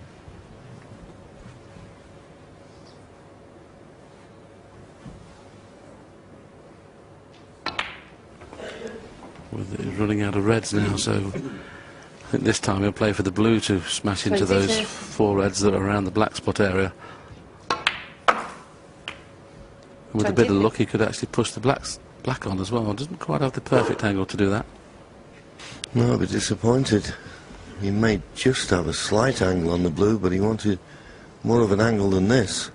He's running out of reds now, so I think this time he'll play for the blue to smash into 22. those 4 reds that are around the black spot area. And with a bit of luck, he could actually push the black on as well. Doesn't quite have the perfect angle to do that. No, I'll be disappointed. He may just have a slight angle on the blue, but he wanted more of an angle than this.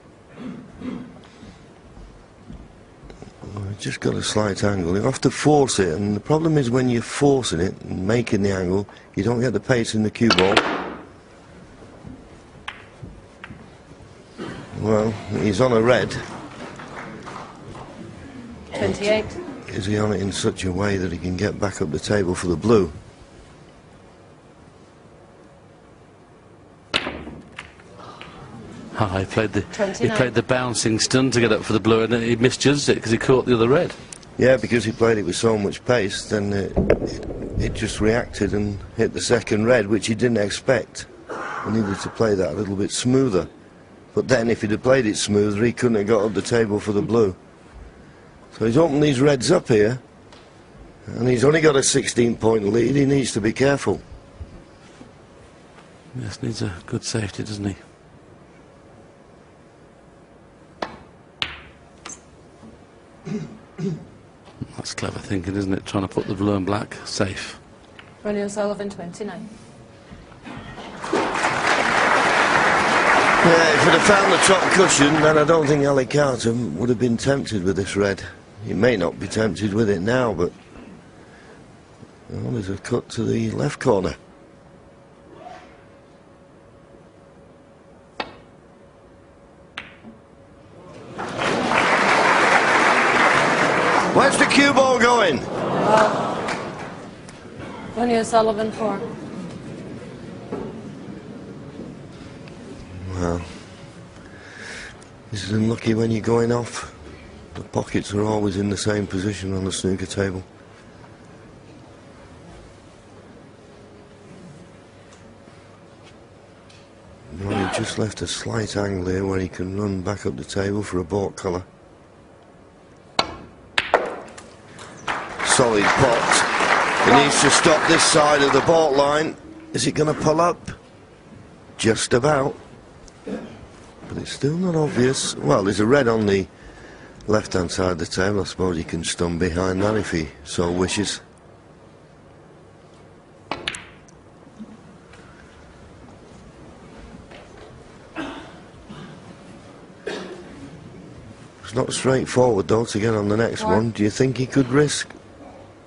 Just got a slight angle. You have to force it, and the problem is when you're forcing it and making the angle, you don't get the pace in the cue ball. Well, he's on a red. 28. Is he on it in such a way that he can get back up the table for the blue? Oh, he played the 29. bouncing stun to get up for the blue, and he misjudged it because he caught the other red. Yeah, because he played it with so much pace, then it just reacted and hit the second red, which he didn't expect. He needed to play that a little bit smoother. But then if he'd have played it smoother, he couldn't have got up the table for the blue. So he's opened these reds up here, and he's only got a 16-point lead. He needs to be careful. Yes, needs a good safety, doesn't he? That's clever thinking, isn't it? Trying to put the blue and black safe. Ronnie O'Sullivan, 29. Yeah, if he'd have found the top cushion, then I don't think Ali Carter would have been tempted with this red. He may not be tempted with it now, but well, there's a cut to the left corner. Where's the cue ball going? Ronnie O'Sullivan, 4. Well, this is unlucky when you're going off. The pockets are always in the same position on the snooker table. Ronnie just left a slight angle here where he can run back up the table for a baulk colour. Solid pot. He needs to stop this side of the baulk line. Is it going to pull up? Just about. But it's still not obvious. Well, there's a red on the left-hand side of the table. I suppose he can stun behind that if he so wishes. It's not straightforward, though, to get on the next one. Do you think he could risk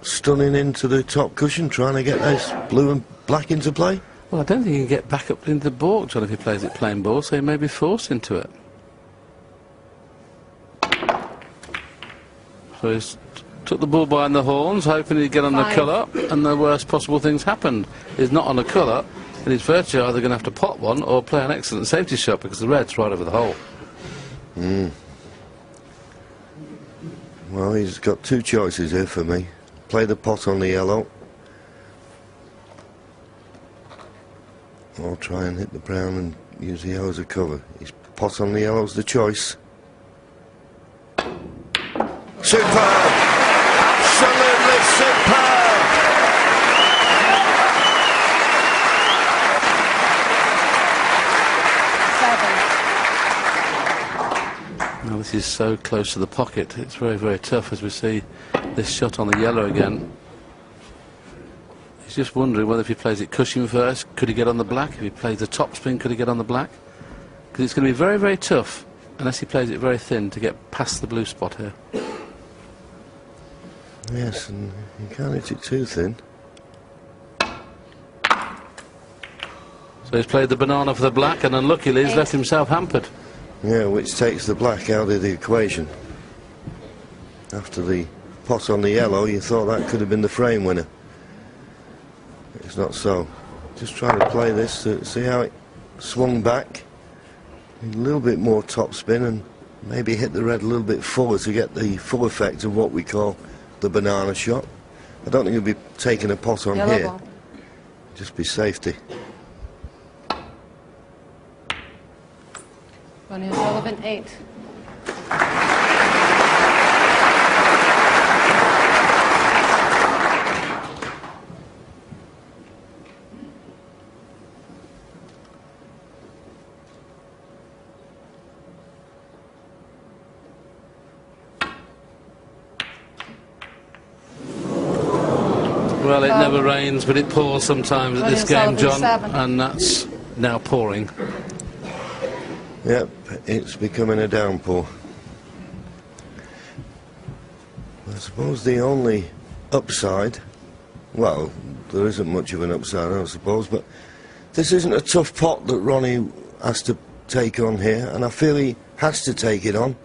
stunning into the top cushion, trying to get those blue and black into play? Well, I don't think he can get back up into the baulk, John, if he plays it plain ball, so he may be forced into it. So he's took the bull by the horns, hoping he'd get on the colour, and the worst possible things happened. He's not on the colour, and he's virtually either going to have to pot one or play an excellent safety shot because the red's right over the hole. Well, he's got two choices here for me. Play the pot on the yellow, or try and hit the brown and use the yellow as a cover. His pot on the yellow's the choice. Superb! this is so close to the pocket. It's very, very tough as we see this shot on the yellow again. He's just wondering whether if he plays it cushion first, could he get on the black? If he plays the top spin, could he get on the black? Because it's going to be very, very tough, unless he plays it very thin, to get past the blue spot here. Yes, and you can't hit it too thin. So he's played the banana for the black, and unluckily he's left himself hampered. Yeah, which takes the black out of the equation. After the pot on the yellow, you thought that could have been the frame winner. It's not so. Just trying to play this to see how it swung back. A little bit more top spin and maybe hit the red a little bit fuller to get the full effect of what we call the banana shot. I don't think he'll be taking a pot on Yellow here. ball. Just be safety. Ronnie O'Sullivan, 8. Well, it never rains, but it pours sometimes at Ronnie this game, O'Sullivan, John, 7. and that's now pouring. Yep, it's becoming a downpour. I suppose the only upside, well, there isn't much of an upside, I suppose, but this isn't a tough pot that Ronnie has to take on here, and I feel he has to take it on.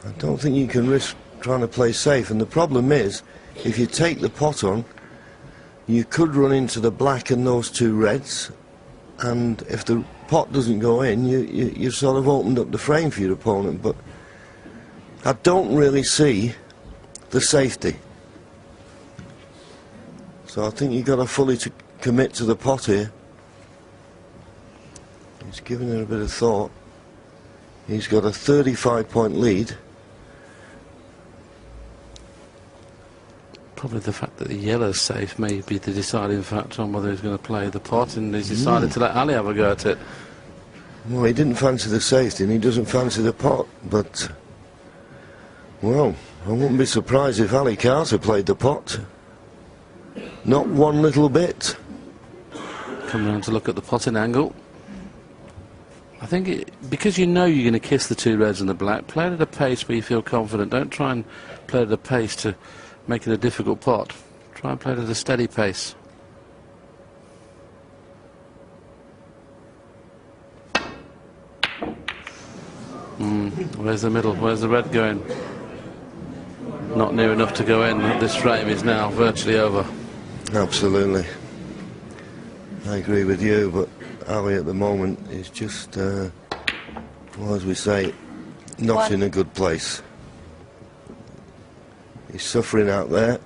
I don't think you can risk trying to play safe, and the problem is, if you take the pot on, you could run into the black and those two reds, and if the pot doesn't go in, you've sort of opened up the frame for your opponent, but I don't really see the safety. So I think you've got to fully commit to the pot here. He's giving it a bit of thought. He's got a 35-point lead. Probably the fact that the yellow's safe may be the deciding factor on whether he's going to play the pot, and he's decided to let Ali have a go at it. Well, he didn't fancy the safety and he doesn't fancy the pot, but, well, I wouldn't be surprised if Ali Carter played the pot. Not one little bit. Come round to look at the potting angle. I think because you know you're going to kiss the two reds and the black, play it at a pace where you feel confident. Don't try and play it at a pace to make it a difficult pot. Try and play it at a steady pace. Where's the middle? Where's the red going? Not near enough to go in. This frame is now virtually over. Absolutely. I agree with you, but Ali at the moment is just, well, as we say, not in a good place. He's suffering out there.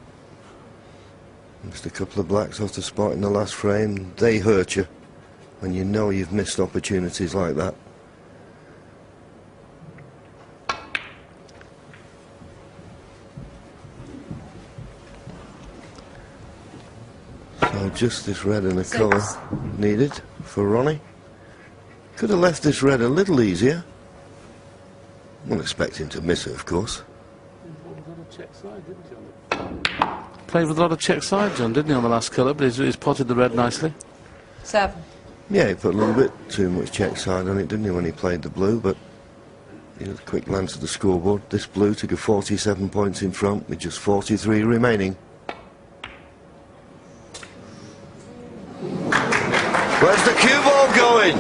Just a couple of blacks off the spot in the last frame. They hurt you when you know you've missed opportunities like that. So just this red and a colour needed for Ronnie. Could have left this red a little easier. Wouldn't expect him to miss it, of course. Played with a lot of check side, John, didn't he, on the last colour, but he's potted the red nicely. 7. Yeah, he put a little bit too much check side on it, didn't he, when he played the blue, but he had a quick glance at the scoreboard. This blue took a 47 points in front with just 43 remaining. Where's the cue ball going?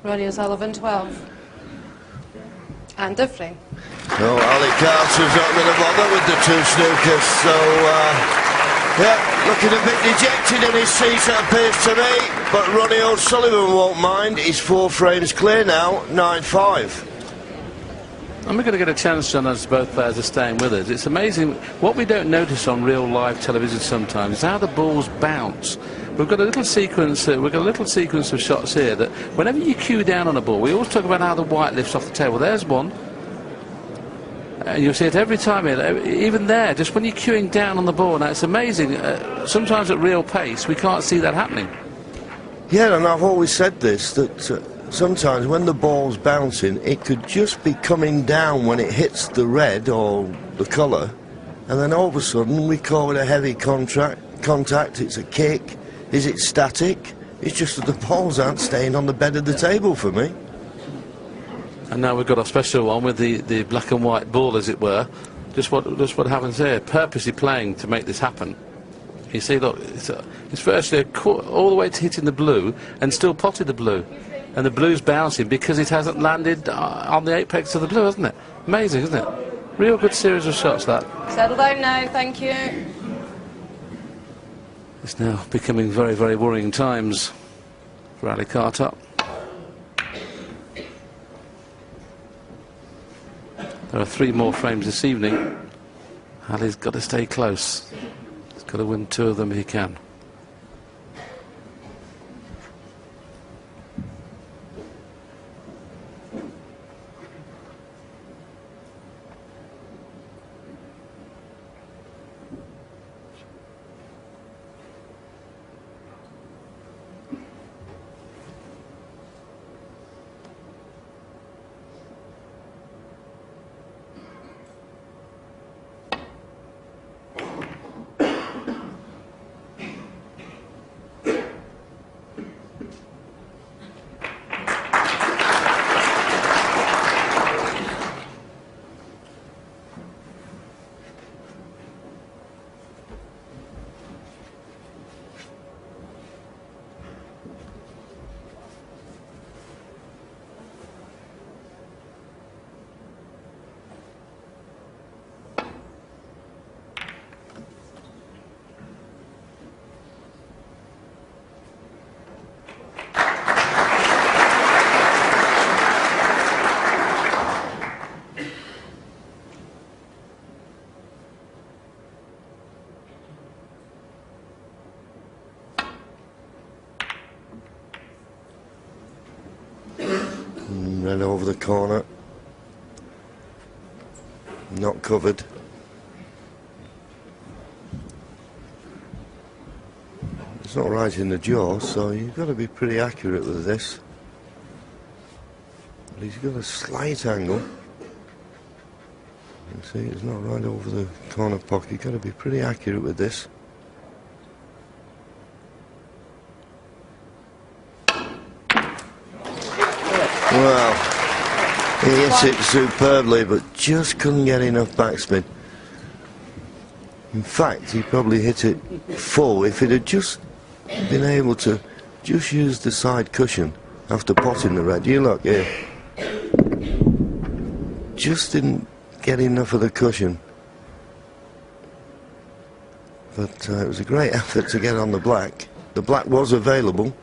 Ronnie O'Sullivan, 12. And differing. No, Ali Carter's not going to bother with the two snookers, so, yeah, looking a bit dejected in his seat, it appears to me, but Ronnie O'Sullivan won't mind. He's 4 frames clear now, 9-5. And we're going to get a chance, John, as both players are staying with us. It's amazing what we don't notice on real live television sometimes is how the balls bounce we've got a little sequence. We've got a little sequence of shots here that whenever you cue down on a ball, we always talk about how the white lifts off the table. There's one, and you'll see it every time here. Even there, just when you're cueing down on the ball. Now it's amazing. Sometimes at real pace, we can't see that happening. Yeah, and I've always said this, that sometimes when the ball's bouncing, it could just be coming down when it hits the red or the colour, and then all of a sudden we call it a heavy contact, it's a kick. Is it static? It's just that the balls aren't staying on the bed of the table for me. And now we've got a special one with the black and white ball, as it were. Just what happens here, purposely playing to make this happen. You see, look, it's virtually all the way to hitting the blue and still potted the blue. And the blue's bouncing because it hasn't landed on the apex of the blue, hasn't it? Amazing, isn't it? Real good series of shots, that. Settle down now, thank you. It's now becoming very, very worrying times for Ali Carter. There are 3 more frames this evening. Ali's got to stay close. He's got to win 2 of them if he can. Ran over the corner, not covered. It's not right in the jaw, so you've got to be pretty accurate with this. But he's got a slight angle. You see, it's not right over the corner pocket. You've got to be pretty accurate with this. Well, he hits it superbly, but just couldn't get enough backspin. In fact, he probably hit it full if it had just been able to just use the side cushion after potting the red. You look here. Just didn't get enough of the cushion. But it was a great effort to get on the black. The black was available.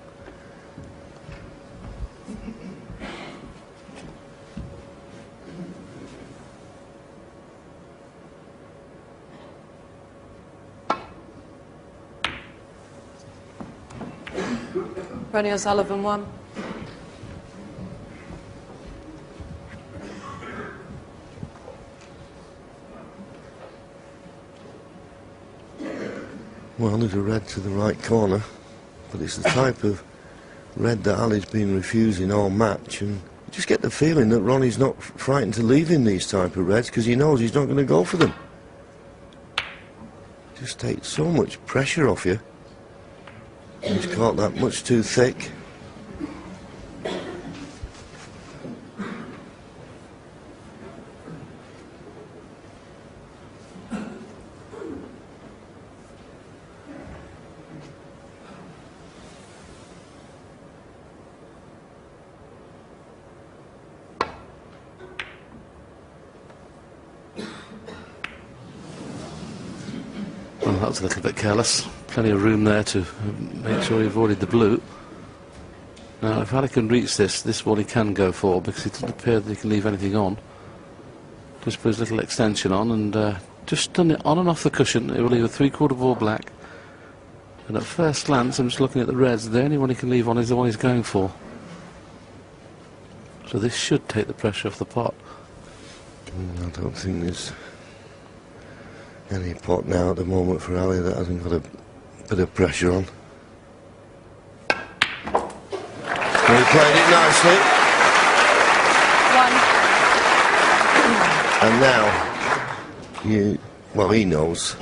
Ronnie OSullivan 1. Well, there's a red to the right corner, but it's the type of red that Ali's been refusing all match, and you just get the feeling that Ronnie's not frightened to leave him these type of reds because he knows he's not going to go for them. Just takes so much pressure off you. He's caught that much too thick. Well, that was a little bit careless. Plenty of room there to make sure he avoided the blue. Now, if Ali can reach this is what he can go for, because it doesn't appear that he can leave anything on. Just put his little extension on and just done it on and off the cushion. It will leave a 3/4 ball black. And at first glance, I'm just looking at the reds. The only one he can leave on is the one he's going for. So this should take the pressure off the pot. I don't think there's any pot now at the moment for Ali that hasn't got a bit of pressure on. Well, he played it nicely. And now, well, he knows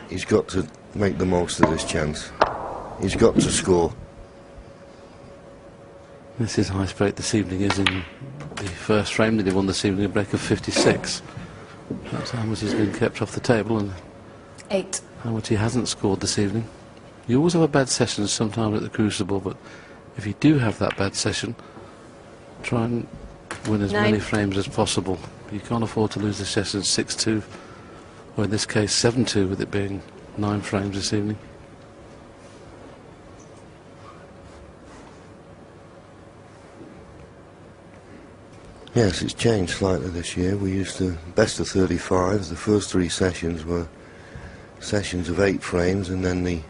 he's got to make the most of this chance. He's got to score. This is highest break this evening is in the first frame that he won this evening, a break of 56. That's how much he's been kept off the table and 8. how much he hasn't scored this evening. You always have a bad session sometimes at the Crucible, but if you do have that bad session, try and win as 9. many frames as possible. You can't afford to lose the session 6-2, or in this case 7-2, with it being 9 frames this evening. Yes, it's changed slightly this year. We used to best of 35s. The first 3 sessions were sessions of 8 frames, and then the,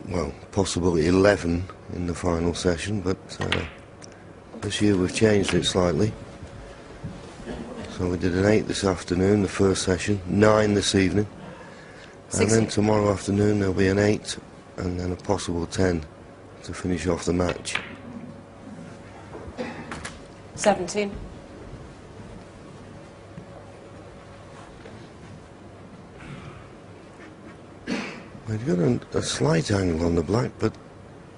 well, possible 11 in the final session, but this year we've changed it slightly. So we did an 8 this afternoon, the first session, 9 this evening, and then tomorrow afternoon there'll be an 8 and then a possible 10 to finish off the match. 17. We've got a slight angle on the black, but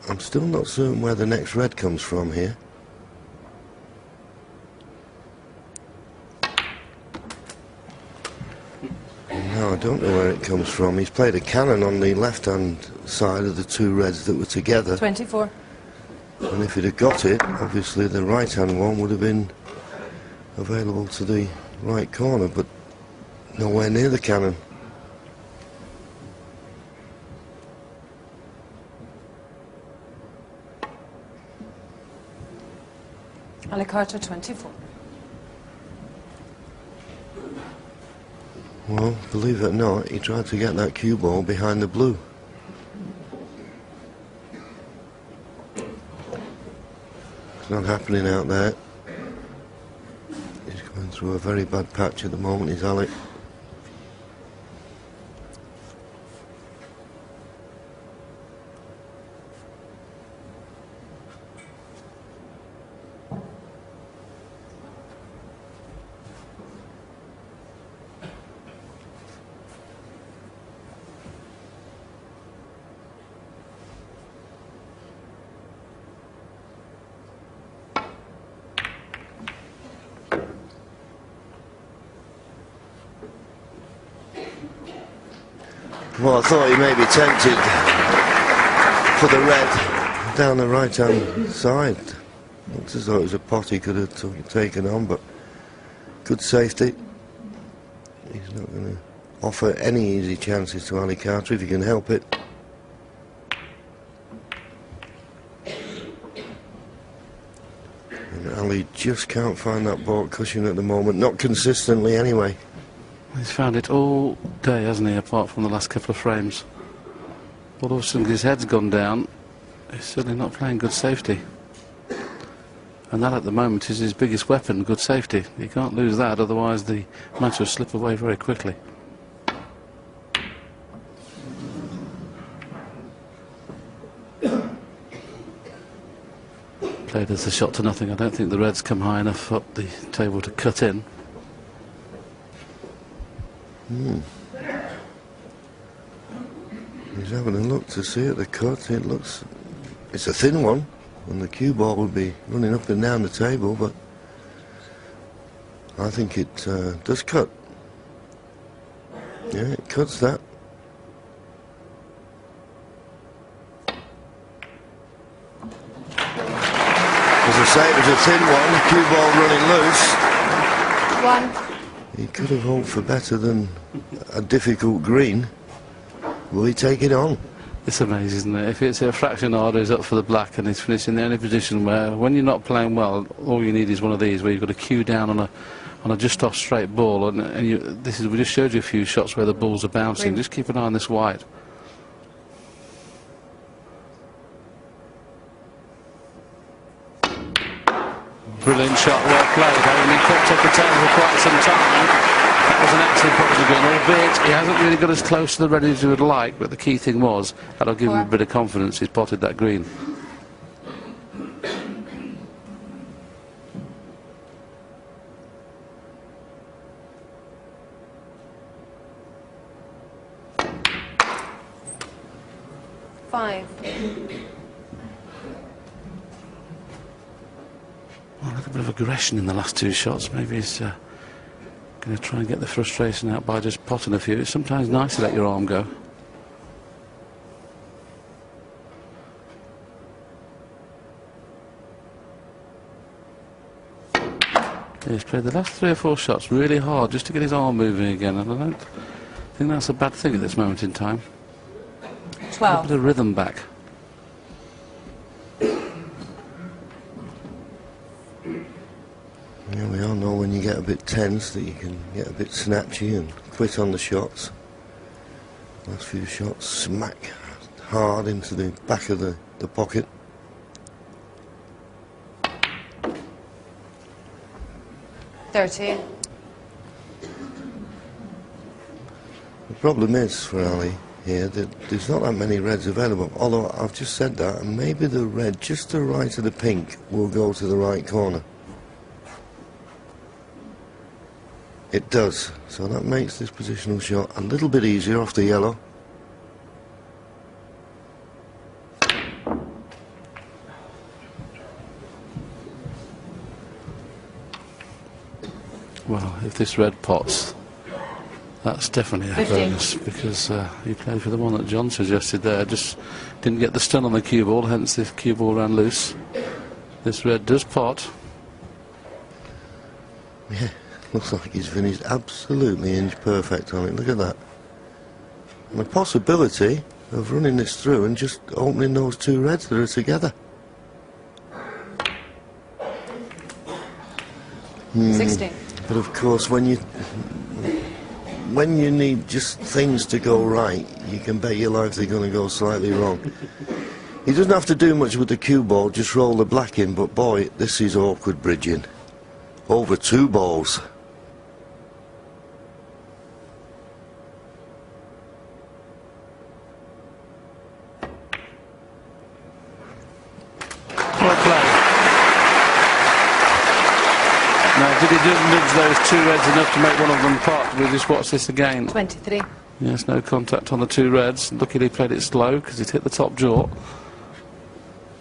I'm still not certain where the next red comes from here. No, I don't know where it comes from. He's played a cannon on the left-hand side of the 2 reds that were together. 24. And if he'd have got it, obviously the right-hand one would have been available to the right corner, but nowhere near the cannon. Ali Carter, 24. Well, believe it or not, he tried to get that cue ball behind the blue. It's not happening out there. He's going through a very bad patch at the moment, he's Ali. Well, I thought he may be tempted for the red down the right-hand side. Looks as though it was a pot he could have taken on, but good safety. He's not going to offer any easy chances to Ali Carter if he can help it. And Ali just can't find that baulk cushion at the moment, not consistently anyway. He's found it all day, hasn't he, apart from the last couple of frames. Although since his head's gone down, he's certainly not playing good safety. And that at the moment is his biggest weapon, good safety. He can't lose that, otherwise the match will slip away very quickly. Played as a shot to nothing. I don't think the reds come high enough up the table to cut in. He's having a look to see at the cut. It's a thin one, and the cue ball would be running up and down the table, but I think it does cut. Yeah, it cuts that. As I say, it was a thin one, the cue ball running loose. 1. He could have hoped for better than a difficult green. Will he take it on? It's amazing, isn't it? If it's a fraction order, he's up for the black and he's finished in the only position where, when you're not playing well, all you need is one of these where you've got a cue down on a just off straight ball, and we just showed you a few shots where the balls are bouncing. Just keep an eye on this white. Brilliant shot, well played. Only kept up the tail for quite some time. That was an excellent pot of the green, albeit he hasn't really got as close to the red as he would like, but the key thing was, that'll give him a bit of confidence, he's potted that green. Five. Well, a little bit of aggression in the last two shots. Maybe he's going to try and get the frustration out by just potting a few. It's sometimes nice to let your arm go. He's played the last 3 or 4 shots really hard just to get his arm moving again, and I don't think that's a bad thing at this moment in time. 12. A bit of rhythm back. Yeah, we all know when you get a bit tense that you can get a bit snatchy and quit on the shots. Last few shots smack hard into the back of the pocket. $30. The problem is for Ali here that there's not that many reds available, although I've just said that, and maybe the red just to the right of the pink will go to the right corner. It does, so that makes this positional shot a little bit easier off the yellow. Well, if this red pots, that's definitely a 15. bonus, because he played for the one that John suggested there, just didn't get the stun on the cue ball, hence the cue ball ran loose. This red does pot. Yeah, looks like he's finished absolutely inch perfect on it, look at that. And the possibility of running this through and just opening those two reds that are together. 16. But of course, when you need just things to go right, you can bet your life they're going to go slightly wrong. He doesn't have to do much with the cue ball, just roll the black in, but boy, this is awkward bridging. Over 2 balls. Well played. Now, did he nudge those 2 reds enough to make one of them pot? We'll just watch this again. 23. Yes, no contact on the 2 reds. Luckily he played it slow because it hit the top jaw.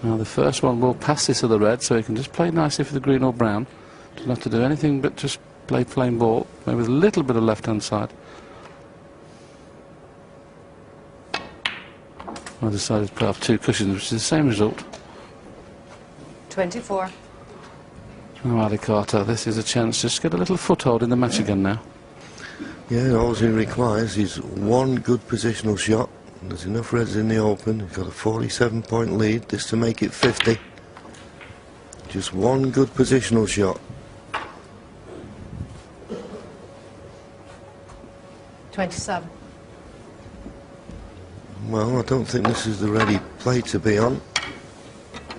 Now the first one will pass this other red, so he can just play nicely for the green or brown. Doesn't have to do anything but just play plain ball, maybe with a little bit of left-hand side. I decided to play off 2 cushions, which is the same result. 24. Now, Ali Carter, this is a chance just to get a little foothold in the match again now. Yeah, all he requires is 1 good positional shot. There's enough reds in the open. He's got a 47-point lead. This to make it 50. Just 1 good positional shot. 27. Well, I don't think this is the ready play to be on.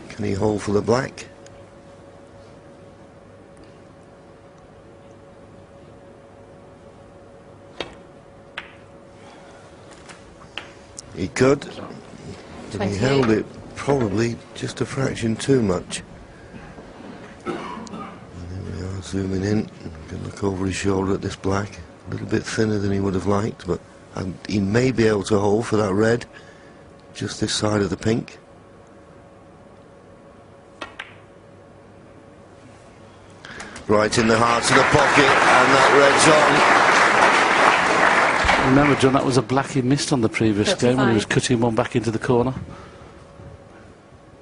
Can he hold for the black? He could, but he 28. held it probably just a fraction too much. And here we are zooming in. You can look over his shoulder at this black. A little bit thinner than he would have liked, but he may be able to hold for that red, just this side of the pink. Right in the heart of the pocket, and that red's on. Remember, John, that was a black he missed on the previous 35. game when he was cutting one back into the corner.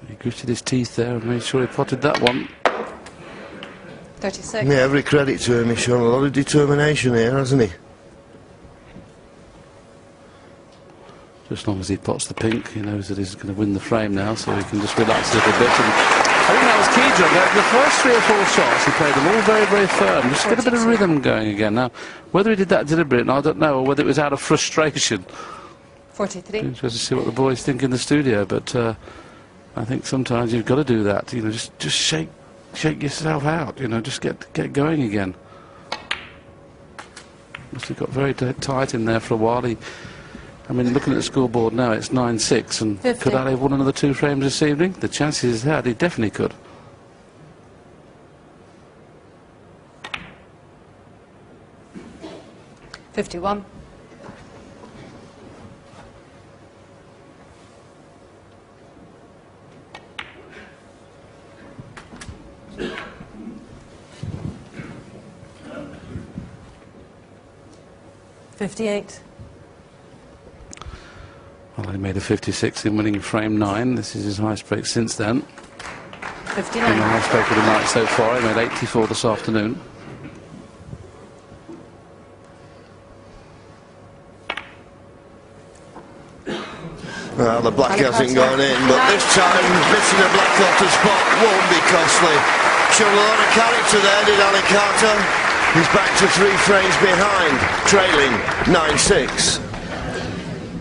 He gritted his teeth there and made sure he potted that one. 36. Yeah, every credit to him. He's shown a lot of determination here, hasn't he? Just as long as he pots the pink, he knows that he's going to win the frame now, so he can just relax a little bit. And I think that was key, John. The first 3 or 4 shots, he played them all very, very firm. Just get a bit of rhythm going again. Now, whether he did that deliberately, I don't know, or whether it was out of frustration. 43. Interesting to see what the boys think in the studio, but I think sometimes you've got to do that. You know, just shake shake yourself out, you know, just get going again. Must have got very tight in there for a while. I mean, looking at the scoreboard now, it's 9-6, and 50. could Ali have won another 2 frames this evening? The chances are he definitely could. $51. $58. Well, he made a 56 in winning frame 9. This is his highest break since then. 59. And the highest break of the night so far. He made 84 this afternoon. Well, the black hasn't gone in, but this time missing a black off the spot won't be costly. Showed a lot of character there, did Ali Carter. He's back to 3 frames behind, trailing 9-6.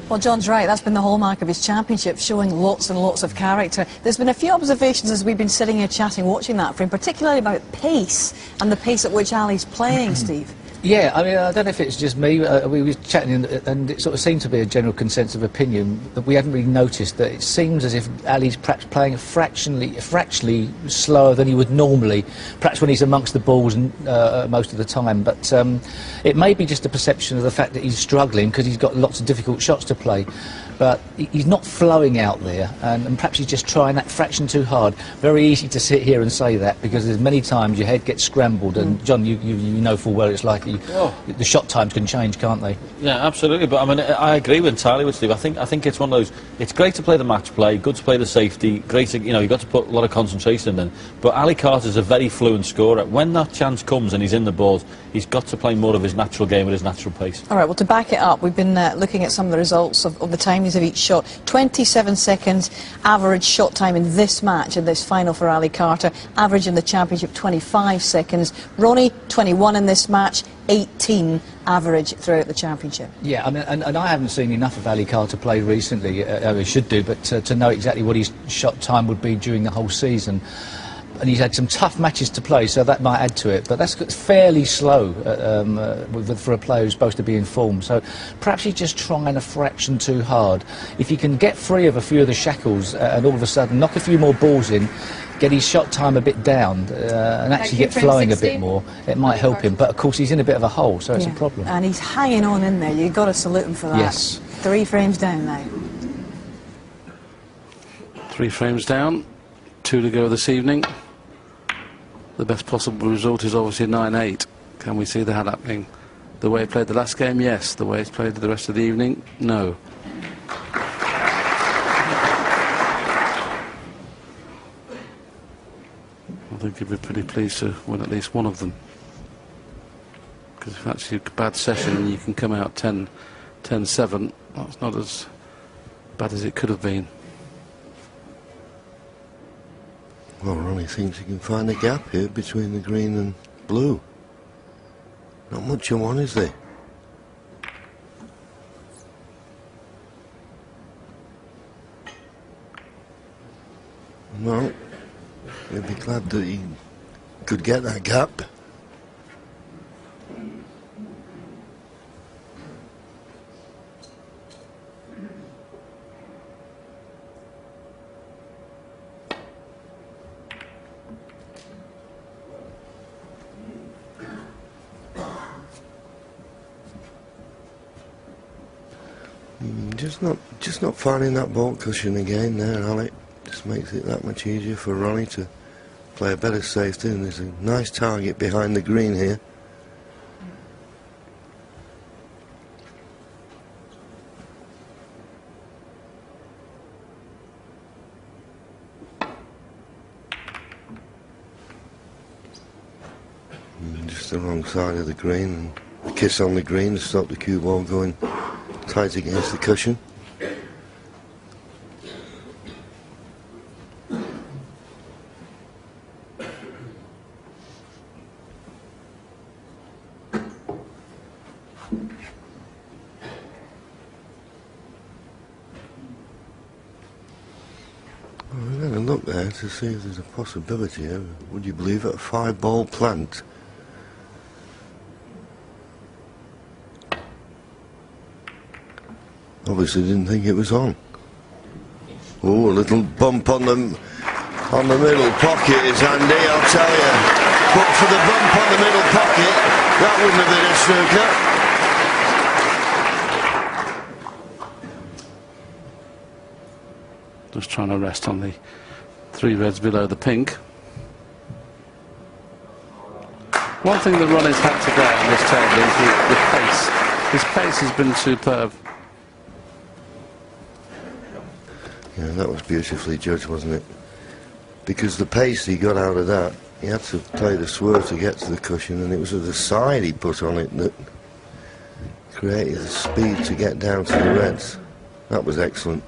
Well, John's right. That's been the hallmark of his championship, showing lots and lots of character. There's been a few observations as we've been sitting here chatting, watching that frame, particularly about pace and the pace at which Ali's playing, Steve. Yeah, I mean, I don't know if it's just me. We were chatting, and it sort of seemed to be a general consensus of opinion that we hadn't really noticed that it seems as if Ali's perhaps playing fractionally slower than he would normally, perhaps when he's amongst the balls most of the time. But it may be just a perception of the fact that he's struggling because he's got lots of difficult shots to play. But he's not flowing out there, and perhaps he's just trying that fraction too hard. Very easy to sit here and say that, because there's many times your head gets scrambled, and John, you know full well it's like the shot times can change, can't they? Yeah, absolutely. But I mean, I agree entirely with Steve. I think it's one of those. It's great to play the match play, good to play the safety, great to, you know, you've got to put a lot of concentration in. But Ali Carter's a very fluent scorer. When that chance comes and he's in the balls, he's got to play more of his natural game at his natural pace. All right, well, to back it up, we've been looking at some of the results of the timings of each shot. 27 seconds average shot time in this match, in this final for Ali Carter. Average in the championship, 25 seconds. Ronnie, 21 in this match, 18 average throughout the championship. Yeah, I mean, and I haven't seen enough of Ali Carter play recently. He should do, but to know exactly what his shot time would be during the whole season. And he's had some tough matches to play, so that might add to it. But that's fairly slow for a player who's supposed to be in form. So perhaps he's just trying a fraction too hard. If he can get free of a few of the shackles and all of a sudden knock a few more balls in, get his shot time a bit down and actually get flowing a bit more, it might help him. But of course he's in a bit of a hole, so it's a problem. And he's hanging on in there. You've got to salute him for that. Yes. 3 frames down now. 3 frames down, 2 to go this evening. The best possible result is obviously 9-8. Can we see that happening? The way he played the last game, yes. The way he's played the rest of the evening, no. I think he'd be pretty pleased to win at least one of them. Because if that's a bad session and you can come out 10-7, that's not as bad as it could have been. Well, Ronnie thinks he can find a gap here between the green and blue. Not much of one, is there? Well, he'll be glad that he could get that gap. Just not finding that ball cushion again there, Alec. Just makes it that much easier for Ronnie to play a better safety, and there's a nice target behind the green here. Just the wrong side of the green, and the kiss on the green to stop the cue ball going tight against the cushion. look there to see if there's a possibility here. Would you believe it? A 5-ball plant. Obviously didn't think it was on. Oh, a little bump on the middle pocket is handy, I'll tell you. But for the bump on the middle pocket, that wouldn't have been a snooker. Just trying to rest on the 3 reds below the pink. One thing that Ronnie's had today on this table is the pace. His pace has been superb. Yeah, that was beautifully judged, wasn't it? Because the pace he got out of that, he had to play the swerve to get to the cushion, and it was the side he put on it that created the speed to get down to the reds. That was excellent.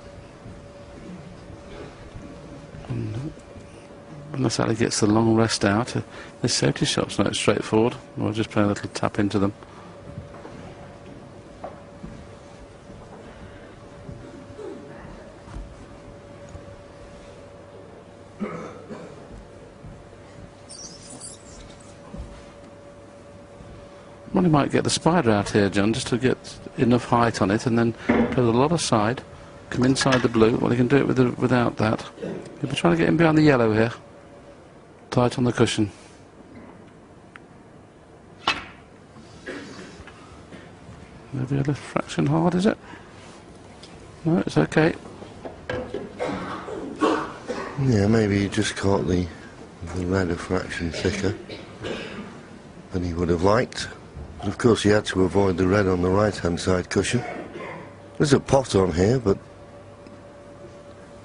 Unless Ali gets the long rest out, this safety shot's not straightforward. We'll just play a little tap into them. Ronnie might get the spider out here, John, just to get enough height on it, and then play with a lot of side, come inside the blue. Well, he can do it without that. He'll be trying to get in behind the yellow here. Tight on the cushion. Maybe a little fraction hard, is it? No, it's okay. Yeah, maybe he just caught the red a fraction thicker than he would have liked. But of course he had to avoid the red on the right-hand side cushion. There's a pot on here, but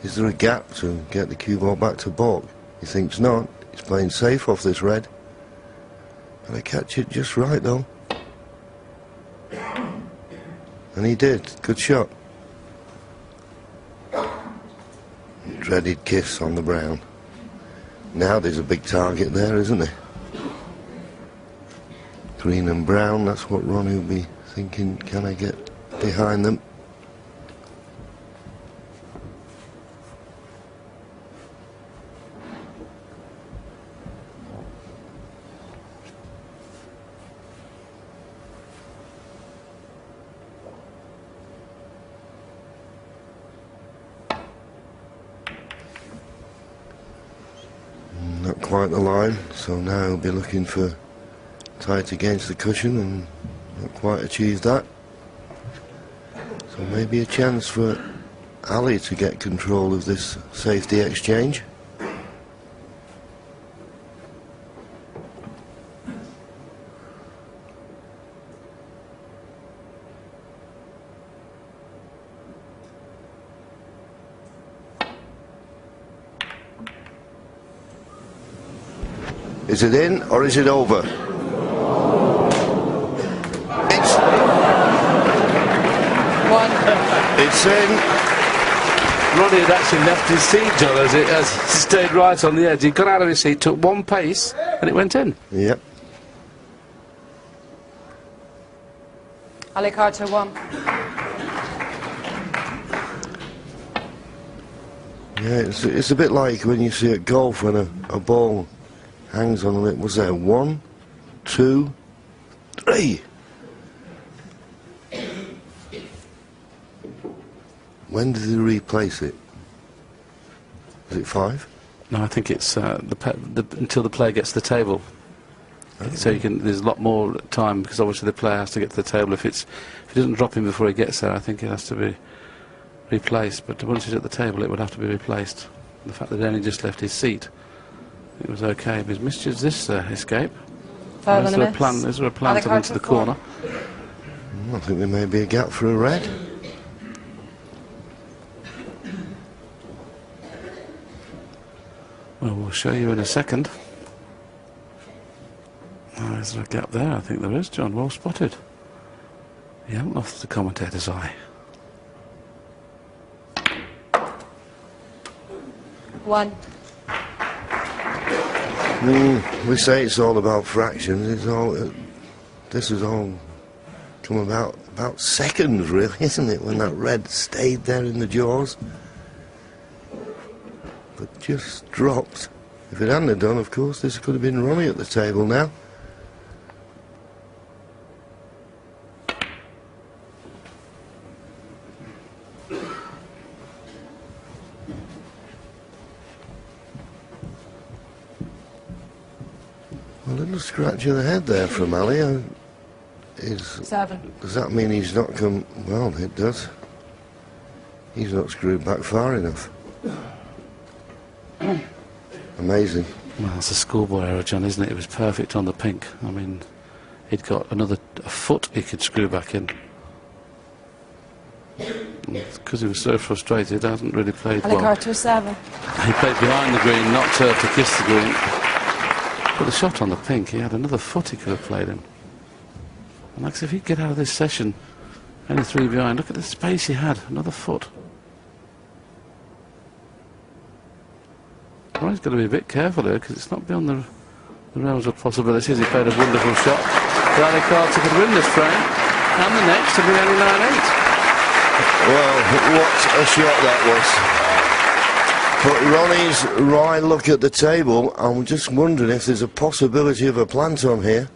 is there a gap to get the cue ball back to baulk? He thinks not. He's playing safe off this red. Gotta catch it just right, though. And he did. Good shot. Dreaded kiss on the brown. Now there's a big target there, isn't there? Green and brown, that's what Ronnie will be thinking. Can I get behind them? Not quite the line, so now he'll be looking for tight against the cushion and not quite achieved that. So maybe a chance for Ali to get control of this safety exchange. Is it in or is it over? It's in. Ronnie had actually left his seat, John, as he stayed right on the edge. He got out of his seat, took one pace, and it went in. Yep. Ali Carter 1. Yeah, it's a bit like when you see at golf when a ball hangs on it. Was there 1, 2, 3? When did he replace it? Is it 5? No, I think it's until the player gets to the table. Oh. So there's a lot more time because obviously the player has to get to the table. If he doesn't drop him before he gets there, I think it has to be replaced. But once he's at the table, it would have to be replaced. The fact that he only just left his seat, it was okay. But he's misjudged this escape. Is there a plan to go into the corner? I think there may be a gap for a red. Well, we'll show you in a second. Oh, is there a gap there? I think there is, John. Well spotted. You haven't lost the commentator's eye. 1. We say it's all about fractions. It's all. This has all come about seconds, really, isn't it? When that red stayed there in the jaws. but just dropped. If it hadn't have done, of course, this could have been Ronnie at the table now. A little scratch of the head there from Ali. Seven. Does that mean he's not come? Well, it does. He's not screwed back far enough. Amazing. Well, it's a schoolboy error, John, isn't it? It was perfect on the pink. I mean, he'd got a foot he could screw back in. Because he was so frustrated, hasn't really played Ali well. Carter, 7. He played behind the green, not to kiss the green. But the shot on the pink, he had another foot he could have played in. And like I said, if he'd get out of this session, only 3 behind, look at the space he had, another foot. Well, he's got to be a bit careful here, because it's not beyond the realms of possibilities. He played a wonderful shot. But Ali Carter could win this frame, and the next, to be only 9-8. Well, what a shot that was. But Ronnie's right look at the table. I'm just wondering if there's a possibility of a plant on here.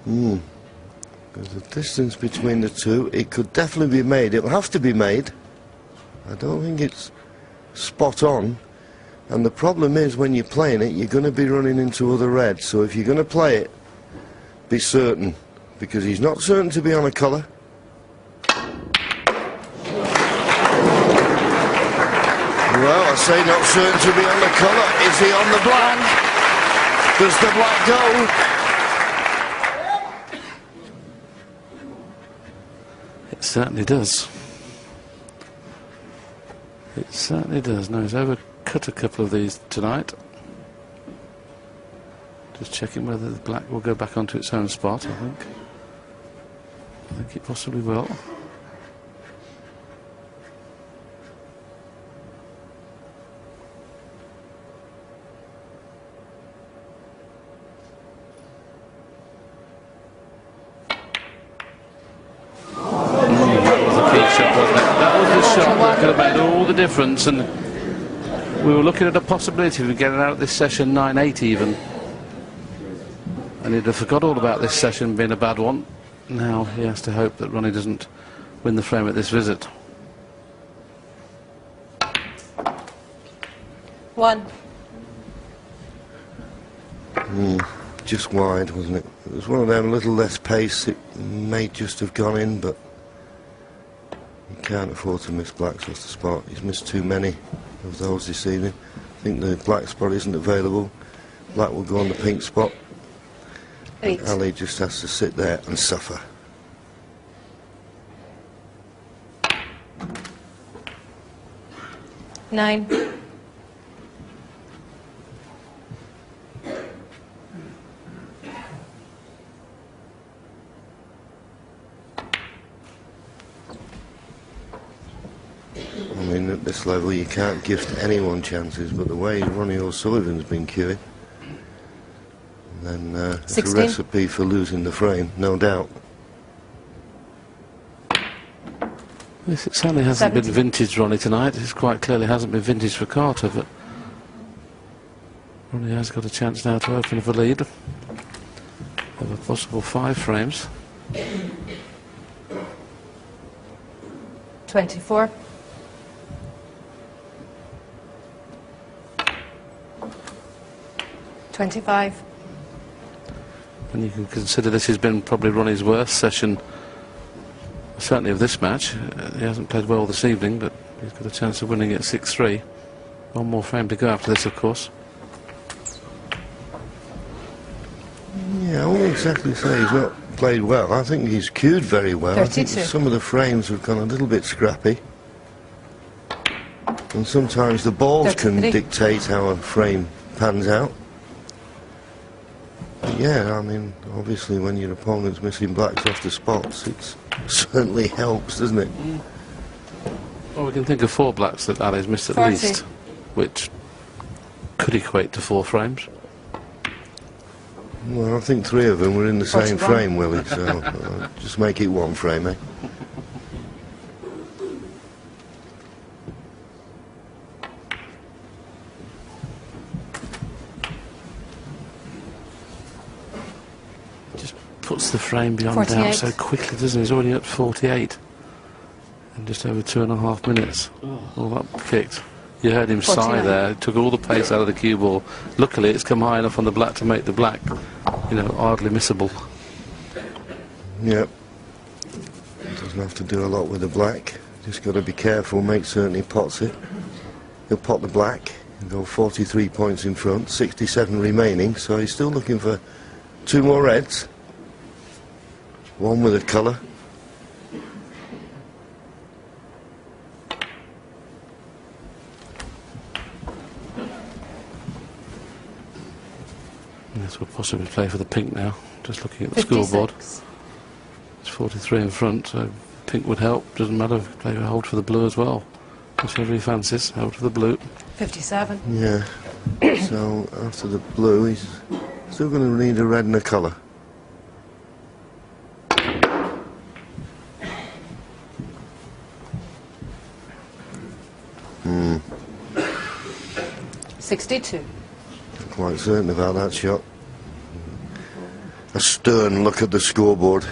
There's a distance between the two. It could definitely be made. It'll have to be made. I don't think it's spot on. And the problem is, when you're playing it, you're going to be running into other reds. So if you're going to play it, be certain. Because he's not certain to be on a colour. Well, I say not certain to be on the colour. Is he on the black? Does the black go? It certainly does. It certainly does. No, he's overcut a couple of these tonight. Just checking whether the black will go back onto its own spot, I think. I think it possibly will. That was a key shot, wasn't it? That was the shot that could have made all the difference, and we were looking at a possibility of getting out of this session 9-8 even. And he'd have forgot all about this session being a bad one. Now he has to hope that Ronnie doesn't win the frame at this visit. 1. Just wide, wasn't it? It was one of them, a little less pace. It may just have gone in, but he can't afford to miss blacks off the spot. He's missed too many of those this evening. I think the black spot isn't available. Black will go on the pink spot. 8. Ali just has to sit there and suffer. Nine. I mean, at this level you can't gift anyone chances, but the way Ronnie OSullivan's been queuing, then it's 16. a recipe for losing the frame, no doubt. Yes, it certainly hasn't 17. been vintage Ronnie tonight. It quite clearly hasn't been vintage for Carter, but Ronnie has got a chance now to open up a lead of a possible 5 frames. 24. 25. And you can consider this has been probably Ronnie's worst session, certainly of this match. He hasn't played well this evening, but he's got a chance of winning at 6-3. One more frame to go after this, of course. Yeah, I won't exactly say he's not played well. I think he's queued very well. 32. I think some of the frames have gone a little bit scrappy. And sometimes the balls 33. can dictate how a frame pans out. But yeah, I mean, obviously when your opponent's missing blacks off the spots, it certainly helps, doesn't it? Well, we can think of 4 blacks that Ali's missed at 40. least, which could equate to 4 frames. Well, I think 3 of them were in the same 41. frame, Willie, so just make it 1 frame, eh? puts the frame beyond 48. doubt so quickly, doesn't he? He's already at 48 in just over 2.5 minutes. All that kicked. You heard him sigh 49. there. It took all the pace out of the cue ball. Luckily, it's come high enough on the black to make the black, you know, hardly missable. Yep. Doesn't have to do a lot with the black. Just got to be careful, make certain he pots it. He'll pot the black and go 43 points in front, 67 remaining, so he's still looking for 2 more reds. One with a colour. This will possibly play for the pink now. Just looking at the scoreboard. It's 43 in front, so pink would help. Doesn't matter if play a hold for the blue as well. Whichever he fancies, hold for the blue. 57. Yeah. So after the blue, he's still going to need a red and a colour. Hmm. 62. Not quite certain about that shot. A stern look at the scoreboard.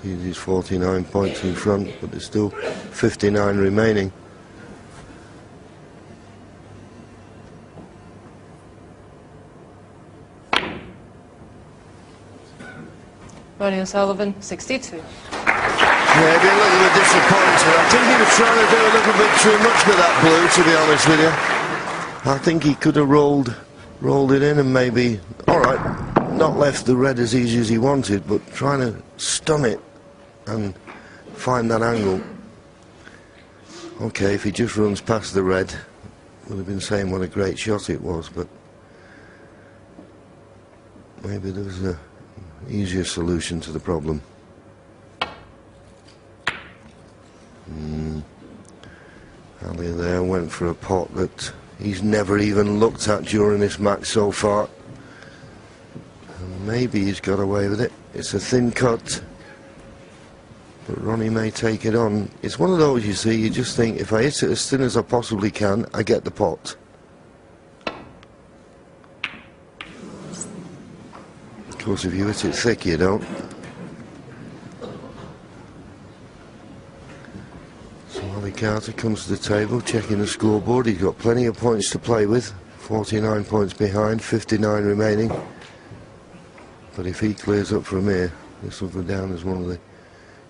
Sees he's 49 points in front, but there's still 59 remaining. Ronnie O'Sullivan, 62. Yeah, he'd be a little bit disappointed. I think he was trying to do a little bit too much with that blue, to be honest with you. I think he could have rolled it in and maybe, alright, not left the red as easy as he wanted, but trying to stun it and find that angle. Okay, if he just runs past the red, would have been saying what a great shot it was, but maybe there was an easier solution to the problem. Ali there went for a pot that he's never even looked at during this match so far. And maybe he's got away with it. It's a thin cut, but Ronnie may take it on. It's one of those, you see, you just think, if I hit it as thin as I possibly can, I get the pot. Of course, if you hit it thick, you don't. Carter comes to the table, checking the scoreboard. He's got plenty of points to play with. 49 points behind, 59 remaining. But if he clears up from here, this will go down as one of the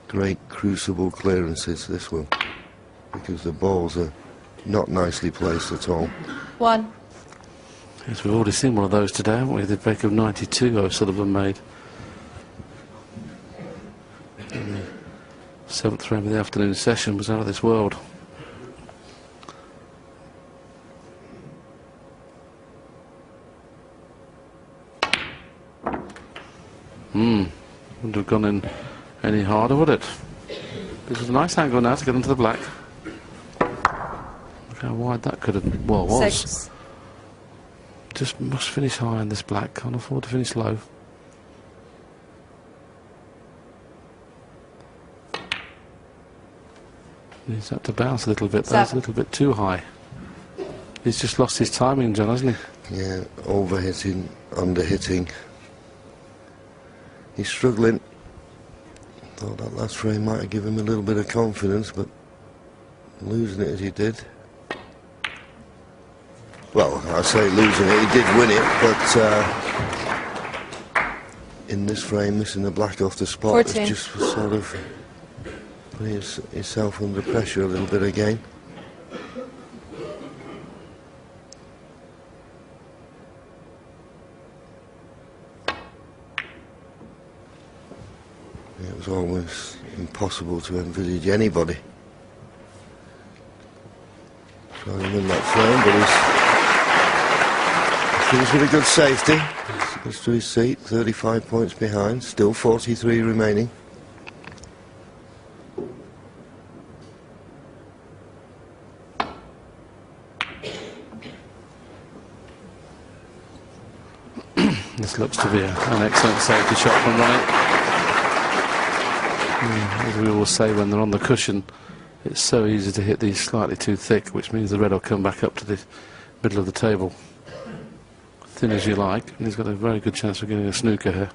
great crucible clearances, this will. Because the balls are not nicely placed at all. 1. Yes, we've already seen one of those today, haven't we? The break of 92 O'Sullivan made. 7th frame of the afternoon session was out of this world. Wouldn't have gone in any harder, would it? This is a nice angle now to get into the black. Look how wide that could have, well, was. 6. Just must finish high in this black, can't afford to finish low. He's had to bounce a little bit, that's a little bit too high. He's just lost his timing, John, hasn't he? Yeah, overhitting, underhitting. He's struggling. Thought that last frame might have given him a little bit of confidence, but losing it as he did. Well, I say losing it, he did win it, but in this frame, missing the black off the spot, 14. it's just sort of putting himself under pressure a little bit again. It was almost impossible to envisage anybody trying to win that frame, but he's with a good safety. Goes to his seat, 35 points behind, still 43 remaining. This looks to be an excellent safety shot from Ronnie. As we always say when they're on the cushion, it's so easy to hit these slightly too thick, which means the red will come back up to the middle of the table. Thin as you like, and he's got a very good chance of getting a snooker here.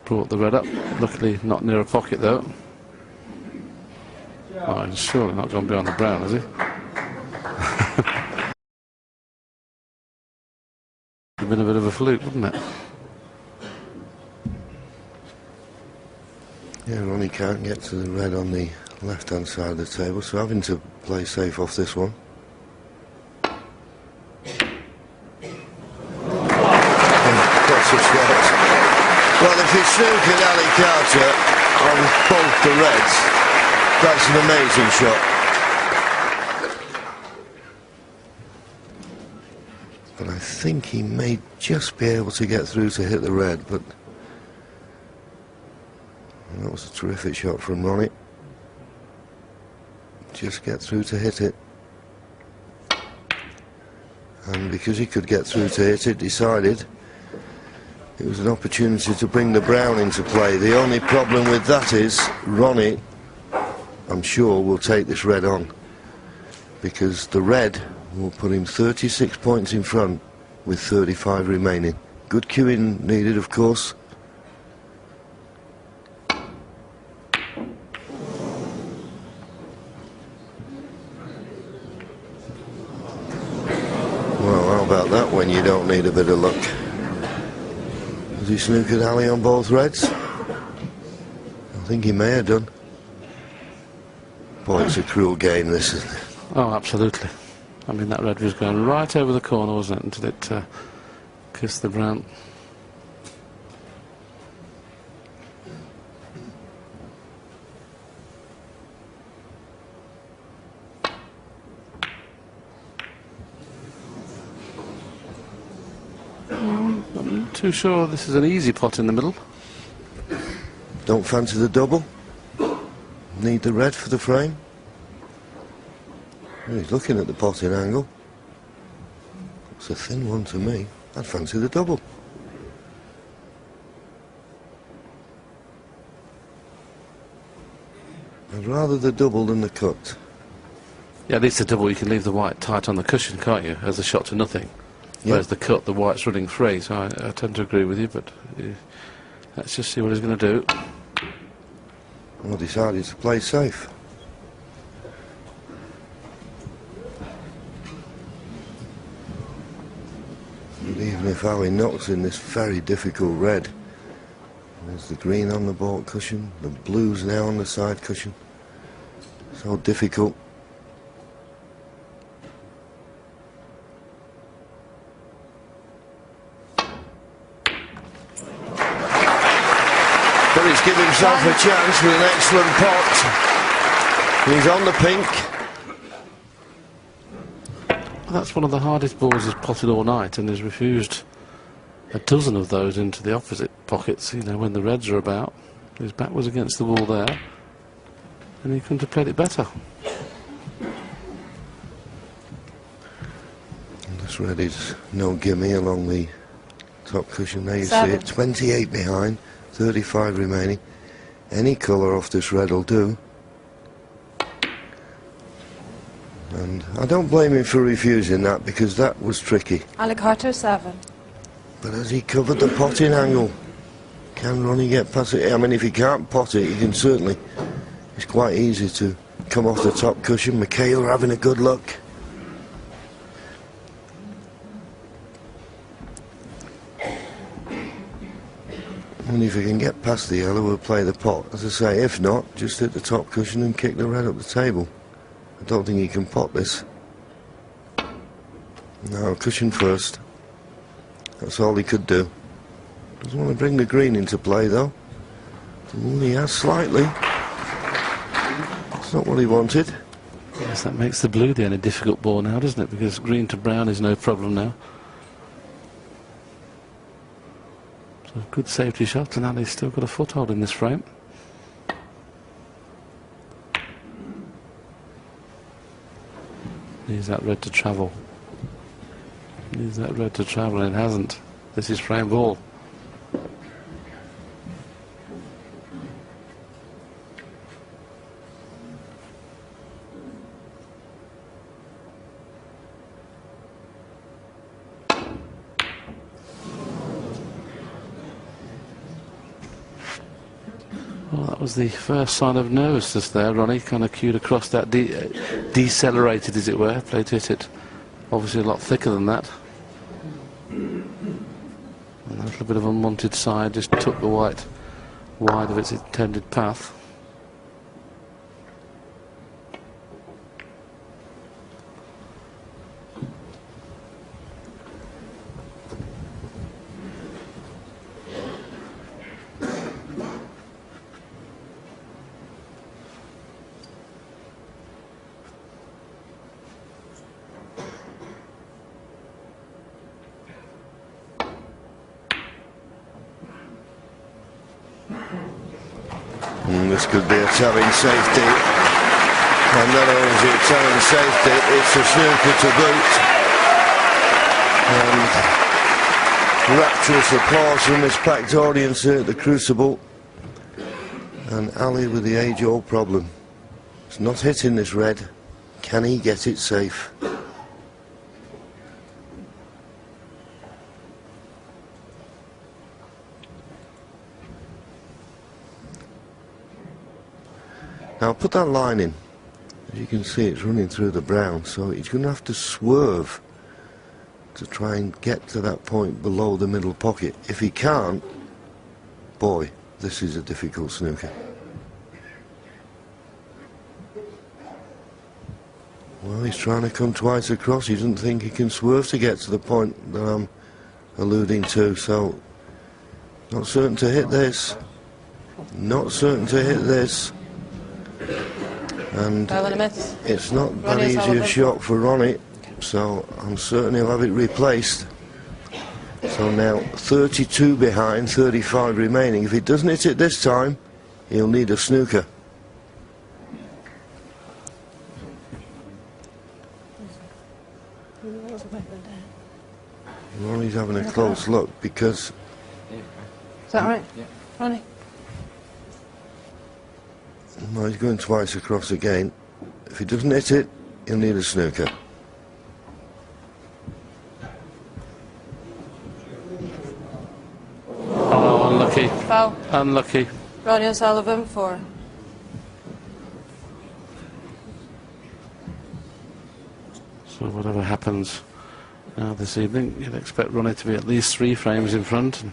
brought the red up. Luckily not near a pocket though. Oh, he's surely not gone beyond the brown, has he? It'd been a bit of a fluke, wouldn't it? Yeah, Ronnie can't get to the red on the left-hand side of the table, so having to play safe off this one. That's a shot. Well, if he's snookered Ali Carter on both the reds, that's an amazing shot. But I think he may just be able to get through to hit the red, but that was a terrific shot from Ronnie. Just get through to hit it. And because he could get through to hit it, decided it was an opportunity to bring the brown into play. The only problem with that is Ronnie, I'm sure, will take this red on, because the red will put him 36 points in front with 35 remaining. Good cueing needed, of course. Well, how about that when you don't need a bit of luck? Has he snookered Ali on both reds? I think he may have done. Boy, it's a cruel game, this, isn't it? Oh, absolutely. I mean, that red was going right over the corner, wasn't it, until it kissed the brown. I'm not too sure this is an easy pot in the middle. Don't fancy the double? Need the red for the frame? Well, he's looking at the potting angle. It's a thin one to me. I'd fancy the double. I'd rather the double than the cut. Yeah, at least the double, you can leave the white tight on the cushion, can't you, as a shot to nothing. Whereas the cut, the white's running free, so I tend to agree with you, but let's just see what he's going to do. Well, decided to play safe. And even if Ali knocks in this very difficult red, there's the green on the baulk cushion, the blues now on the side cushion. So difficult. But he's given himself a chance with an excellent pot. He's on the pink. That's one of the hardest balls he's potted all night, and he's refused a dozen of those into the opposite pockets, you know, when the reds are about. His back was against the wall there, and he couldn't have played it better. And this red is no gimme along the top cushion. There you see 7. it, 28 behind, 35 remaining. Any colour off this red will do. And I don't blame him for refusing that, because that was tricky. Ali Carter 7. But has he covered the potting angle? Can Ronnie get past it? I mean, if he can't pot it, he can certainly. It's quite easy to come off the top cushion. Michaela having a good look. And if he can get past the yellow, we'll play the pot. As I say, if not, just hit the top cushion and kick the red up the table. I don't think he can pot this. No, cushion first. That's all he could do. Doesn't want to bring the green into play, though. Ooh, he has slightly. That's not what he wanted. Yes, that makes the blue the only difficult ball now, doesn't it? Because green to brown is no problem now. So good safety shot, and Ali's still got a foothold in this frame. Needs that red to travel. Needs that red to travel, and it hasn't. This is frame ball. was the first sign of nervousness there. Ronnie kind of cued across that, decelerated as it were. Played to hit it obviously a lot thicker than that. And a little bit of unwanted side just took the white wide of its intended path. This could be a towing safety, and not only is it a towing safety, it's a snooker to boot. And rapturous applause from this packed audience here at the Crucible. And Ali with the age-old problem. It's not hitting this red. Can he get it safe? Now put that line in. As you can see, it's running through the brown, so he's going to have to swerve to try and get to that point below the middle pocket. If he can't, boy, this is a difficult snooker. Well, he's trying to come twice across. He doesn't think he can swerve to get to the point that I'm alluding to, so not certain to hit this. Not certain to hit this. And it's not that easy a shot for Ronnie, so I'm certain he'll have it replaced. So now 32 behind, 35 remaining. If he doesn't hit it this time, he'll need a snooker. Ronnie's having a close look because... Is that right? Yeah. Ronnie? Well, he's going twice across again. If he doesn't hit it, he'll need a snooker. Oh, unlucky. Foul. Unlucky. Ronnie O'Sullivan 4. So whatever happens now this evening, you'd expect Ronnie to be at least 3 frames in front and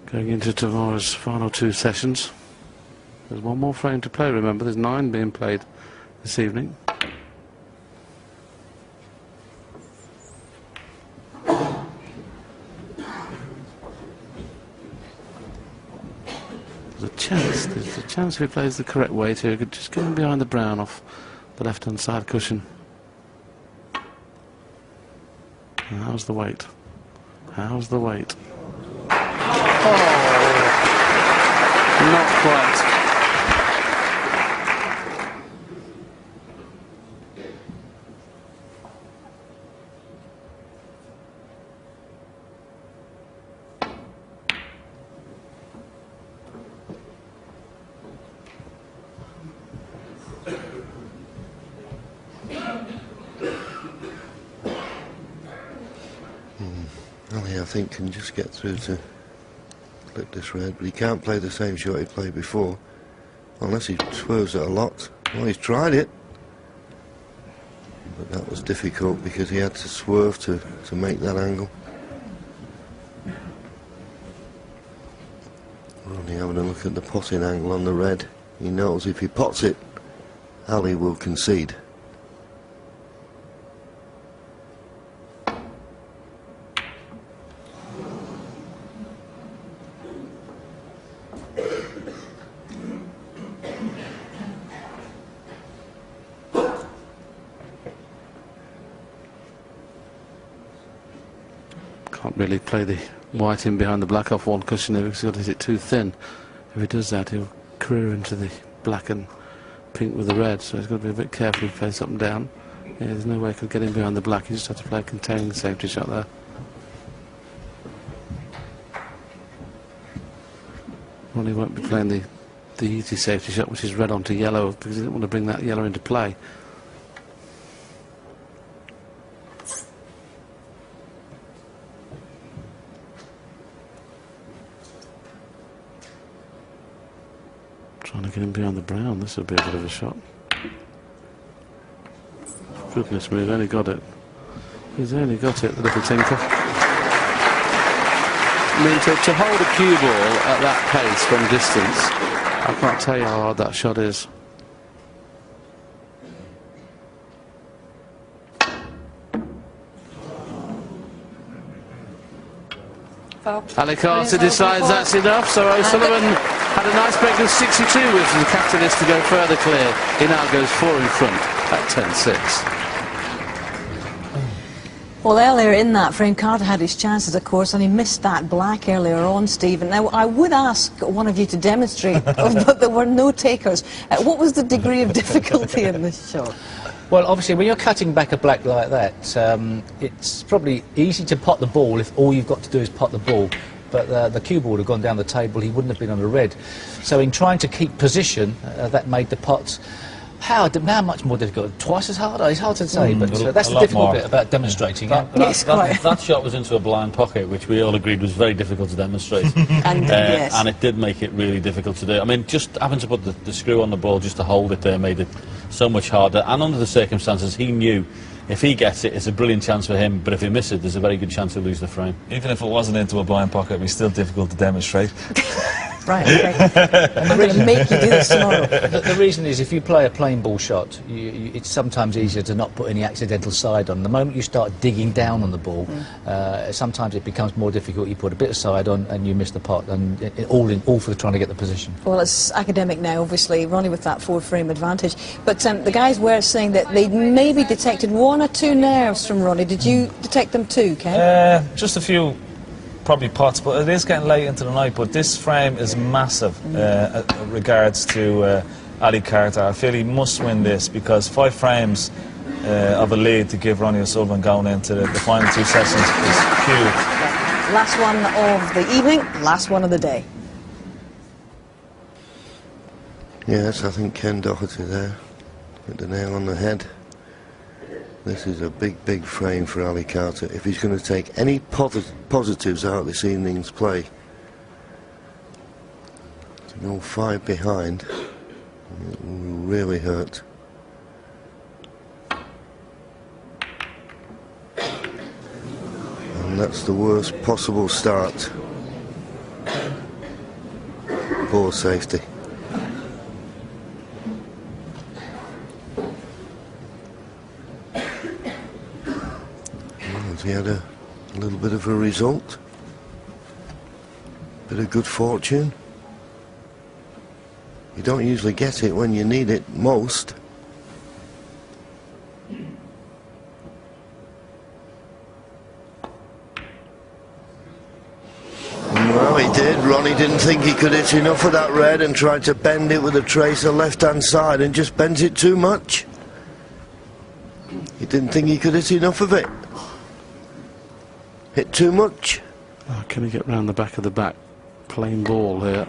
going into tomorrow's final 2 sessions. There's 1 more frame to play, remember, there's 9 being played this evening. There's a chance if he plays the correct way to, he could just get him behind the brown off the left-hand side cushion. And how's the weight? How's the weight? Oh, not quite. Ali, I think, can just get through to clip this red, but he can't play the same shot he played before, unless he swerves it a lot. Well, he's tried it, but that was difficult because he had to swerve to make that angle. Ronnie having a look at the potting angle on the red. He knows if he pots it, Ali will concede. Can't really play the white in behind the black off one cushion because he's got to hit it too thin. If he does that, he'll career into the black and pink with the red, so he's got to be a bit careful if he plays up and down. Yeah, there's no way he could get in behind the black, he just had to play a containing safety shot there. Ronnie won't be playing the easy safety shot, which is red onto yellow, because he didn't want to bring that yellow into play. Trying to get him behind the brown. This would be a bit of a shot. Goodness me, he's only got it. He's only got it, the little tinker. I mean, to hold a cue ball at that pace from distance, I can't tell you how hard that shot is. Ali Carter decides that's enough, so O'Sullivan had a nice break of 62 with the catalyst to go further clear. He now goes 4 in front at 10-6. Well, earlier in that frame, Carter had his chances, of course, and he missed that black earlier on, Stephen. Now, I would ask one of you to demonstrate, but there were no takers. What was the degree of difficulty in this shot? Well, obviously, when you're cutting back a black like that, it's probably easy to pot the ball if all you've got to do is pot the ball. But the cue ball would have gone down the table, he wouldn't have been on the red. So in trying to keep position, that made the pot how much more difficult? Twice as hard? It's hard to say, but that's the difficult bit about demonstrating. That shot was into a blind pocket, which we all agreed was very difficult to demonstrate. And it did make it really difficult to do. I mean, just having to put the screw on the ball just to hold it there made it so much harder. And under the circumstances, he knew if he gets it, it's a brilliant chance for him, but if he misses it, there's a very good chance he'll lose the frame. Even if it wasn't into a blind pocket, it'd be still difficult to demonstrate. Right, okay. I'm going to make you do this tomorrow. The reason is if you play a plain ball shot, it's sometimes easier to not put any accidental side on. The moment you start digging down on the ball, sometimes it becomes more difficult. You put a bit of side on and you miss the pot, and all for trying to get the position. Well, it's academic now, obviously, Ronnie with that 4-frame advantage. But the guys were saying that they maybe detected 1 or 2 nerves from Ronnie. Did you detect them too, Ken? Just a few. Probably pots, but it is getting late into the night. But this frame is massive regards to Ali Carter. I feel he must win this because 5 frames of a lead to give Ronnie O'Sullivan going into the final 2 sessions is huge. Last one of the evening, last one of the day. Yes, I think Ken Doherty there hit the nail on the head. This is a big, big frame for Ali Carter. If he's going to take any positives out of this evening's play, to go 5 behind, it will really hurt. And that's the worst possible start. Poor safety. He had a little bit of a result, bit of good fortune. You don't usually get it when you need it most. Well, he did. Ronnie didn't think he could hit enough of that red and tried to bend it with a tracer left-hand side and just bent it too much. He didn't think he could hit enough of it. Hit too much. Oh, can he get round the back of the back? Plain ball here.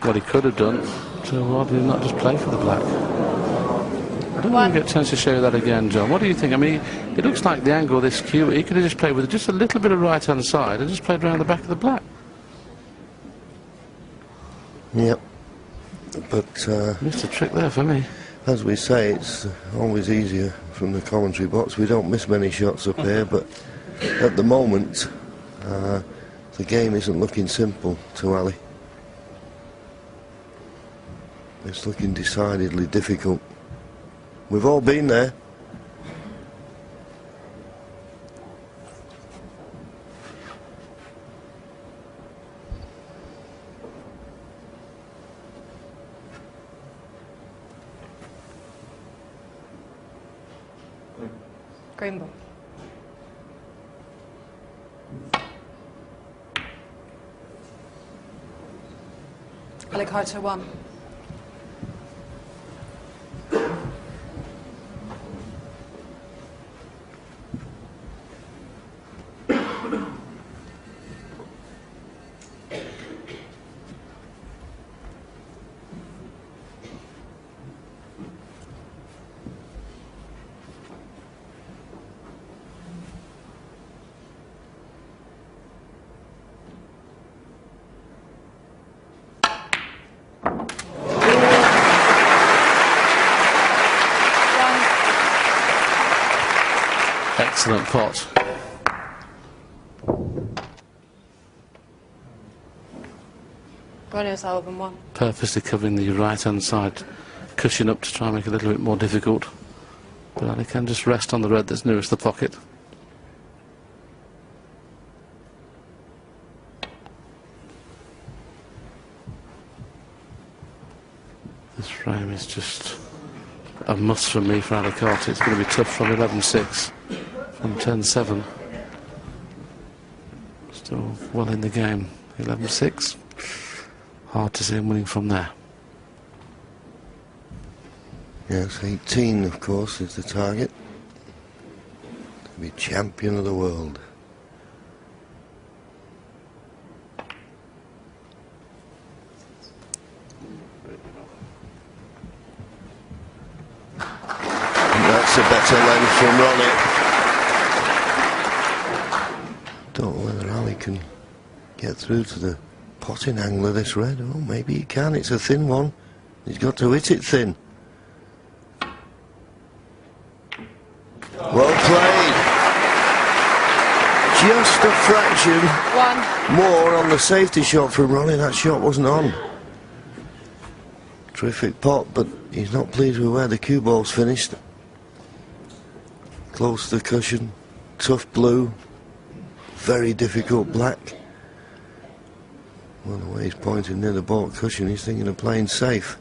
What he could have done. So why did he not just play for the black? I don't want to get a chance to show you that again, John. What do you think? I mean, it looks like the angle of this cue. He could have just played with just a little bit of right-hand side and just played around the back of the black. Yep. But missed a trick there for me. As we say, it's always easier from the commentary box. We don't miss many shots up here, but at the moment, the game isn't looking simple to Ali. It's looking decidedly difficult. We've all been there. Green ball. Ali Carter 1. Excellent pot. Ronnie O'Sullivan 1. Purposely covering the right-hand side cushion up to try and make it a little bit more difficult. But Ali can just rest on the red that's nearest the pocket. This frame is just a must for me for Alicante. It's going to be tough from 11-6, from 10-7. Still well in the game. 11-6. Hard to see him winning from there. Yes, 18, of course, is the target. To be champion of the world. That's a better length from Ronnie. Don't know whether Ali can get through to the potting angle of this red. Oh, maybe he can. It's a thin one. He's got to hit it thin. Well played. Just a fraction more on the safety shot from Ronnie. That shot wasn't on. Terrific pot, but he's not pleased with where the cue ball's finished. Close to the cushion, tough blue, very difficult black. Well, the way he's pointing near the baulk cushion, he's thinking of playing safe.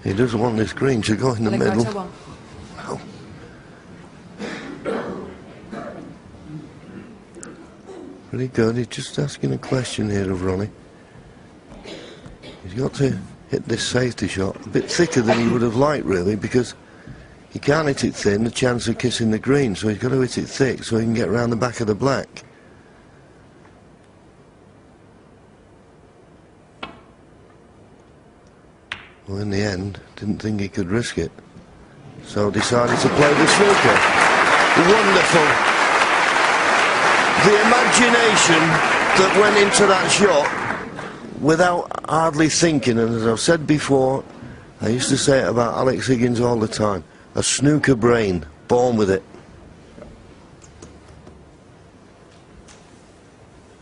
He doesn't want this green to go in the middle. No. Pretty good. He's just asking a question here of Ronnie. He's got to hit this safety shot a bit thicker than he would have liked, really, because he can't hit it thin, the chance of kissing the green, so he's got to hit it thick so he can get around the back of the black. Well, in the end, didn't think he could risk it, so decided to play the snooker. Wonderful. The imagination that went into that shot without hardly thinking, and as I've said before, I used to say it about Alex Higgins all the time, a snooker brain, born with it.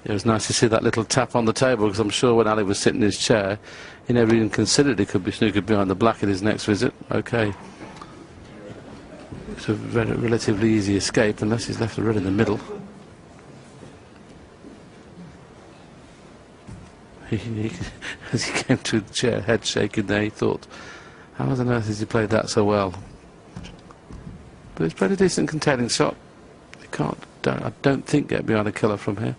It was nice to see that little tap on the table, because I'm sure when Ali was sitting in his chair, he never even considered it could be snookered behind the black at his next visit. Okay. It's a relatively easy escape, unless he's left the red in the middle. As he came to the chair, head shaking there, he thought, how on earth has he played that so well? But it's played a decent containing shot. You can't, I don't think, get behind a killer from here.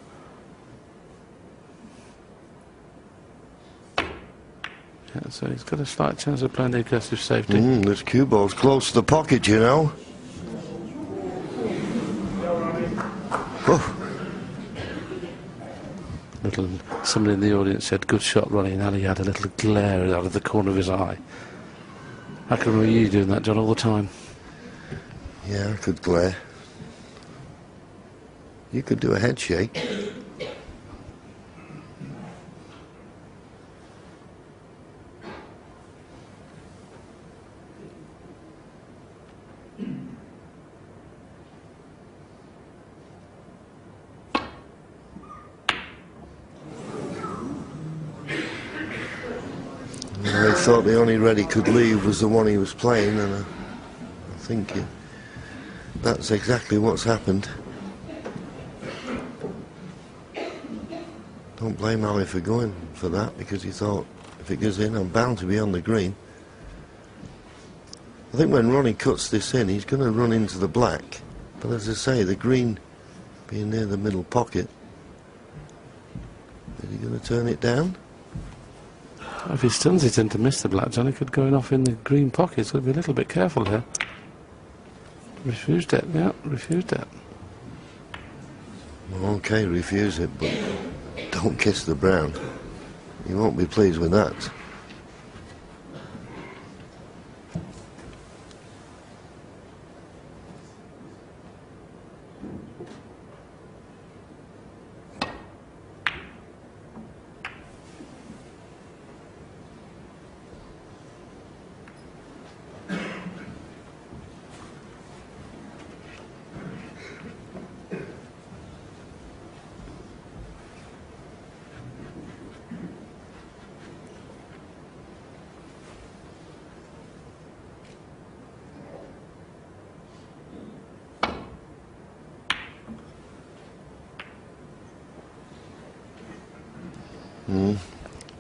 Yeah, so he's got a slight chance of playing the aggressive safety. This cue ball's close to the pocket, you know. Oh. Somebody in the audience said, good shot, Ronnie, and Ali had a little glare out of the corner of his eye. I can remember you doing that, John, all the time. Yeah, I could glare. You could do a head shake. I thought the only red he could leave was the one he was playing, and I think that's exactly what's happened. Don't blame Ali for going for that, because he thought, if it goes in, I'm bound to be on the green. I think when Ronnie cuts this in, he's going to run into the black, but as I say, the green being near the middle pocket, is he going to turn it down? If he stuns it in to miss the black, John, he could go in off in the green pocket, so be a little bit careful here. Refused it, yeah, refused it. Well, okay, refuse it, but don't kiss the brown. You won't be pleased with that.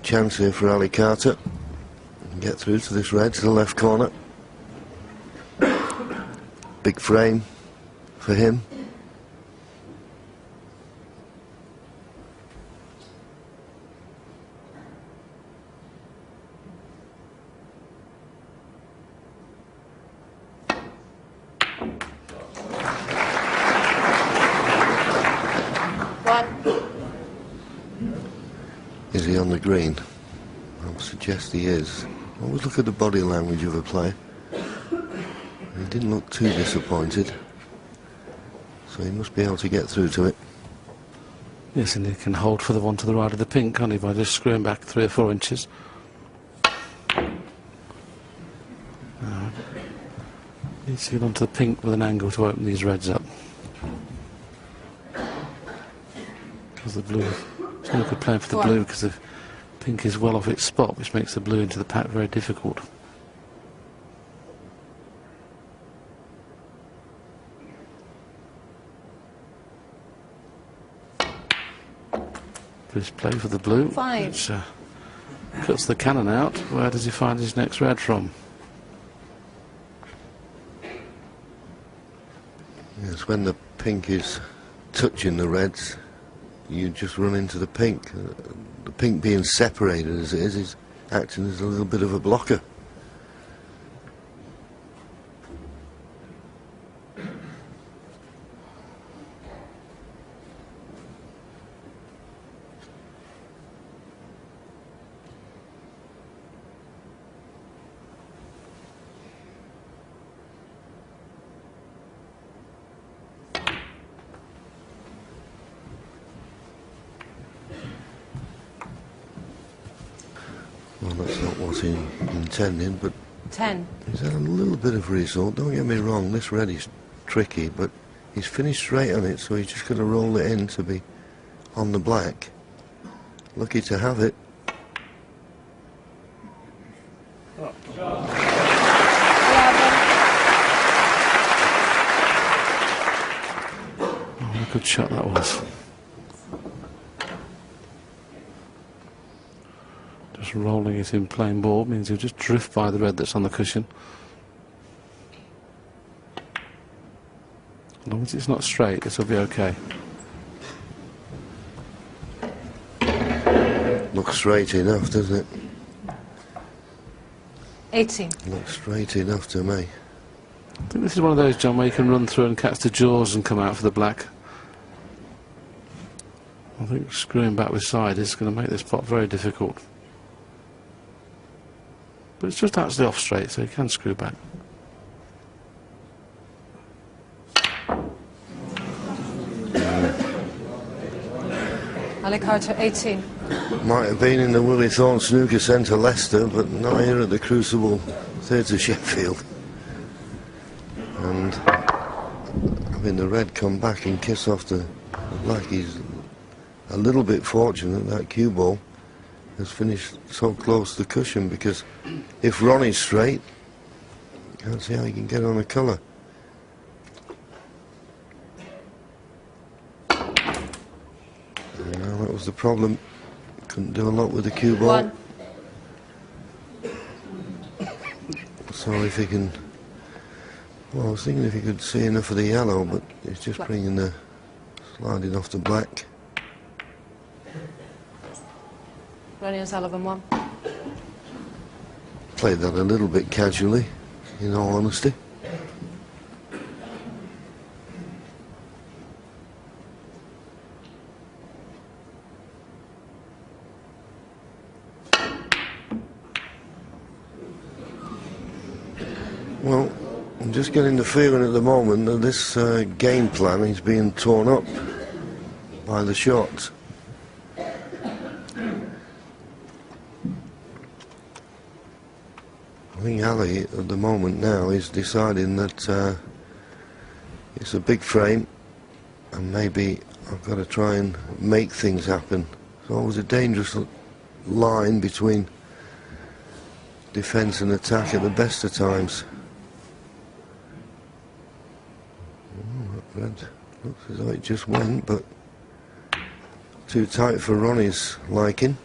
Chance here for Ali Carter. Get through to this red to the left corner. Big frame for him. Is he on the green? I would suggest he is. Always look at the body language of a player. He didn't look too disappointed, so he must be able to get through to it. Yes, and he can hold for the one to the right of the pink, can't he, by just screwing back 3 or 4 inches. Needs to get onto the pink with an angle to open these reds up. Because the blue, Snooker playing for the blue because the pink is well off its spot, which makes the blue into the pack very difficult. Blue's play for the blue, which cuts the cannon out. Where does he find his next red from? Yes, when the pink is touching the reds, you just run into the pink. The pink being separated as it is acting as a little bit of a blocker. Well, that's not what he intended, but 10. He's had a little bit of result. Don't get me wrong, this red is tricky, but he's finished straight on it, so he's just going to roll it in to be on the black. Lucky to have it. Oh, a good shot that was. Just rolling it in plain ball means he'll just drift by the red that's on the cushion. As long as it's not straight, this will be okay. Looks straight enough, doesn't it? 18. Looks straight enough to me. I think this is one of those, John, where you can run through and catch the jaws and come out for the black. I think screwing back with side is going to make this pot very difficult. But it's just actually off straight, so you can screw back. Ali Carter, 18. Might have been in the Willie Thorne Snooker Centre, Leicester, but not here at the Crucible Theatre, Sheffield. And having the red come back and kiss off the black, he's a little bit fortunate that cue ball has finished so close to the cushion, because if Ronnie's straight, can't see how he can get on a colour. Well, that was the problem. Couldn't do a lot with the cue ball. So if he can, well, I was thinking if he could see enough of the yellow, but it's just bringing the sliding off the black. Ronnie O'Sullivan, 1. Played that a little bit casually, in all honesty. Well, I'm just getting the feeling at the moment that this game plan is being torn up by the shots. I think Ali at the moment now is deciding that it's a big frame and maybe I've got to try and make things happen. It's always a dangerous line between defence and attack at the best of times. Oh, that red looks as though it just went, but too tight for Ronnie's liking.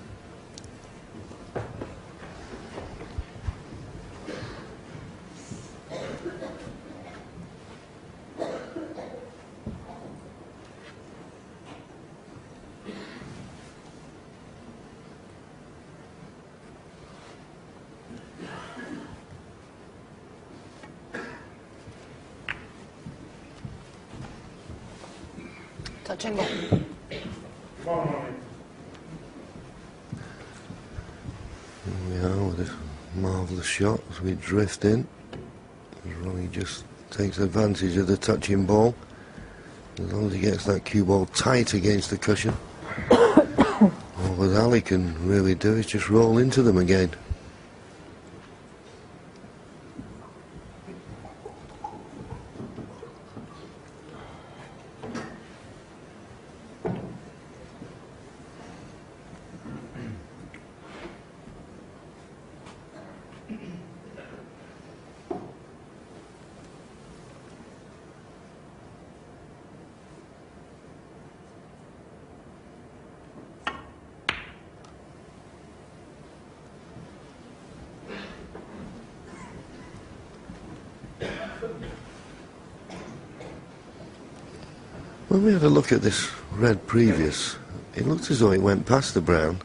Touching ball. Here we are with this marvellous shot as we drift in. Ronnie just takes advantage of the touching ball. As long as he gets that cue ball tight against the cushion. All that Ali can really do is just roll into them again. When we had a look at this red previous, it looked as though it went past the brown.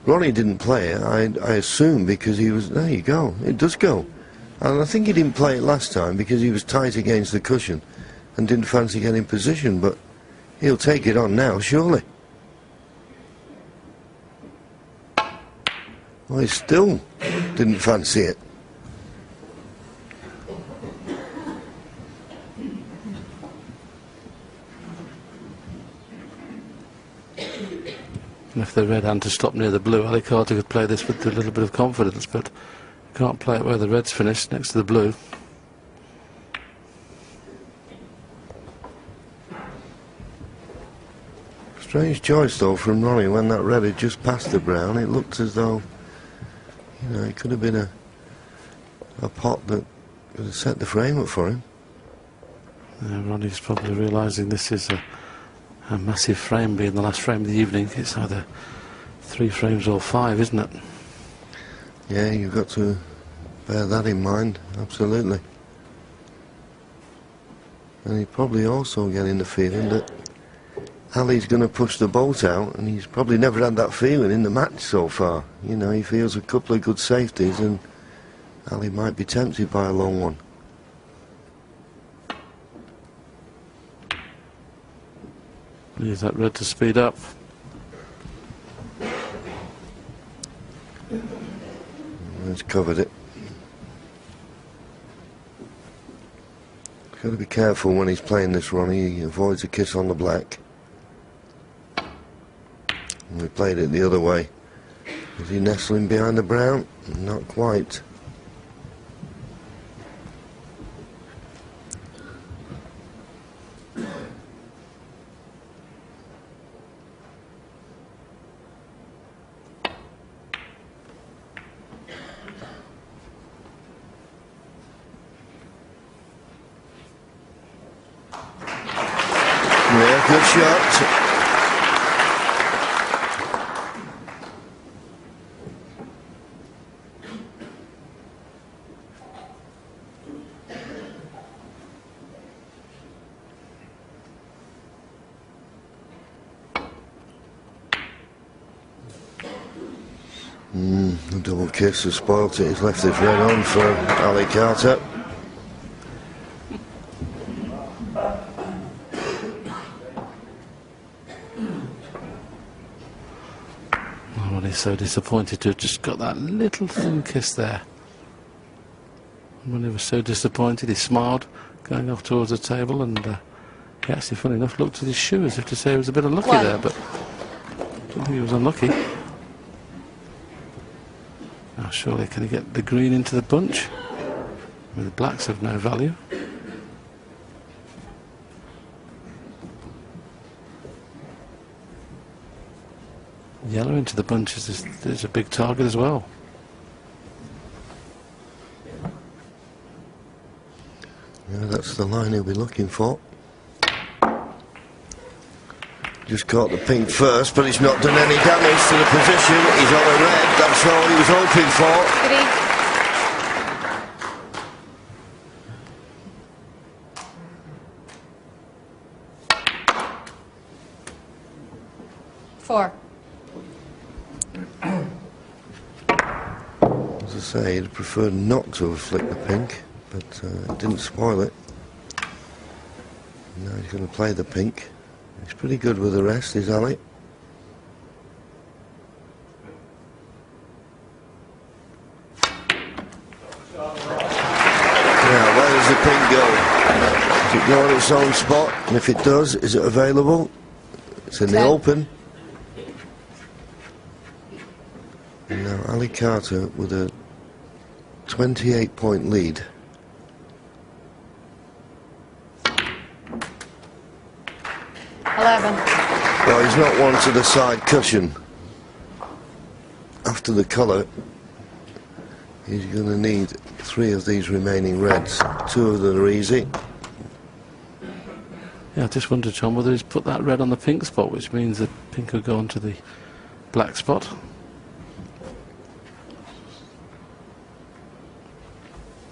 Ronnie didn't play it, I assume, because he was... There you go, it does go. And I think he didn't play it last time because he was tight against the cushion and didn't fancy getting position, but he'll take it on now, surely. Well, he still didn't fancy it. And if the red hand to stop near the blue, Ali Carter could play this with a little bit of confidence, but can't play it where the red's finished, next to the blue. Strange choice though from Ronnie when that red had just passed the brown. It looked as though, you know, it could have been a pot that could have set the frame up for him. Ronnie's probably realising this is a massive frame, being the last frame of the evening. It's either 3 frames or 5, isn't it? Yeah, you've got to bear that in mind, absolutely. And he's probably also getting the feeling that Ali's going to push the boat out, and he's probably never had that feeling in the match so far. You know, he feels a couple of good safeties, and Ali might be tempted by a long one. Use that red to speed up. He's covered it. He's got to be careful when he's playing this, Ronnie. He avoids a kiss on the black. And we played it the other way. Is he nestling behind the brown? Not quite. Yeah, good shot. The double kiss has spoilt it. He's left this red on for Ali Carter. Ronnie's so disappointed to have just got that little thin kiss there. Ronnie was so disappointed, he smiled, going off towards the table, and he actually, funny enough, looked at his shoe as if to say he was a bit unlucky there, but I don't think he was unlucky. Now surely can he get the green into the bunch? I mean, the blacks have no value. Yellow into the bunches is a big target as well. Yeah, that's the line he'll be looking for. Just caught the pink first, but he's not done any damage to the position. He's on a red, that's all he was hoping for. Three. 4. As I say, he'd preferred not to have flicked the pink, but it didn't spoil it. Now he's going to play the pink. He's pretty good with the rest, is Ali. Now, where does the pink go? Does it go on its own spot? And if it does, is it available? It's in the open. And now Ali Carter with a 28-point lead. Well, he's not one to the side cushion. After the colour, he's going to need 3 of these remaining reds. 2 of them are easy. Yeah, I just wondered, John, whether he's put that red on the pink spot, which means the pink will go onto the black spot.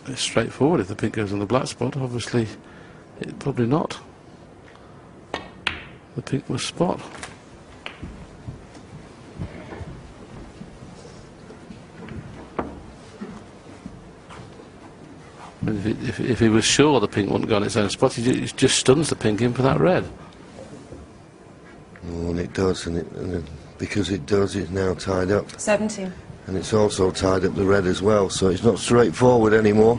It's straightforward. If the pink goes on the black spot, obviously, probably not. The pink must spot. And if he was sure the pink wouldn't go on its own spot, he just stuns the pink in for that red. Oh, and it does, and because it does, it's now tied up. 17. And it's also tied up the red as well, so it's not straightforward anymore.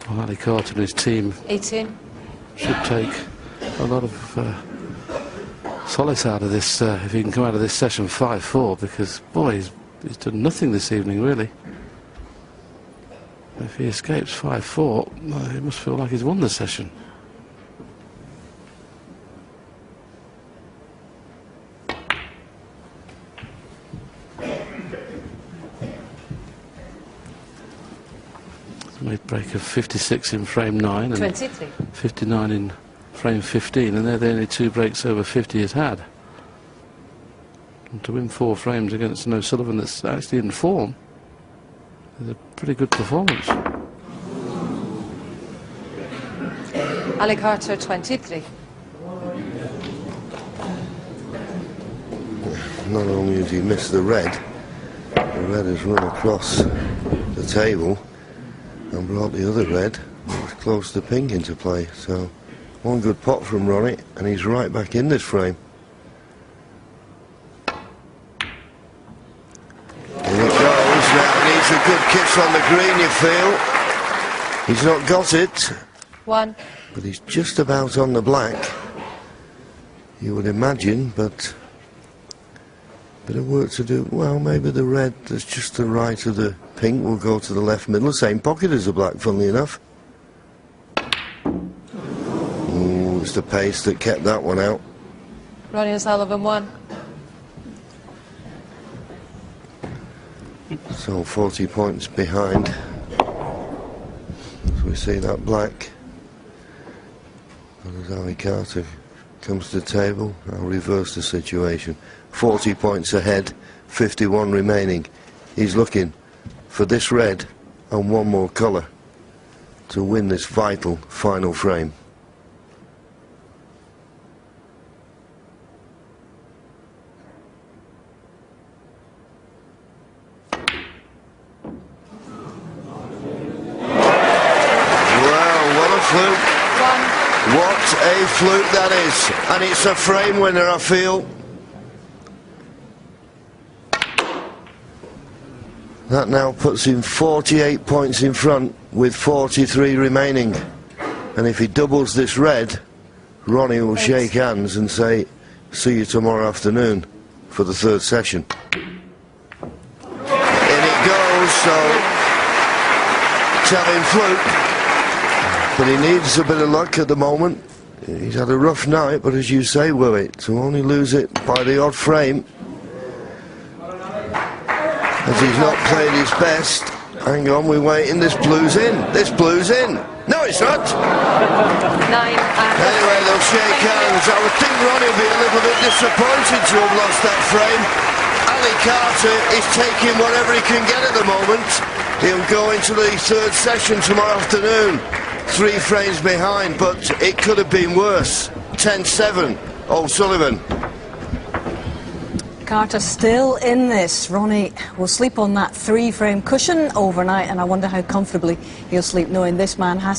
Well, Ali Carter and his team 18. should take a lot of solace out of this if he can come out of this session 5-4, because boy, he's done nothing this evening really. If he escapes 5-4, well, he must feel like he's won the session. Made break of 56 in frame 9 and 23. 59 in frame 15, and they're the only 2 breaks over 50 he's had. And to win 4 frames against an OSullivan that's actually in form is a pretty good performance. Ali Carter 23. Not only has he missed the red has run across the table and brought the other red, which close the pink into play. So one good pot from Ronnie, and he's right back in this frame. Here it goes. Now he needs a good kiss on the green, you feel. He's not got it. 1. But he's just about on the black, you would imagine, but bit of work to do. Well, maybe the red that's just to the right of the pink will go to the left middle, the same pocket as the black, funnily enough. Ooh, it's the pace that kept that one out. Ronnie O'Sullivan 1. So 40 points behind. So we see that black. And as Ali Carter comes to the table, I'll reverse the situation. 40 points ahead, 51 remaining. He's looking for this red and one more colour to win this vital final frame. Well, what a fluke. What a fluke that is. And it's a frame winner, I feel. That now puts him 48 points in front with 43 remaining. And if he doubles this red, Ronnie will shake hands and say, see you tomorrow afternoon for the third session. In it goes, so tell him fluke. But he needs a bit of luck at the moment. He's had a rough night, but as you say, Willie, to only lose it by the odd frame, as he's not played his best. Hang on, we're waiting. This blue's in. This blue's in. No, it's not. Anyway, they'll shake hands. I would think Ronnie will be a little bit disappointed to have lost that frame. Ali Carter is taking whatever he can get at the moment. He'll go into the third session tomorrow afternoon. 3 frames behind, but it could have been worse. 10-7, OSullivan. Carter still in this. Ronnie will sleep on that 3-frame cushion overnight, and I wonder how comfortably he'll sleep knowing this man has